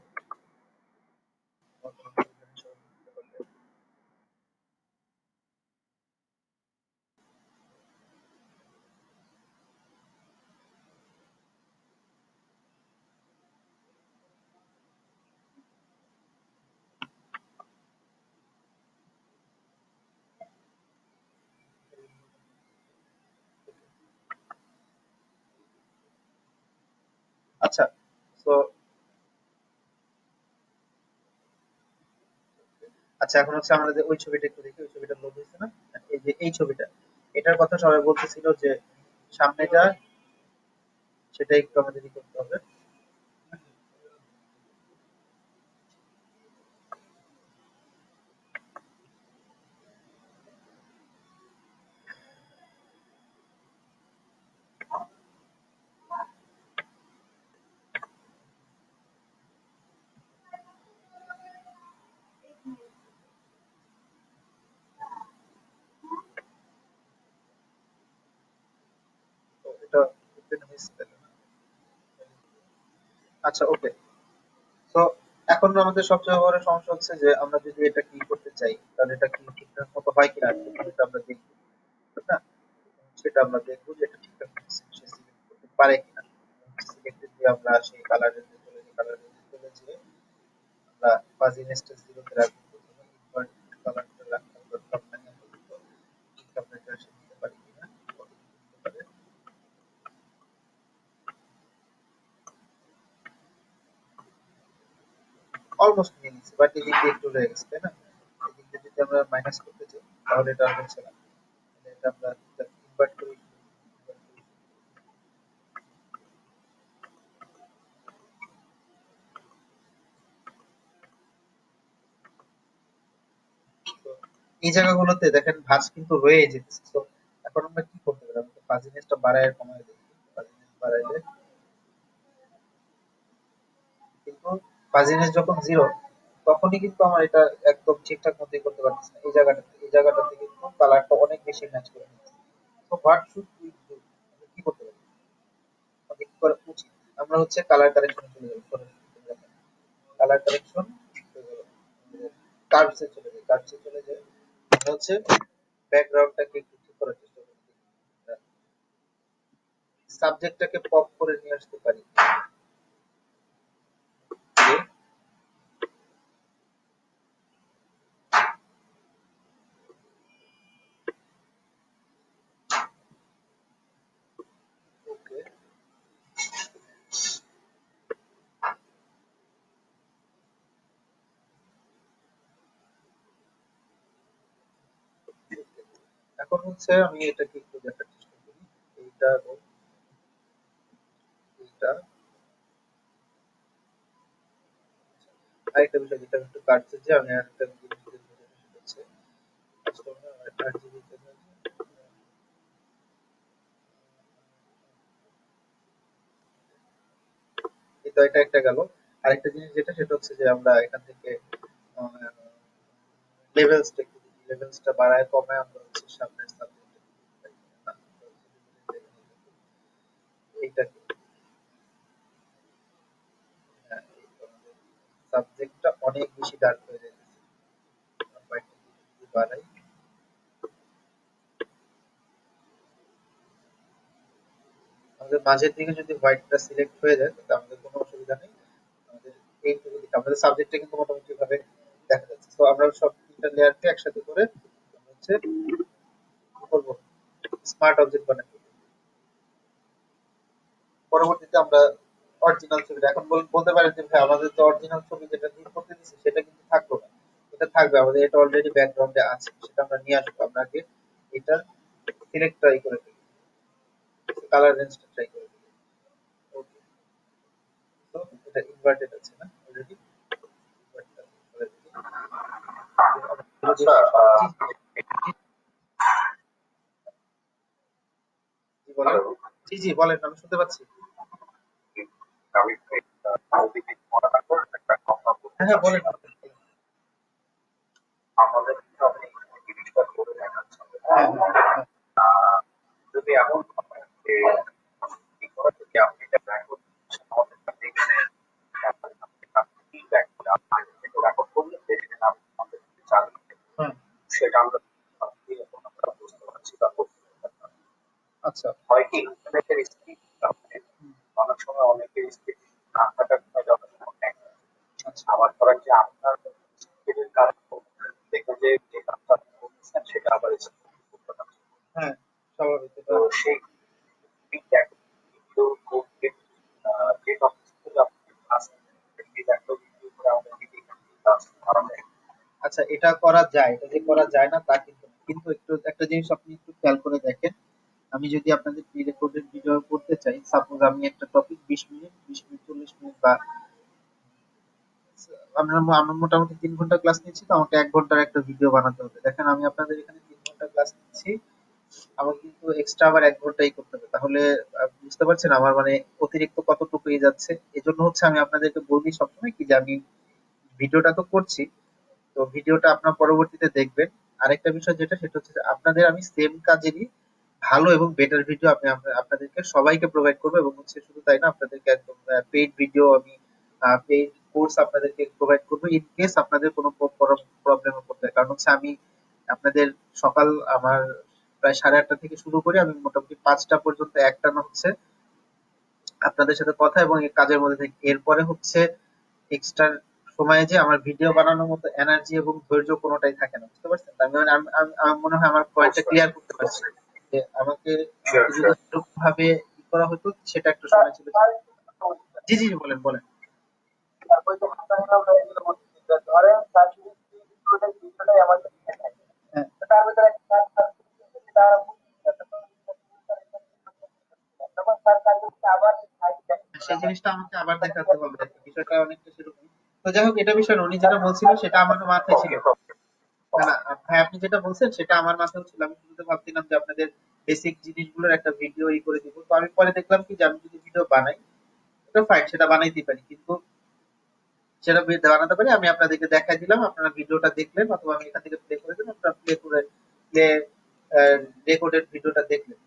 Speaker 1: আচ্ছা, তো আচ্ছা এখন হচ্ছে আমরা যে ওই ছবিটা একটু দেখি, ওই ছবিটা লোড হয়েছে না? এই যে এই ছবিটা, এটার কথা সবাই বলতেছিল যে সামনে যা, সেটা একটু আমাদের ই করতে হবে। তো এটা open হয়েছে তাহলে না? আচ্ছা ওকে। তো এখন আমাদের সবচেয়ে বড় সমস্যা হচ্ছে যে আমরা যদি এটা কি করতে চাই তাহলে এটা কি ঠিকঠাক মতো হয় কিনা, সেটা আমরা দেখবো, ঠিক না? সেটা আমরা দেখবো যে এটা ঠিকঠাক মতো সে সিলেক্ট করতে পারে কিনা। সিলেক্টে দিয়ে আমরা সেই কালার রেঞ্জে চলে যাই, কালার রেঞ্জে চলে যেয়ে আমরা ফাজিনেসটা জিরোতে রাখবো, প্রথমে ইনভার্ট কালারটা রাখার দরকার নাই আপাতত। আমরা এটা সে নিতে পারি কিনা, কতটুকু নিতে পারে। অলমোস্ট নিয়ে নিচ্ছি, বাট এদিক দিয়ে একটু রয়ে গেছে তাই না? এদিক দিয়ে যদি আমরা মাইনাস করতে চাই তাহলে এটা আর হচ্ছে না। তাহলে এটা আমরা ইনভার্ট করি। তো এই জায়গাগুলোতে দেখেন ভাঁজ কিন্তু রয়ে যেতেছে। তো এখন আমরা কি করতে পারি, আমরা ফাজিনেসটা বাড়ায় কমায় দেখি। ফাজিনেস বাড়াইলে কিন্তু ফাজিনেস যখন জিরো, তখনই কিন্তু আমার এটা একদম ঠিকঠাক মতোই করতে পারতেছি না। এই জায়গাটাতে কিন্তু কালারটা অনেক বেশি ম্যাচ করে নিচ্ছে। তো হোয়াট শুড উই ডু, কি করতে পারি, আমাদের কি করা উচিত? আমরা হচ্ছে কালার কারেকশনে চলে যাবো সরাসরি। কালার কারেকশন কার্ভসে চলে যাই, কার্ভসে চলে যাই আমরা হচ্ছে ব্যাকগ্রাউন্ডটাকে একটু ঠিক করার চেষ্টা করি, সাবজেক্টটাকে পপ করে নিয়ে আসতে পারি। ওকে, এখন হচ্ছে আমি এটাকে একটু দেখার চেষ্টা করি। এইটা এবং এইটা, আরেকটা বিষয় যেটা আমি একটু কাটছে যে আমি আরেকটা জিনিস দেখবো, সেটা হচ্ছে RGB তে এই তো এটা একটা গেল। আরেকটা জিনিস যেটা সেটা হচ্ছে যে আমরা এখান থেকে লেভেলসটা একটু দেখি, লেভেলসটা বাড়ায় কমায় আমরা হচ্ছে সামনের সাবজেক্ট এইটা সাবজেক্টটা অনেক বেশি ডার্ক হয়ে যাইতেছে। হোয়াইটটা যদি বাড়াই, আমাদের মাঝের দিকে যদি হোয়াইটটা সিলেক্ট হয়ে যায় তাহলে আমাদের কোনো অসুবিধা নেই। আমাদের এইটুকু দিকে আমাদের সাবজেক্টটা কিন্তু মোটামুটি ভাবে দেখা যাচ্ছে। তো আমরা সব তিনটা লেয়ারকে একসাথে করে আমরা হচ্ছে কি করবো, স্মার্ট অবজেক্ট বানাবো। পরবর্তীতে আমরা অরিজিনাল ছবিটা এখন বলতে পারেন যে ভাই আমাদের তো অরিজিনাল ছবি যেটা নিয়ে করতে দিচ্ছি সেটা কিন্তু থাকলো না। এটা থাকবে, আমাদের এটা অলরেডি ব্যাকগ্রাউন্ডে আছে, সেটা আমরা নিয়ে আসবো। আমরা আগে এটা সিলেক্ট ট্রাই করে দিই, কালার রেঞ্জটা ট্রাই করে দিই। ওকে, তো এটা ইনভার্টেড আছে না অলরেডি? আচ্ছা, জি বলেন। জি জি বলেন, আমি শুনতে পাচ্ছি। যদি মনে না করেন একটা কথা বলতে হ্যাঁ বলেন আমাদের কিন্তু আপনি জিনিসটা করে দেখাচ্ছেন যদি এমন হয় যে কি করে যদি আপনি এটা ব্যাক করছেন আমাদের কাছে এখানে আপনি ব্যাক করে আপনি রেকর্ড করলে সেটা আমাদের চালু সেটা আমরা বুঝতে পারছি বা আচ্ছা হয় কি অনেকের স্পিড অনেক সময় অনেকের স্পিড না থাকার যত সময় আবার ধরেন যে আপনার স্পিডের কারণে দেখবেন যে যে কাজটা আপনি করতেছেন সেটা আবার হ্যাঁ স্বাভাবিক তো সেই ফিডব্যাক ভিডিও করতে যে টপিকগুলো আপনি ক্লাস ফিডব্যাকটা ভিডিও করে আমাদের ক্লাস আচ্ছা এটা করা যায় এটা যে করা যায় না তা কিন্তু কিন্তু একটু একটা জিনিস আপনি একটু খেয়াল করে দেখেন আমি যদি আপনাদের প্রি রেকর্ডেড ভিডিও করতে চাই সাপোজ আমি একটা টপিক 20 মিনিট 20 মিনিট 40 মিনিট বা আমরা মোটামুটি 3 ঘন্টা ক্লাস নিচ্ছি তো আমাকে 1 ঘন্টার একটা ভিডিও বানাতে হবে দেখেন আমি আপনাদের এখানে 3 ঘন্টা ক্লাস নিচ্ছি আমার কিন্তু এক্সট্রা আবার 1 ঘন্টাই করতে হবে তাহলে বুঝতে পারছেন আমার মানে অতিরিক্ত কতটুকু হয়ে যাচ্ছে এজন্য হচ্ছে আমি আপনাদেরকে বলি সবসময় কি যে আমি ভিডিওটা তো করছি তো ভিডিওটা আপনার পরবর্তীতে দেখবেন আরেকটা বিষয় যেটা সেটা হচ্ছে যে আপনাদের আমি সেম কাজেরই ভালো এবং বেটার ভিডিও আপনি আপনাদেরকে সবাইকে প্রোভাইড করবো এবং হচ্ছে শুধু তাই না আপনাদেরকে একদম পেইড ভিডিও আমি পেইড কোর্স আপনাদেরকে প্রোভাইড করবো ইন কেস আপনাদের কোনো প্রবলেমে পড়তে হয় কারণ হচ্ছে আমি আপনাদের সকাল আমার প্রায় 8:30 থেকে শুরু করে আমি মোটামুটি 5টা পর্যন্ত একটানা হচ্ছে আপনাদের সাথে কথা এবং এই কাজের মধ্যে থেকে এরপরে হচ্ছে এক্সট্রা সময়ে যে আমার ভিডিও বানানোর মতো এনার্জি এবং ধৈর্য কোনোটাই থাকে না বুঝতে পারছেন আমি আমার মনে হয় আমার পয়েন্টটা ক্লিয়ার করতে পারছি যে আমাকে যদি এরকম ভাবে ই করা হতো সেটা একটু সময় ছিল জি জি বলেন বলেন সেই জিনিসটা আমাকে আবার দেখাতে হবে আর কি। বিষয়টা অনেকটা সেরকম তো যাই হোক এটা বিষয় না উনি যেটা বলছিল সেটা আমার মাথায় ছিল না না ভাই আপনি যেটা বলছেন সেটা আমার মাথায় ছিল আমি শুরুতে ভাবছিলাম যে আপনাদের বেসিক জিনিসগুলোর একটা ভিডিও ই করে দিব তো আমি পরে দেখলাম কি যে আমি যদি ভিডিও বানাই এটা ফাইন সেটা বানাইতে পারি কিন্তু সেটা বানাতে পারি আমি আপনাদেরকে দেখাই দিলাম আপনারা ভিডিওটা দেখলেন অথবা আমি এখান থেকে প্লে করে দিলাম আপনারা প্লে করে প্লে রেকর্ডেড ভিডিওটা দেখলেন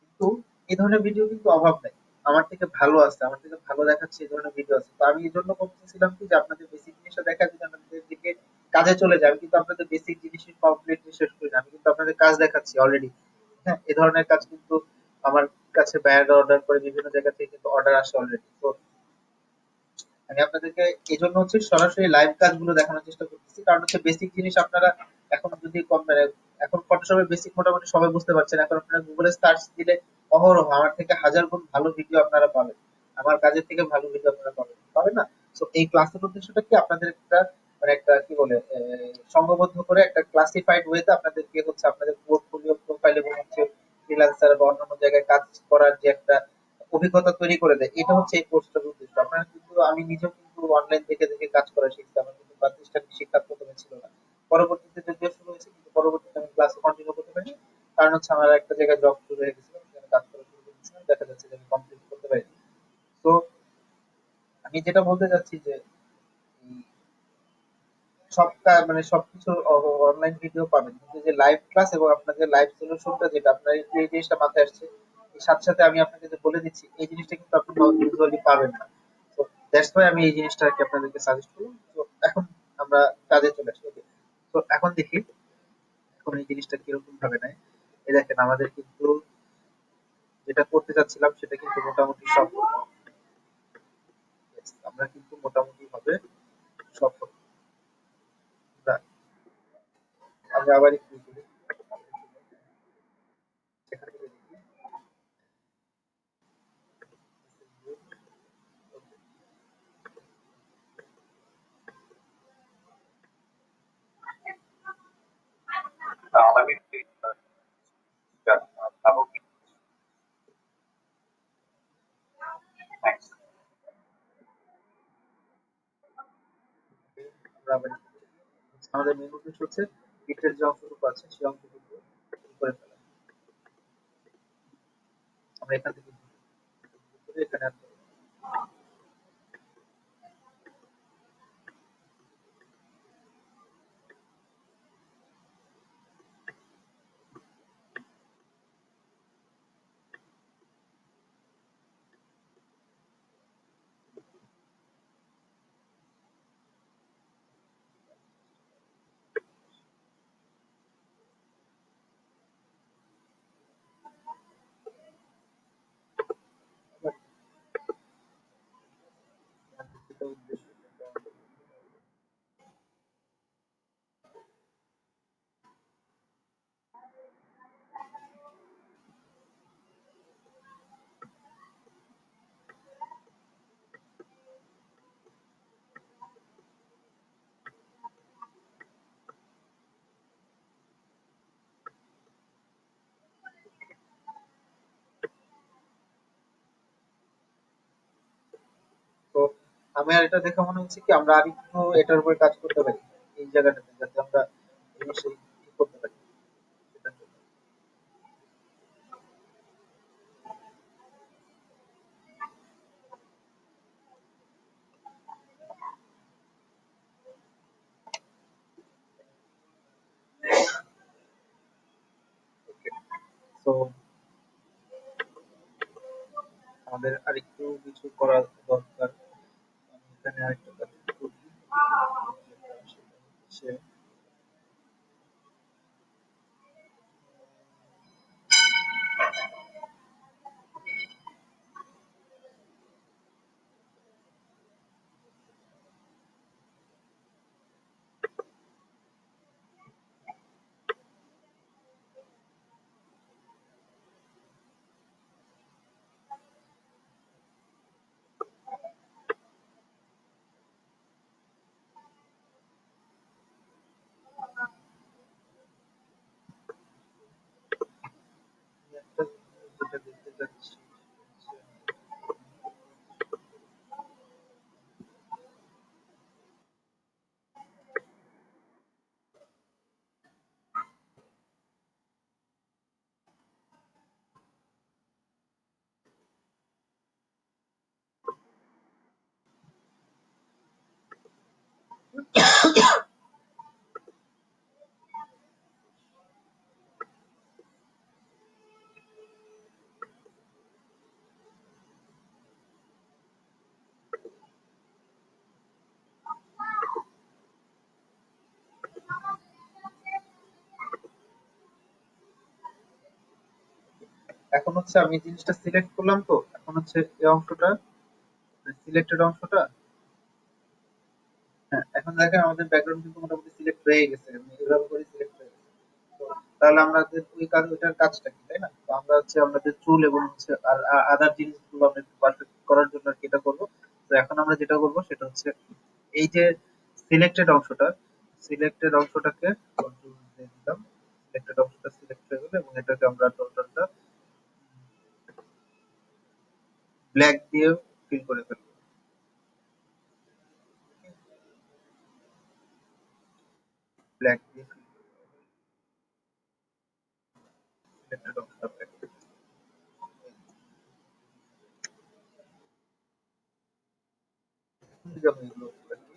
Speaker 1: কিন্তু এই ধরনের ভিডিও কিন্তু অভাব নাই আমার থেকে ভালো আছে আমার থেকে ভালো দেখাচ্ছে এই ধরনের ভিডিও আছে তো আমি এই জন্য বলতেছিলাম কি যে আপনাদের বেসিক জিনিসটা দেখা যদি আপনাদের দিকে কাজে চলে যায় আমি কিন্তু আপনাদের বেসিক জিনিস কমপ্লিটলি শেষ করি না আমি কিন্তু আপনাদের কাজ দেখাচ্ছি অলরেডি হ্যাঁ এই ধরনের কাজ কিন্তু আমার কাছে বায়ার অর্ডার করে বিভিন্ন জায়গা থেকে কিন্তু অর্ডার আসে অলরেডি তো আমি আপনাদেরকে এই জন্য হচ্ছে সরাসরি লাইভ কাজগুলো দেখানোর চেষ্টা করতেছি কারণ হচ্ছে বেসিক জিনিস আপনারা এখন যদি মানে এখন ফটোশপের বেসিক মোটামুটি সবাই বুঝতে পারছেন এখন আপনারা গুগলে সার্চ দিলে অহরহ আমার থেকে হাজার গুণ ভালো ভিডিও আপনারা পাবেন আমার কাজের থেকে ভালো ভিডিও আপনারা পাবেন পাবেন না তো এই ক্লাসের উদ্দেশ্যটা কি আপনাদের একটা মানে একটা কি বলে সংঘবদ্ধ করে একটা ক্লাসিফাইড ওয়েতে আপনাদেরকে হচ্ছে আপনাদের পোর্টফোলিও প্রোফাইল এবং হচ্ছে ফ্রিল্যান্সার বা অন্যান্য জায়গায় কাজ করার যে একটা অভিজ্ঞতা তৈরি করে দেয় এটা হচ্ছে এই কোর্সটার উদ্দেশ্য আপনারা কিন্তু আমি নিজেও কিন্তু অনলাইন দেখে দেখে কাজ করা শিখছি আমার কিন্তু প্রাতিষ্ঠানিক শিক্ষা প্রথমে ছিল না পরবর্তীতে যদিও শুরু হয়েছে কিন্তু পরবর্তীতে আমি ক্লাস কন্টিনিউ করতে পারিনি কারণ হচ্ছে আমার একটা জায়গায় জব শুরু হয়ে গেছিল সেখানে কাজ করা শুরু করেছিলাম দেখা যাচ্ছে যে আমি কমপ্লিট করতে পারিনি তো আমি যেটা বলতে চাচ্ছি যে সব মানে সবকিছু অনলাইন ভিডিও পাবেন কিন্তু যে লাইভ ক্লাস এবং আপনাদের লাইভ সলিউশনটা যেটা আপনার এই জিনিসটা মাথায় আসছে এর সাথে সাথে আমি আপনাকে যে বলে দিচ্ছি এই জিনিসটা কিন্তু আপনি ইউজুয়ালি পাবেন না তো দ্যাটস ওয়াই আমি এই জিনিসটা আর কি আপনাদেরকে সাজেস্ট করলাম তো এখন আমরা কাজে চলে আসি Okay? তো এখন দেখি এখন এই জিনিসটা কিরকম ভাবে নেয় এই দেখেন আমাদের কিন্তু যেটা করতে চাচ্ছিলাম সেটা কিন্তু মোটামুটি সব Yes, আমরা কিন্তু মোটামুটি ভাবে সফল আমরা আমি আবার একটু বলি। সেখানে গিয়ে দেখি আমি আমরা আবার আমাদের মেন উদ্দেশ্য হচ্ছে গিফটের যে অংশটুকু আছে সেই অংশটুকু করে ফেলা আমরা এখান থেকে এখানে আসবো উদ্দেশ্য। তো আমি আর এটা দেখে মনে হচ্ছে কি আমরা আর একটু এটার উপরে কাজ করতে পারি এই জায়গাটাতে, যাতে আমরা জিনিসটা ঠিক করতে পারি সেটার জন্য। তো আমাদের আরেকটু কিছু করা দরকার। আমি এখানে আরেকটা কাজ করি, সেটা হচ্ছে আমি একটা জিনিস যেটা দেখতে চাচ্ছি হচ্ছে, এখন হচ্ছে আমি জিনিসটা সিলেক্ট করলাম, তো এখন হচ্ছে এই অংশটা, সিলেক্টেড অংশটা, হ্যাঁ এখন দেখেন আমাদের ব্যাকগ্রাউন্ড কিন্তু মোটামুটি সিলেক্ট হয়ে গেছে, আমি এভাবে করে সিলেক্ট হয়ে গেছে। তো তাহলে আমাদের ওই কাজ, ওইটার কাজটা কি, তাই না? তো আমরা হচ্ছে আমাদের চুল এবং হচ্ছে আর আদার জিনিসগুলো আমরা পারফেক্ট করার জন্য আর কি এটা করবো। তো এখন আমরা যেটা করবো সেটা হচ্ছে এই যে সিলেক্টেড অংশটা, সিলেক্টেড অংশটাকে কন্ট্রোল দিয়ে দিলাম, সিলেক্টেড অংশটা সিলেক্ট হয়ে গেল এবং এটাকে আমরা টোটালটা ব্ল্যাক দিয়ে ফিল করে ফেলবো। ব্ল্যাক দিয়ে সিলেক্টেড অংশটা ব্ল্যাক, যেমন এগুলো আর কি।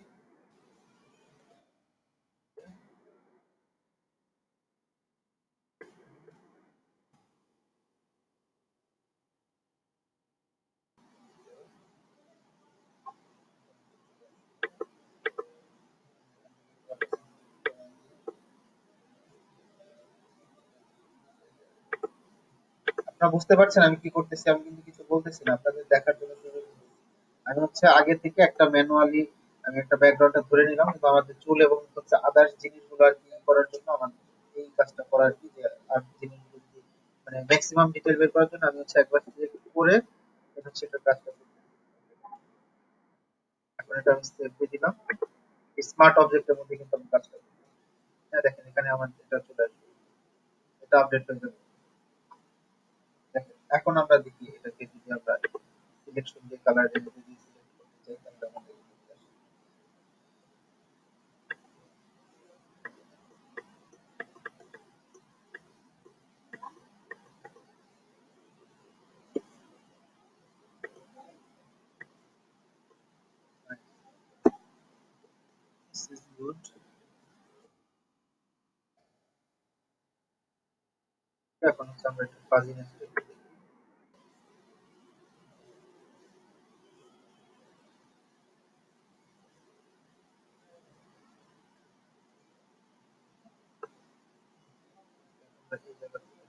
Speaker 1: আপনারা বুঝতে পারছেন আমি কি করতেছি? আমি কিন্তু কিছু বলতেছি না, আপনাদের দেখার জন্য শুধু আমি হচ্ছে আগে থেকে একটা ম্যানুয়ালি আমি একটা ব্যাকগ্রাউন্ডটা ধরে নিলাম, কিন্তু আমাদের চুল এবং হচ্ছে আদার্স জিনিসগুলো আর কি করার জন্য আমার এই কাজটা করার কি, যে আর জিনিসগুলো যদি মানে ম্যাক্সিমাম ডিটেল বের করার জন্য আমি হচ্ছে একবার সিলেক্ট করে এটা হচ্ছে একটা কাজটা করি। এখন এটা আমি সেভ দিয়ে দিলাম, স্মার্ট অবজেক্টের মধ্যে কিন্তু আমি কাজটা করি। হ্যাঁ দেখেন এখানে আমার এটা চলে আসবে, এটা আপডেট হয়ে যাবে। দেখেন এখন আমরা দেখি এটাকে যদি আমরা সিলেকশন দিয়ে কালার যদি সিলেক্ট করতে চাই তাহলে আমাদের this is good। এখন হচ্ছে আমরা একটু ফাজিনেস দেখি। আমরা এই জায়গা থেকে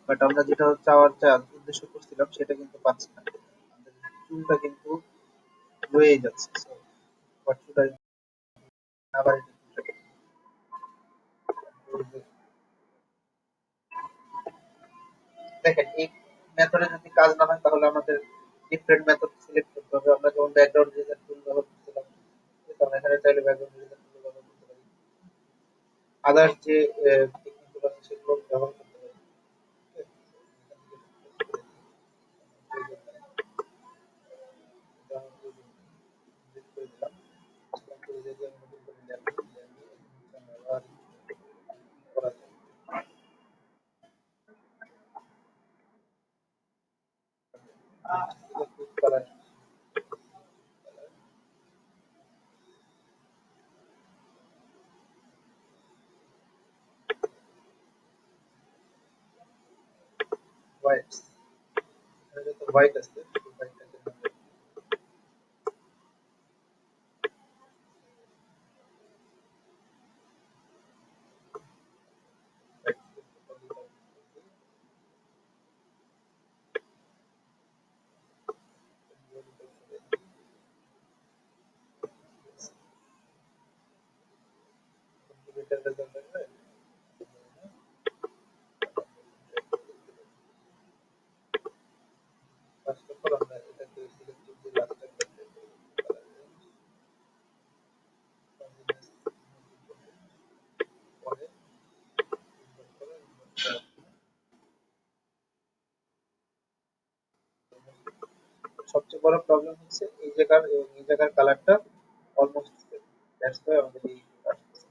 Speaker 1: বাট আমরা যেটা চাওয়ার উদ্দেশ্য করছিলাম সেটা কিন্তু পাচ্ছি না। আমাদের চুলটা কিন্তু রয়েই যাচ্ছে। So, what should I do? আবার এটা দেখেন এই মেথডে যদি কাজ না হয় তাহলে আমাদের ডিফারেন্ট মেথড সিলেক্ট করতে হবে। আমরা যেমন ব্যাকগ্রাউন্ড ডিজাইন টুল ব্যবহার করছিলাম, তখন এখানে চাইলে ব্যাকগ্রাউন্ড ডিজাইন টুল ব্যবহার করতে পারি। আদার্স যে টেকনিকগুলো আছে সেগুলো ব্যবহার করতে পারি। হোয়াইট, এখানে যত হোয়াইট আছে সেই হোয়াইটটাকে ফার্স্ট অফ অল আমরা এটাকে সিলেক্ট করে লাস্ট একটা পরে সবচেয়ে বড় প্রবলেম হচ্ছে এই জায়গার এবং এই জায়গার কালারটা অলমোস্ট সেম। দ্যাটস ওয়াই আমাদের এই issue আসছে।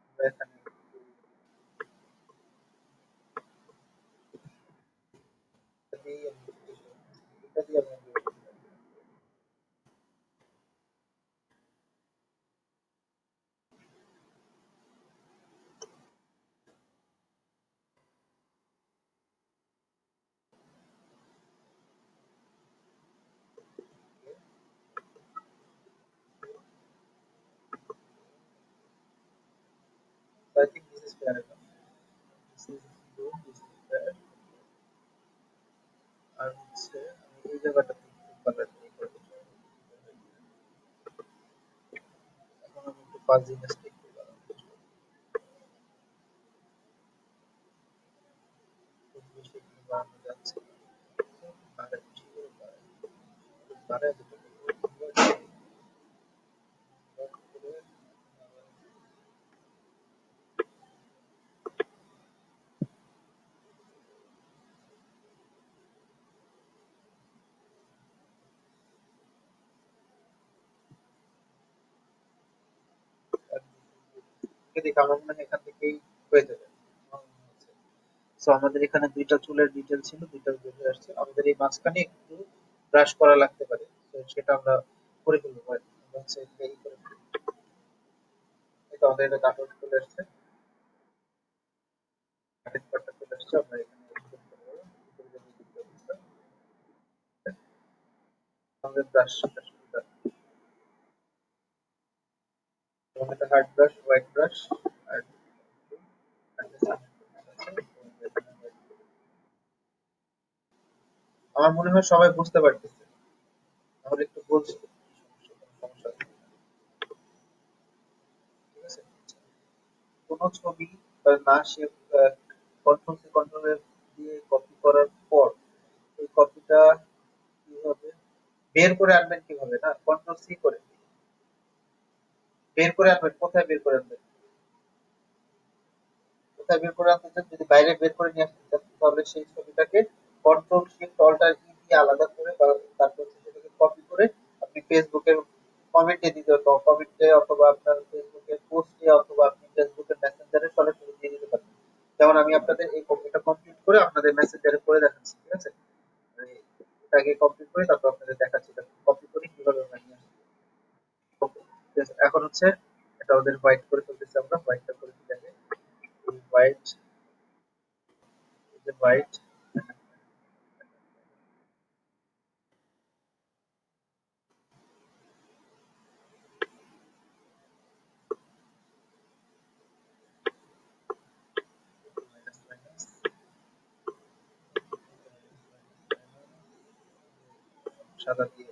Speaker 1: আমরা এখানে এটা দিয়েই আমি এটা দিয়ে আমি I think this is fair enough. This is good, this is fair. আর হচ্ছে আমি এই জায়গাটা কালার দিয়ে করব। এখন আমি একটু ফাজি মিস্টেক করলাম, খুব বেশি একটু বাড়ানো যাচ্ছে না। আর বেশি করে বাড়ায় দিতে দেখে আমার মনে হয় এখান থেকেই হয়ে যাবে। সো আমাদের এখানে দুইটা চুলের ডিটেল ছিল, দুইটা বেরিয়ে আসছে। আমাদের এই মাঝখানে একটু ব্রাশ করা লাগতে পারে, তো সেটা আমরা করে ফেলবো। আমরা হচ্ছে এই করে ফেলবো। এই তো আমাদের এটা কাটআউট চলে আসছে, কাটিং পার্টটা চলে আসছে। আমরা এখানে zoom করে দেবো। উপরে যে দিকটা অবস্থা, আমাদের ব্রাশ এবং এটা হার্ড ব্রাশ, হোয়াইট ব্রাশ আর আমার মনে হয় সবাই বুঝতে পারতেছে। তাহলে একটু বলছি কি সমস্যা আছে কিনা। ঠিক আছে, কোনো ছবি না সে কন্ট্রোল সি কন্ট্রোল এফ দিয়ে কপি করার পর এই কপিটা কিভাবে বের করে আনবেন, কিভাবে না কন্ট্রোল সি করে বের করে আনবেন, কোথায় বের করে আনবেন, কোথায় বের করে আনতে চান। যদি বাইরে বের করে নিয়ে আসতে চান তাহলে সেই ছবিটাকে কন্ট্রোল শিফট অল্টার ই দিয়ে আলাদা করে বা তারপর সেটাকে কপি করে আপনি ফেসবুকের কমেন্টে দিতে হতো, কমেন্টে অথবা আপনার ফেসবুকের পোস্টে অথবা আপনি ফেসবুকের মেসেঞ্জারে সরাসরি দিয়ে দিতে পারবেন। যেমন আমি আপনাদের এই কপিটা কমপ্লিট করে আপনাদের মেসেঞ্জারে করে দেখাচ্ছি। ঠিক আছে, মানে এটাকে কমপ্লিট করে তারপর আপনাদের দেখাচ্ছি কপি করে কিভাবে আমরা নিয়ে আসবো। Okay, ঠিক আছে, এখন হচ্ছে এটা ওদের হোয়াইট করে ফেলতেছি। আমরা হোয়াইটটা করে দিই আগে। হোয়াইট, যে হোয়াইট সাদা দিয়ে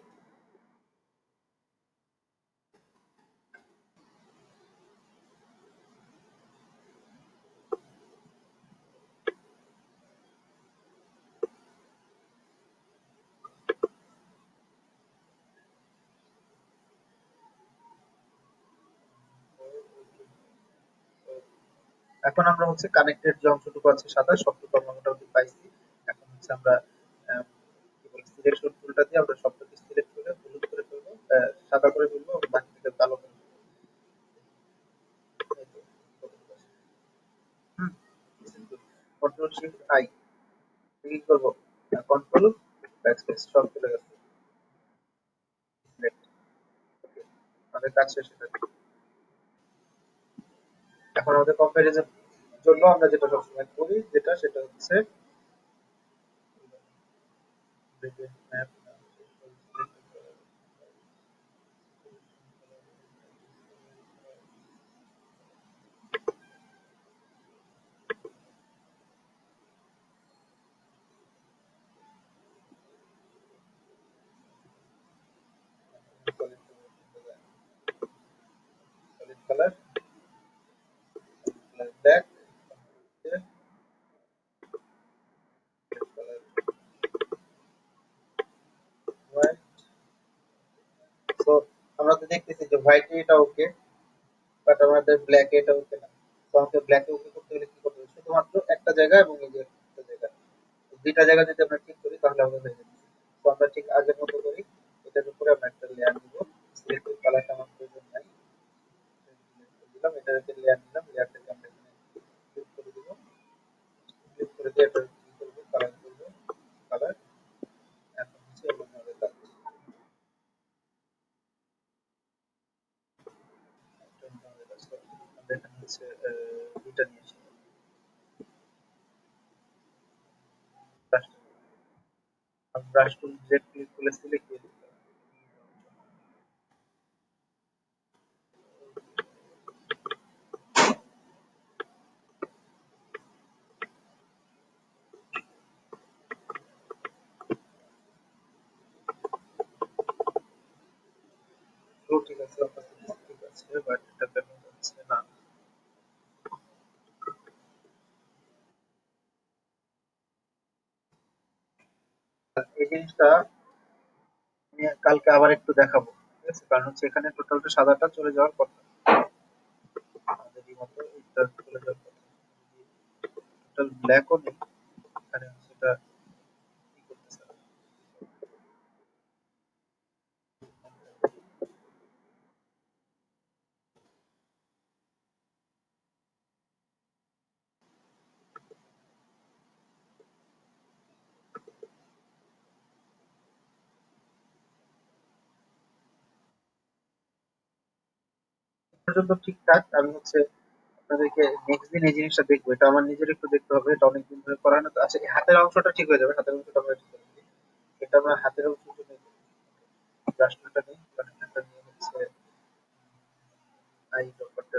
Speaker 1: এখন আমরা হচ্ছে কানেক্টেড যে অংশটুকু আছে সাদা সবটুকু আমরা মোটামুটি পাইছি। এখন হচ্ছে আমরা কি বলে সিলেকশন টুলটা দিয়ে আমরা সবটুকু সিলেক্ট করে হলুদ করে ফেলবো, সাদা করে ফেলবো, বাকিটাকে কালো করে ফেলবো। কন্ট্রোল শিফট আই ক্লিক করবো, কন্ট্রোল ব্যাকস্পেস সব চলে গেছে। Select, okay, আমাদের কাজ শেষ হয়ে গেছে। এখন আমাদের কম্পারিজন জন্য আমরা যেটা সবসময় করি যেটা সেটা হচ্ছে ম্যাপ কালার ব্ল্যাক হোয়াইট। তো আমরা তো দেখতেছি যে হোয়াইট এটা ওকে, বাট আমাদের ব্ল্যাক এটা ওকে না। তো আমাকে ব্ল্যাক ওকে করতে হলে কি করতে হবে, শুধুমাত্র একটা জায়গা এবং এই যে একটা জায়গা, দুইটা জায়গা যদি আমরা ঠিক করি তাহলে আমাদের হয়ে যাবে। তো আমরা ঠিক আগের মতো করি, এটার উপরে আমরা একটা লেয়ার দিব, সিলেক্টিভ কালারটা আমার প্রয়োজন নাই, দিলাম এটার একটা লেয়ার নিলাম, লেয়ারটাকে আমরা এখানে ক্লিক করে দিব, ক্লিক করে দিয়ে এটা কি করব কালার করব, কালার এখন হচ্ছে এবং আমাদের কাজ আমরা এখানে হচ্ছে দুইটা নিয়ে আসি ব্রাশ টুল যে ক্লিক করলে সিলেক্ট করে দিতে হবে। তো ঠিক আছে আপনার ঠিক আছে, বাট এটা কেন হচ্ছে না। এই জিনিসটা আমি কালকে আবার একটু দেখাবো, ঠিক আছে, কারণ হচ্ছে এখানে টোটালটা সাদাটা চলে যাওয়ার কথা, আমাদের এই মতো এটা চলে যাওয়ার কথা, টোটাল ব্ল্যাকও নেই এখানে, সেটা কি করতেছে না। পর্যন্ত ঠিকঠাক। আমি হচ্ছে আপনাদেরকে নেক্সট দিন এই জিনিসটা দেখবো, এটা আমার নিজের একটু দেখতে হবে, এটা অনেকদিন ধরে করা হয় না তো। আচ্ছা এই হাতের অংশটা ঠিক হয়ে যাবে, হাতের অংশটা আমরা ঠিক করে দিই। এটা আমরা হাতের অংশ ব্রাশটা নেই, ব্রাশটা নিয়ে হচ্ছে আই ব্যাপারটা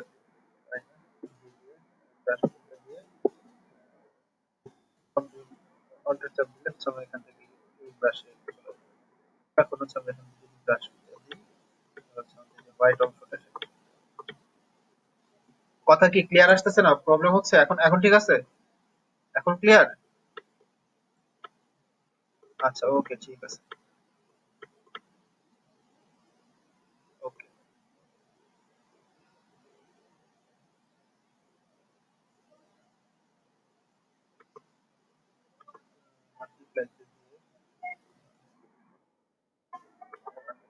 Speaker 1: ব্রাশটা দিয়ে কন্ট্রোল চাপ দিলে হচ্ছে আমরা এখান থেকে এই ব্রাশে এখন হচ্ছে আমরা এখান থেকে ব্রাশ দিই, হচ্ছে আমাদের যে হোয়াইট অংশটা কথা কি ক্লিয়ার আসতেছে না, প্রবলেম হচ্ছে এখন, এখন ঠিক আছে, এখন ক্লিয়ার। আচ্ছা ওকে ঠিক আছে, ওকে মাল্টিপ্লাই দিয়ে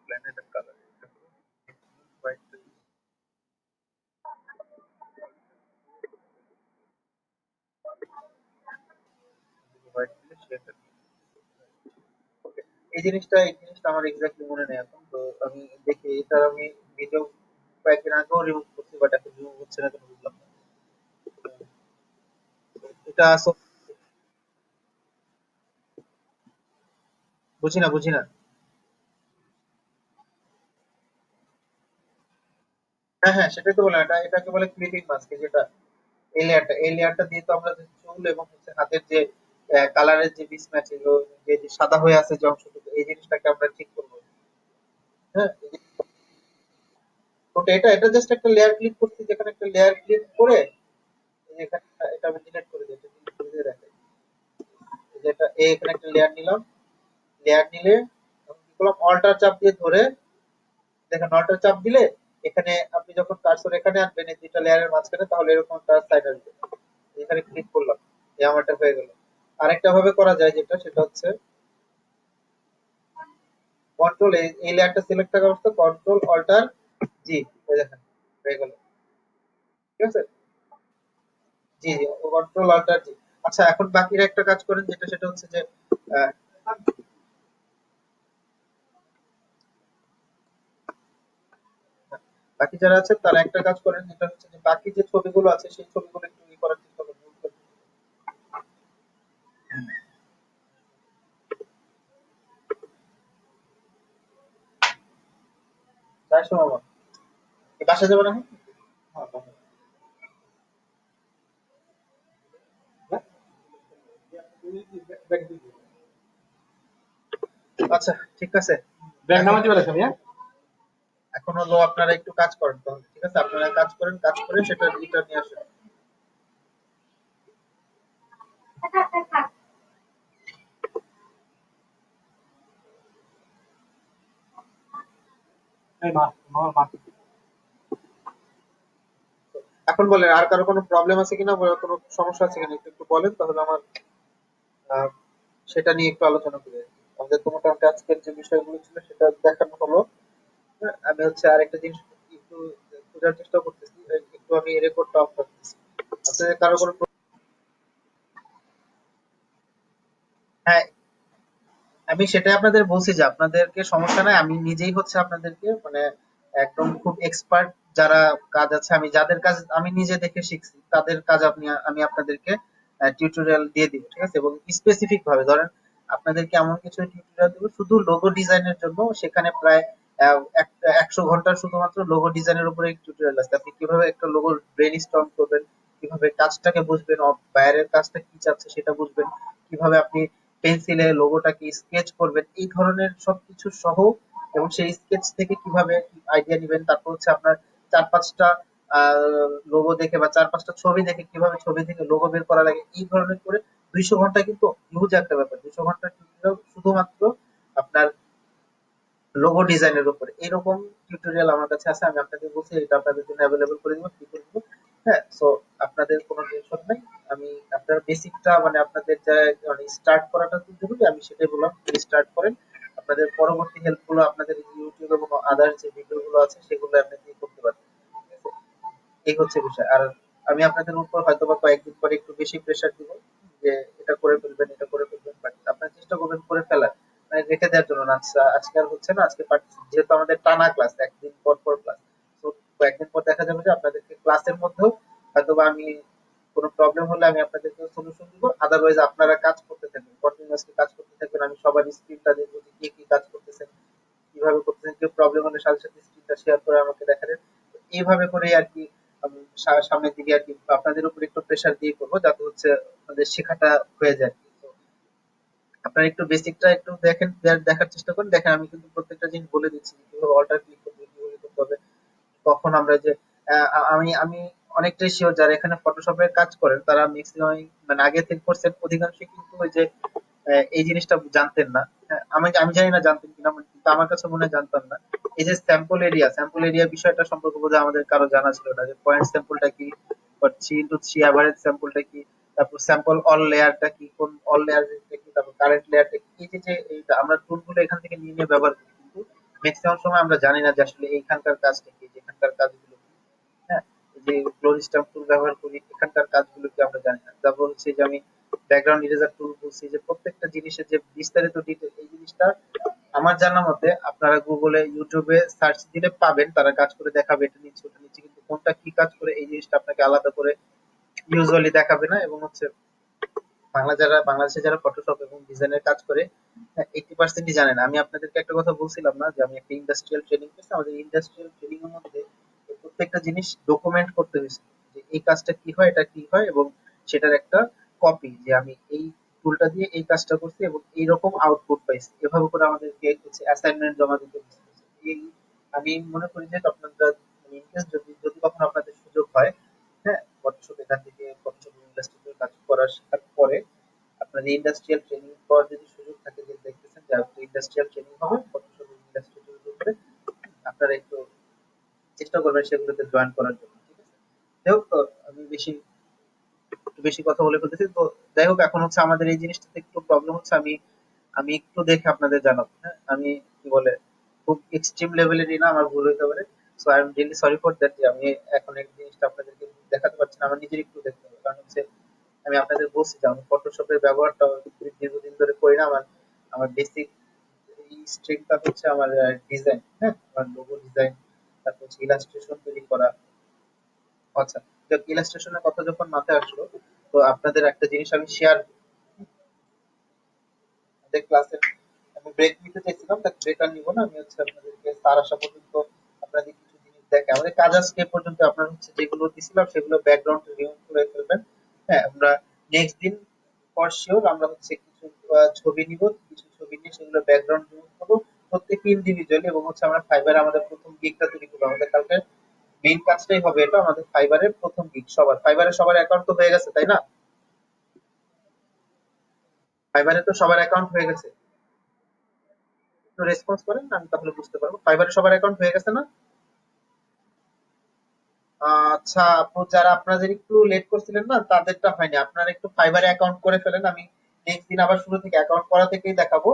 Speaker 1: প্ল্যানেটের কালার হোয়াইট হোয়াইট দিলে সেটা ওকে। এই জিনিসটা আমার এক্স্যাক্টলি মনে নেই এখন, তো আমি দেখি এটা আমি ভিডিও কয়েকদিন আগেও রিমুভ করছি, বাট এখন রিমুভ হচ্ছে না কেন বুঝলাম না। এটা বুঝি না বুঝি না। হ্যাঁ হ্যাঁ সেটাই তো বললাম, এটাকে বলে ক্লিপিং মাস্ক, যেটা এই লেয়ারটা দিয়ে তো আমরা যে চুল এবং হচ্ছে হাতের যে কালারের যে মিসম্যাচ, এগুলো যে সাদা হয়ে আছে যে অংশটুকু, এই জিনিসটাকে আমরা ঠিক করবো। হ্যাঁ, ওটা এটা এটা জাস্ট একটা লেয়ার ক্লিক করছি, যেখানে একটা লেয়ার ক্লিক করে এই যে এখানে এটা আমি ডিলিট করে দিই, এটা delete করে দিয়ে দেখাই। এই যে এখানে একটা লেয়ার নিলাম, লেয়ার নিলে আমি কি করলাম, অল্টার চাপ দিয়ে ধরে, দেখেন অল্টার চাপ দিলে এখানে আপনি যখন কার্সর এখানে আনবেন এই দুইটা লেয়ারের মাঝখানে, তাহলে এরকম একটা সাইড আসবে। এখানে ক্লিক করলাম, এই আমারটা হয়ে গেল। আরেকটা ভাবে করা যায় যেটা, সেটা হচ্ছে কন্ট্রোল, এই লেয়ারটা সিলেক্ট থাকা অবস্থা কন্ট্রোল অল্টার জি, এই দেখেন হয়ে গেল। ঠিক আছে, জি জি, কন্ট্রোল অল্টার জি। আচ্ছা, এখন বাকির একটা কাজ করেন, যেটা সেটা হচ্ছে যে আহ, বাকি যারা আছে তারা একটা কাজ করেন, যেটা হচ্ছে যে বাকি যে ছবিগুলো আছে সেই ছবিগুলো একটু ই করার চেষ্টা করবেন। যাই সময় আমার বাসা যাবে না এখন? হ্যাঁ, বাসায়। আচ্ছা, ঠিক আছে। ব্যাগ নামাতে পারে সব, হ্যাঁ? এখন হলো আপনারা একটু কাজ করেন তাহলে, ঠিক আছে? আপনারা কাজ করেন, কাজ করে সেটা রিটার্ন নিয়ে আসেন। এই মা, আমার মা। এখন বলেন, আর কারো কোনো প্রবলেম আছে কিনা, বা কোনো সমস্যা আছে কিনা একটু একটু বলেন, তাহলে আমার আহ, সেটা নিয়ে একটু আলোচনা করি আর কি। আমাদের তো মোটামুটি আজকের যে বিষয়গুলো ছিল সেটা দেখানো হলো। হ্যাঁ, আমি হচ্ছে আরেকটা জিনিস একটু খোঁজার চেষ্টা করতেছি, একটু আমি রেকর্ডটা অফ রাখতেছি। আপনাদের কারো কোনো হ্যাঁ, আমি সেটাই আপনাদের বলছি যে আপনাদেরকে সমস্যা নাই, আমি নিজেই হচ্ছে আপনাদেরকে মানে একদম খুব এক্সপার্ট যারা কাজ আছে, আমি যাদের কাজ আমি নিজে দেখে শিখছি তাদের কাজ আমি আপনাদেরকে টিউটোরিয়াল দিয়ে দিব, ঠিক আছে? এবং স্পেসিফিক ভাবে ধরেন আপনাদেরকে এমন কিছু টিউটোরিয়াল দিব শুধু লোগো ডিজাইনের জন্য, সেখানে প্রায় 100 ঘন্টার শুধুমাত্র লোগো ডিজাইনের উপরে টিউটোরিয়াল আছে। আপনি কিভাবে একটা লোগো ব্রেন স্টর্ম করবেন, কিভাবে কাজটাকে বুঝবেন, বাইরের কাজটা কি চাচ্ছে সেটা বুঝবেন, কিভাবে আপনি পেন্সিলে লোগোটাকে স্কেচ করবেন, এই ধরনের সবকিছু সহ, এবং সেই স্কেচ থেকে কিভাবে আইডিয়া নিবেন, তারপর হচ্ছে আপনার 4-5টা লোগো দেখে বা 4-5টা ছবি দেখে কিভাবে ছবি থেকে লোগো বের করা লাগে, এই ধরনের করে 200 ঘন্টা কিন্তু হিউজ একটা ব্যাপার। 200 ঘন্টা শুধুমাত্র আপনার লোগো ডিজাইনের উপরে এরকম টিউটোরিয়াল আমার কাছে আছে। আমি আপনাকে বলছি এটা আপনাদের জন্য অ্যাভেলেবল করে দিব, ফ্রি করে দিব। হ্যাঁ, সো আপনাদের কোনো টেনশন নাই। আমি আপনার বেসিকটা মানে আপনাদের যা মানে স্টার্ট করাটা খুব জরুরি, আমি সেটাই বললাম, স্টার্ট করেন। আপনাদের পরবর্তী হেল্প গুলো আপনাদের ইউটিউব এবং আদার্স যে ভিডিও গুলো আছে সেগুলো আপনি দিয়ে করতে পারবেন। ঠিক আছে? এই হচ্ছে বিষয়। আর আমি আপনাদের উপর হয়তো বা কয়েকদিন পরে একটু বেশি প্রেশার দিব, যে এটা করে ফেলবেন, এটা করে ফেলবেন, বাট আপনার চেষ্টা করবেন করে ফেলার, মানে রেখে দেওয়ার জন্য না। আজকে আর হচ্ছে না, আজকে যেহেতু আমাদের টানা ক্লাস, একদিন পর পর ক্লাস, তো কয়েকদিন পর দেখা যাবে যে আপনাদেরকে ক্লাসের মধ্যেও হয়তো বা আমি কোনো প্রবলেম হলে আমি আপনাদেরকে সলিউশন দিব, আদারওয়াইজ আপনারা কাজ করতে থাকবেন, কন্টিনিউয়াসলি কাজ করতে থাকবেন। আমি সবার স্ক্রিনটা দেখবো যে কে কি কাজ করতেছেন, কিভাবে করতেছেন, কেউ প্রবলেম হলে সাথে সাথে স্ক্রিনটা শেয়ার করে আমাকে দেখাবেন। এইভাবে করে আর কি আমি সামনের দিকে আর কি আপনাদের উপর একটু প্রেশার দিয়ে করবো, যাতে হচ্ছে আপনাদের শেখাটা হয়ে যায়। তো আপনারা একটু বেসিকটা একটু দেখেন, দেখার চেষ্টা করেন। দেখেন আমি কিন্তু প্রত্যেকটা জিনিস বলে দিচ্ছি, কিভাবে অল্টার ক্লিক করতে হবে, কিভাবে করতে হবে। তখন আমরা যে আমি আমি অনেকটাই শিওর যারা এখানে ফটোশপের কাজ করেন তারা ম্যাক্সিমাম মানে আগে থেকে করছেন, অধিকাংশই কিন্তু ওই যে এই জিনিসটা জানতেন না। হ্যাঁ, আমি আমি জানি না জানতেন কিনা, কিন্তু আমার কাছে মনে হয় জানতাম না। এই যে স্যাম্পল এরিয়া বিষয়টা সম্পর্কে বোধহয় আমাদের কারো জানা ছিল না, যে পয়েন্ট স্যাম্পলটা কি, বা 3 into 3 অ্যাভারেজ স্যাম্পলটা কি, তারপর স্যাম্পল অল লেয়ারটা কি, কোন অল লেয়ার কি, তারপর কারেন্ট লেয়ারটা কি। এই যে যে আমরা টুলগুলো এখান থেকে নিয়ে নিয়ে ব্যবহার করি, কিন্তু ম্যাক্সিমাম সময় আমরা জানি না যে আসলে এইখানকার কাজটা কি, যেখানকার কাজগুলো কি। হ্যাঁ, এই যে গ্লোরি স্টাম্প টুল ব্যবহার করি, এখানকার কাজগুলো কি আমরা জানি না। তারপর হচ্ছে যে আমি ব্যাকগ্রাউন্ড ইরেজার টুল বলছি, যে প্রত্যেকটা জিনিসের যে বিস্তারিত ডিটেল, এই জিনিসটা আমার জানা মতে আপনারা গুগলে ইউটিউবে সার্চ দিলে পাবেন, তারা কাজ করে দেখাবে এটা নিচ্ছে ওটা নিচ্ছে, কিন্তু কোনটা কি কাজ করে এই জিনিসটা আপনাকে আলাদা করে ইউজুয়ালি দেখাবে না। এবং হচ্ছে বাংলাদেশে যারা ফটোশপ এবং ডিজাইনের কাজ করে 80%ই জানে না। আমি আপনাদেরকে একটা কথা বলছিলাম না, যে আমি একটা ইন্ডাস্ট্রিয়াল ট্রেনিং করছি, আমাদের ইন্ডাস্ট্রিয়াল ট্রেনিং এর মধ্যে এই প্রত্যেকটা জিনিস ডকুমেন্ট করতে হয়েছে, যে এই কাজটা কি হয়, এটা কি হয়, এবং সেটার একটা কপি, যে আমি এই টুলটা দিয়ে এই কাজটা করছি এবং এইরকম আউটপুট পাইছি, এভাবে করে আমাদেরকে হচ্ছে অ্যাসাইনমেন্ট জমা দিতে হচ্ছে। এই আমি মনে করি যে আপনারা মানে in case যদি যদি কখনো আপনাদের সুযোগ হয়, হ্যাঁ, ফটোশপ এখান থেকে ফটোশপ ইন্ডাস্ট্রিতে কাজ করার শেখার পরে আপনার ইন্ডাস্ট্রিয়াল ট্রেনিং পাওয়ার যদি সুযোগ থাকে, যে দেখতেছেন যে আপনি ইন্ডাস্ট্রিয়াল ট্রেনিং হবে ফটোশপ ইন্ডাস্ট্রিয়াল উপরে, আপনারা একটু চেষ্টা করবেন সেগুলোতে জয়েন করার জন্য, ঠিক আছে? যাই হোক, আমি একটু বেশি কথা বলে ফেলতেছি তো। যাই হোক, এখন হচ্ছে আমাদের এই জিনিসটাতে একটু প্রবলেম হচ্ছে, আমি আমি একটু দেখে আপনাদের জানাবো, হ্যাঁ? আমি কি বলে খুব এক্সট্রিম লেভেলেরই না, আমার ভুল হতে পারে। So I am really sorry for that, যে আমি এখন এই জিনিসটা আপনাদেরকে দেখাতে পারছি না, আমার নিজের একটু দেখতে হবে। কারণ হচ্ছে আমি আপনাদের বলছি যে আমি ফটোশপের ব্যবহারটা দীর্ঘদিন ধরে করি না। আমার আমার বেসিক এই স্ট্রিমটা হচ্ছে আমার ডিজাইন, হ্যাঁ, আমার লোগো ডিজাইন, তারপর হচ্ছে ইলাস্ট্রেশন তৈরি করা। আচ্ছা, ইলাস্ট্রেশনের কথা যখন মাথায় আসলো, তো আপনাদের একটা জিনিস আমি শেয়ার, আমাদের ক্লাসের আমি ব্রেক নিতে চাইছিলাম, বাট ব্রেক আর নিব না। আমি হচ্ছে আপনাদেরকে স্যার আসা পর্যন্ত আপনাদের কিছু জিনিস দেখে আমাদের কাজ আজকে পর্যন্ত আপনার হচ্ছে যেগুলো দিছিলাম সেগুলো ব্যাকগ্রাউন্ড রিমুভ করে ফেলবেন। হ্যাঁ, আমরা নেক্সট দিন ফর শিওর আমরা হচ্ছে কিছু ছবি নিব, কিছু ছবি নিয়ে সেগুলো ব্যাকগ্রাউন্ড রিমুভ করবো প্রত্যেকটি ইন্ডিভিজুয়ালি, এবং হচ্ছে আমরা ফাইবারে আমাদের প্রথম গিগটা তৈরি করবো। আমাদের কালকে মেইন কাজটাই হবে এটা, আমাদের ফাইবারের প্রথম গিগ। সবার ফাইবারে সবার অ্যাকাউন্ট তো হয়ে গেছে, তাই না? ফাইবারে তো সবার অ্যাকাউন্ট হয়ে গেছে। একটু রেসপন্স করেন, আমি তাহলে বুঝতে পারবো। ফাইবারে সবার অ্যাকাউন্ট হয়ে গেছে না? আচ্ছা আপু, যারা আপনাদের একটু লেট করছিলেন না তাদেরটা হয়নি, আপনারা একটু ফাইবারে অ্যাকাউন্ট করে ফেলেন। আমি নেক্সট দিন আবার শুরু থেকে অ্যাকাউন্ট করা থেকেই দেখাবো।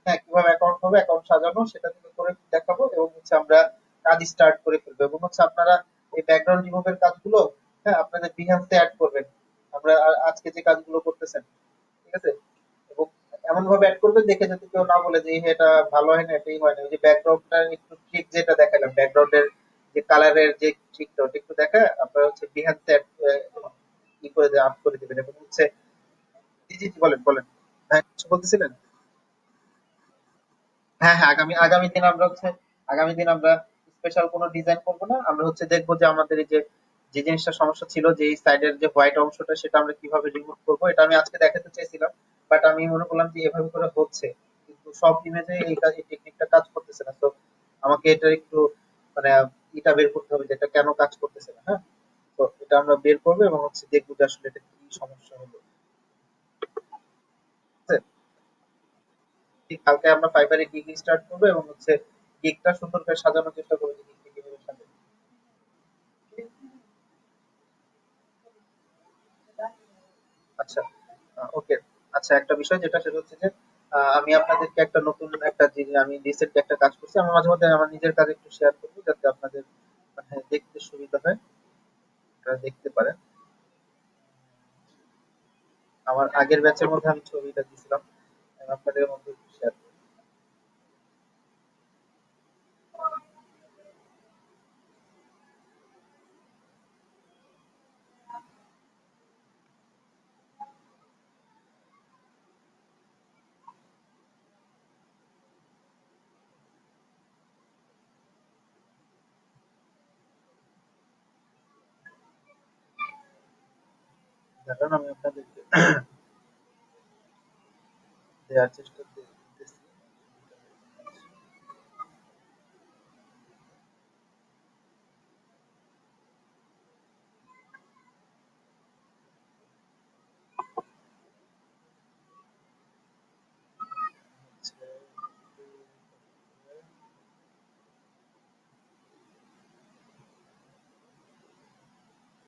Speaker 1: হ্যাঁ, কিভাবে অ্যাকাউন্ট হবে, অ্যাকাউন্ট সাজানো সেটা থেকে করে দেখাবো, এবং হচ্ছে আমরা কাজ স্টার্ট করে ফেলবো। এবং হচ্ছে আপনারা এই ব্যাকগ্রাউন্ড রিমুভের কাজগুলো, হ্যাঁ, আপনাদের বিহান্সে অ্যাড করবেন। আমরা আজকে যে কাজগুলো করতেছেন, ঠিক আছে? এবং এমন ভাবে অ্যাড করবেন দেখে যাতে কেউ না বলে যে এটা ভালো হয় না, এটাই হয় না। ওই যে ব্যাকগ্রাউন্ডটা একটু ঠিক যেটা দেখালাম, ব্যাকগ্রাউন্ডের যে কালারের যে ঠিকটা ওটা একটু দেখা, আপনারা হচ্ছে বিহান্সে ই করে আপ করে দিবেন। এবং হচ্ছে জি জি জি, বলেন বলেন। হ্যাঁ, কিছু বলতেছিলেন? হ্যাঁ হ্যাঁ, আগামী আগামী দিন আমরা হচ্ছে আগামী দিন আমরা স্পেশাল কোনো ডিজাইন করবো না। আমরা হচ্ছে দেখবো যে আমাদের এই যে যে জিনিসটা সমস্যা ছিল, যে এই সাইডের যে হোয়াইট অংশটা সেটা আমরা কিভাবে রিমুভ করবো, এটা আমি আজকে দেখাতে চাইছিলাম। বাট আমি মনে করলাম যে এভাবে করে হচ্ছে, কিন্তু সব ইমেজে এই কাজ, এই টেকনিকটা কাজ করতেছে না। তো আমাকে এটা একটু মানে এটা বের করতে হবে যে এটা কেন কাজ করতেছে না। হ্যাঁ, তো এটা আমরা বের করবো এবং হচ্ছে দেখবো যে আসলে এটা কি সমস্যা হলো। ঠিক আছে? ঠিক কালকে আমরা ফাইবারে গিগ স্টার্ট করবো এবং হচ্ছে গিগটা সুন্দর করে সাজানোর চেষ্টা করবো, যে গিগটা কিভাবে সাজাবো। আচ্ছা, ওকে। আচ্ছা, একটা বিষয় যেটা সেটা হচ্ছে যে আমি আপনাদেরকে একটা নতুন একটা জিনিস, আমি রিসেন্টলি একটা কাজ করছি। আমি মাঝে মধ্যে আমার নিজের কাজ একটু শেয়ার করবো যাতে আপনাদের মানে দেখতে সুবিধা হয়, আপনারা দেখতে পারেন। আমার আগের ব্যাচের মধ্যে আমি ছবিটা দিয়েছিলাম, আমি আপনাদের মধ্যে একটু শেয়ার করবো। কারণ আমি আপনাদেরকে দেওয়ার চেষ্টা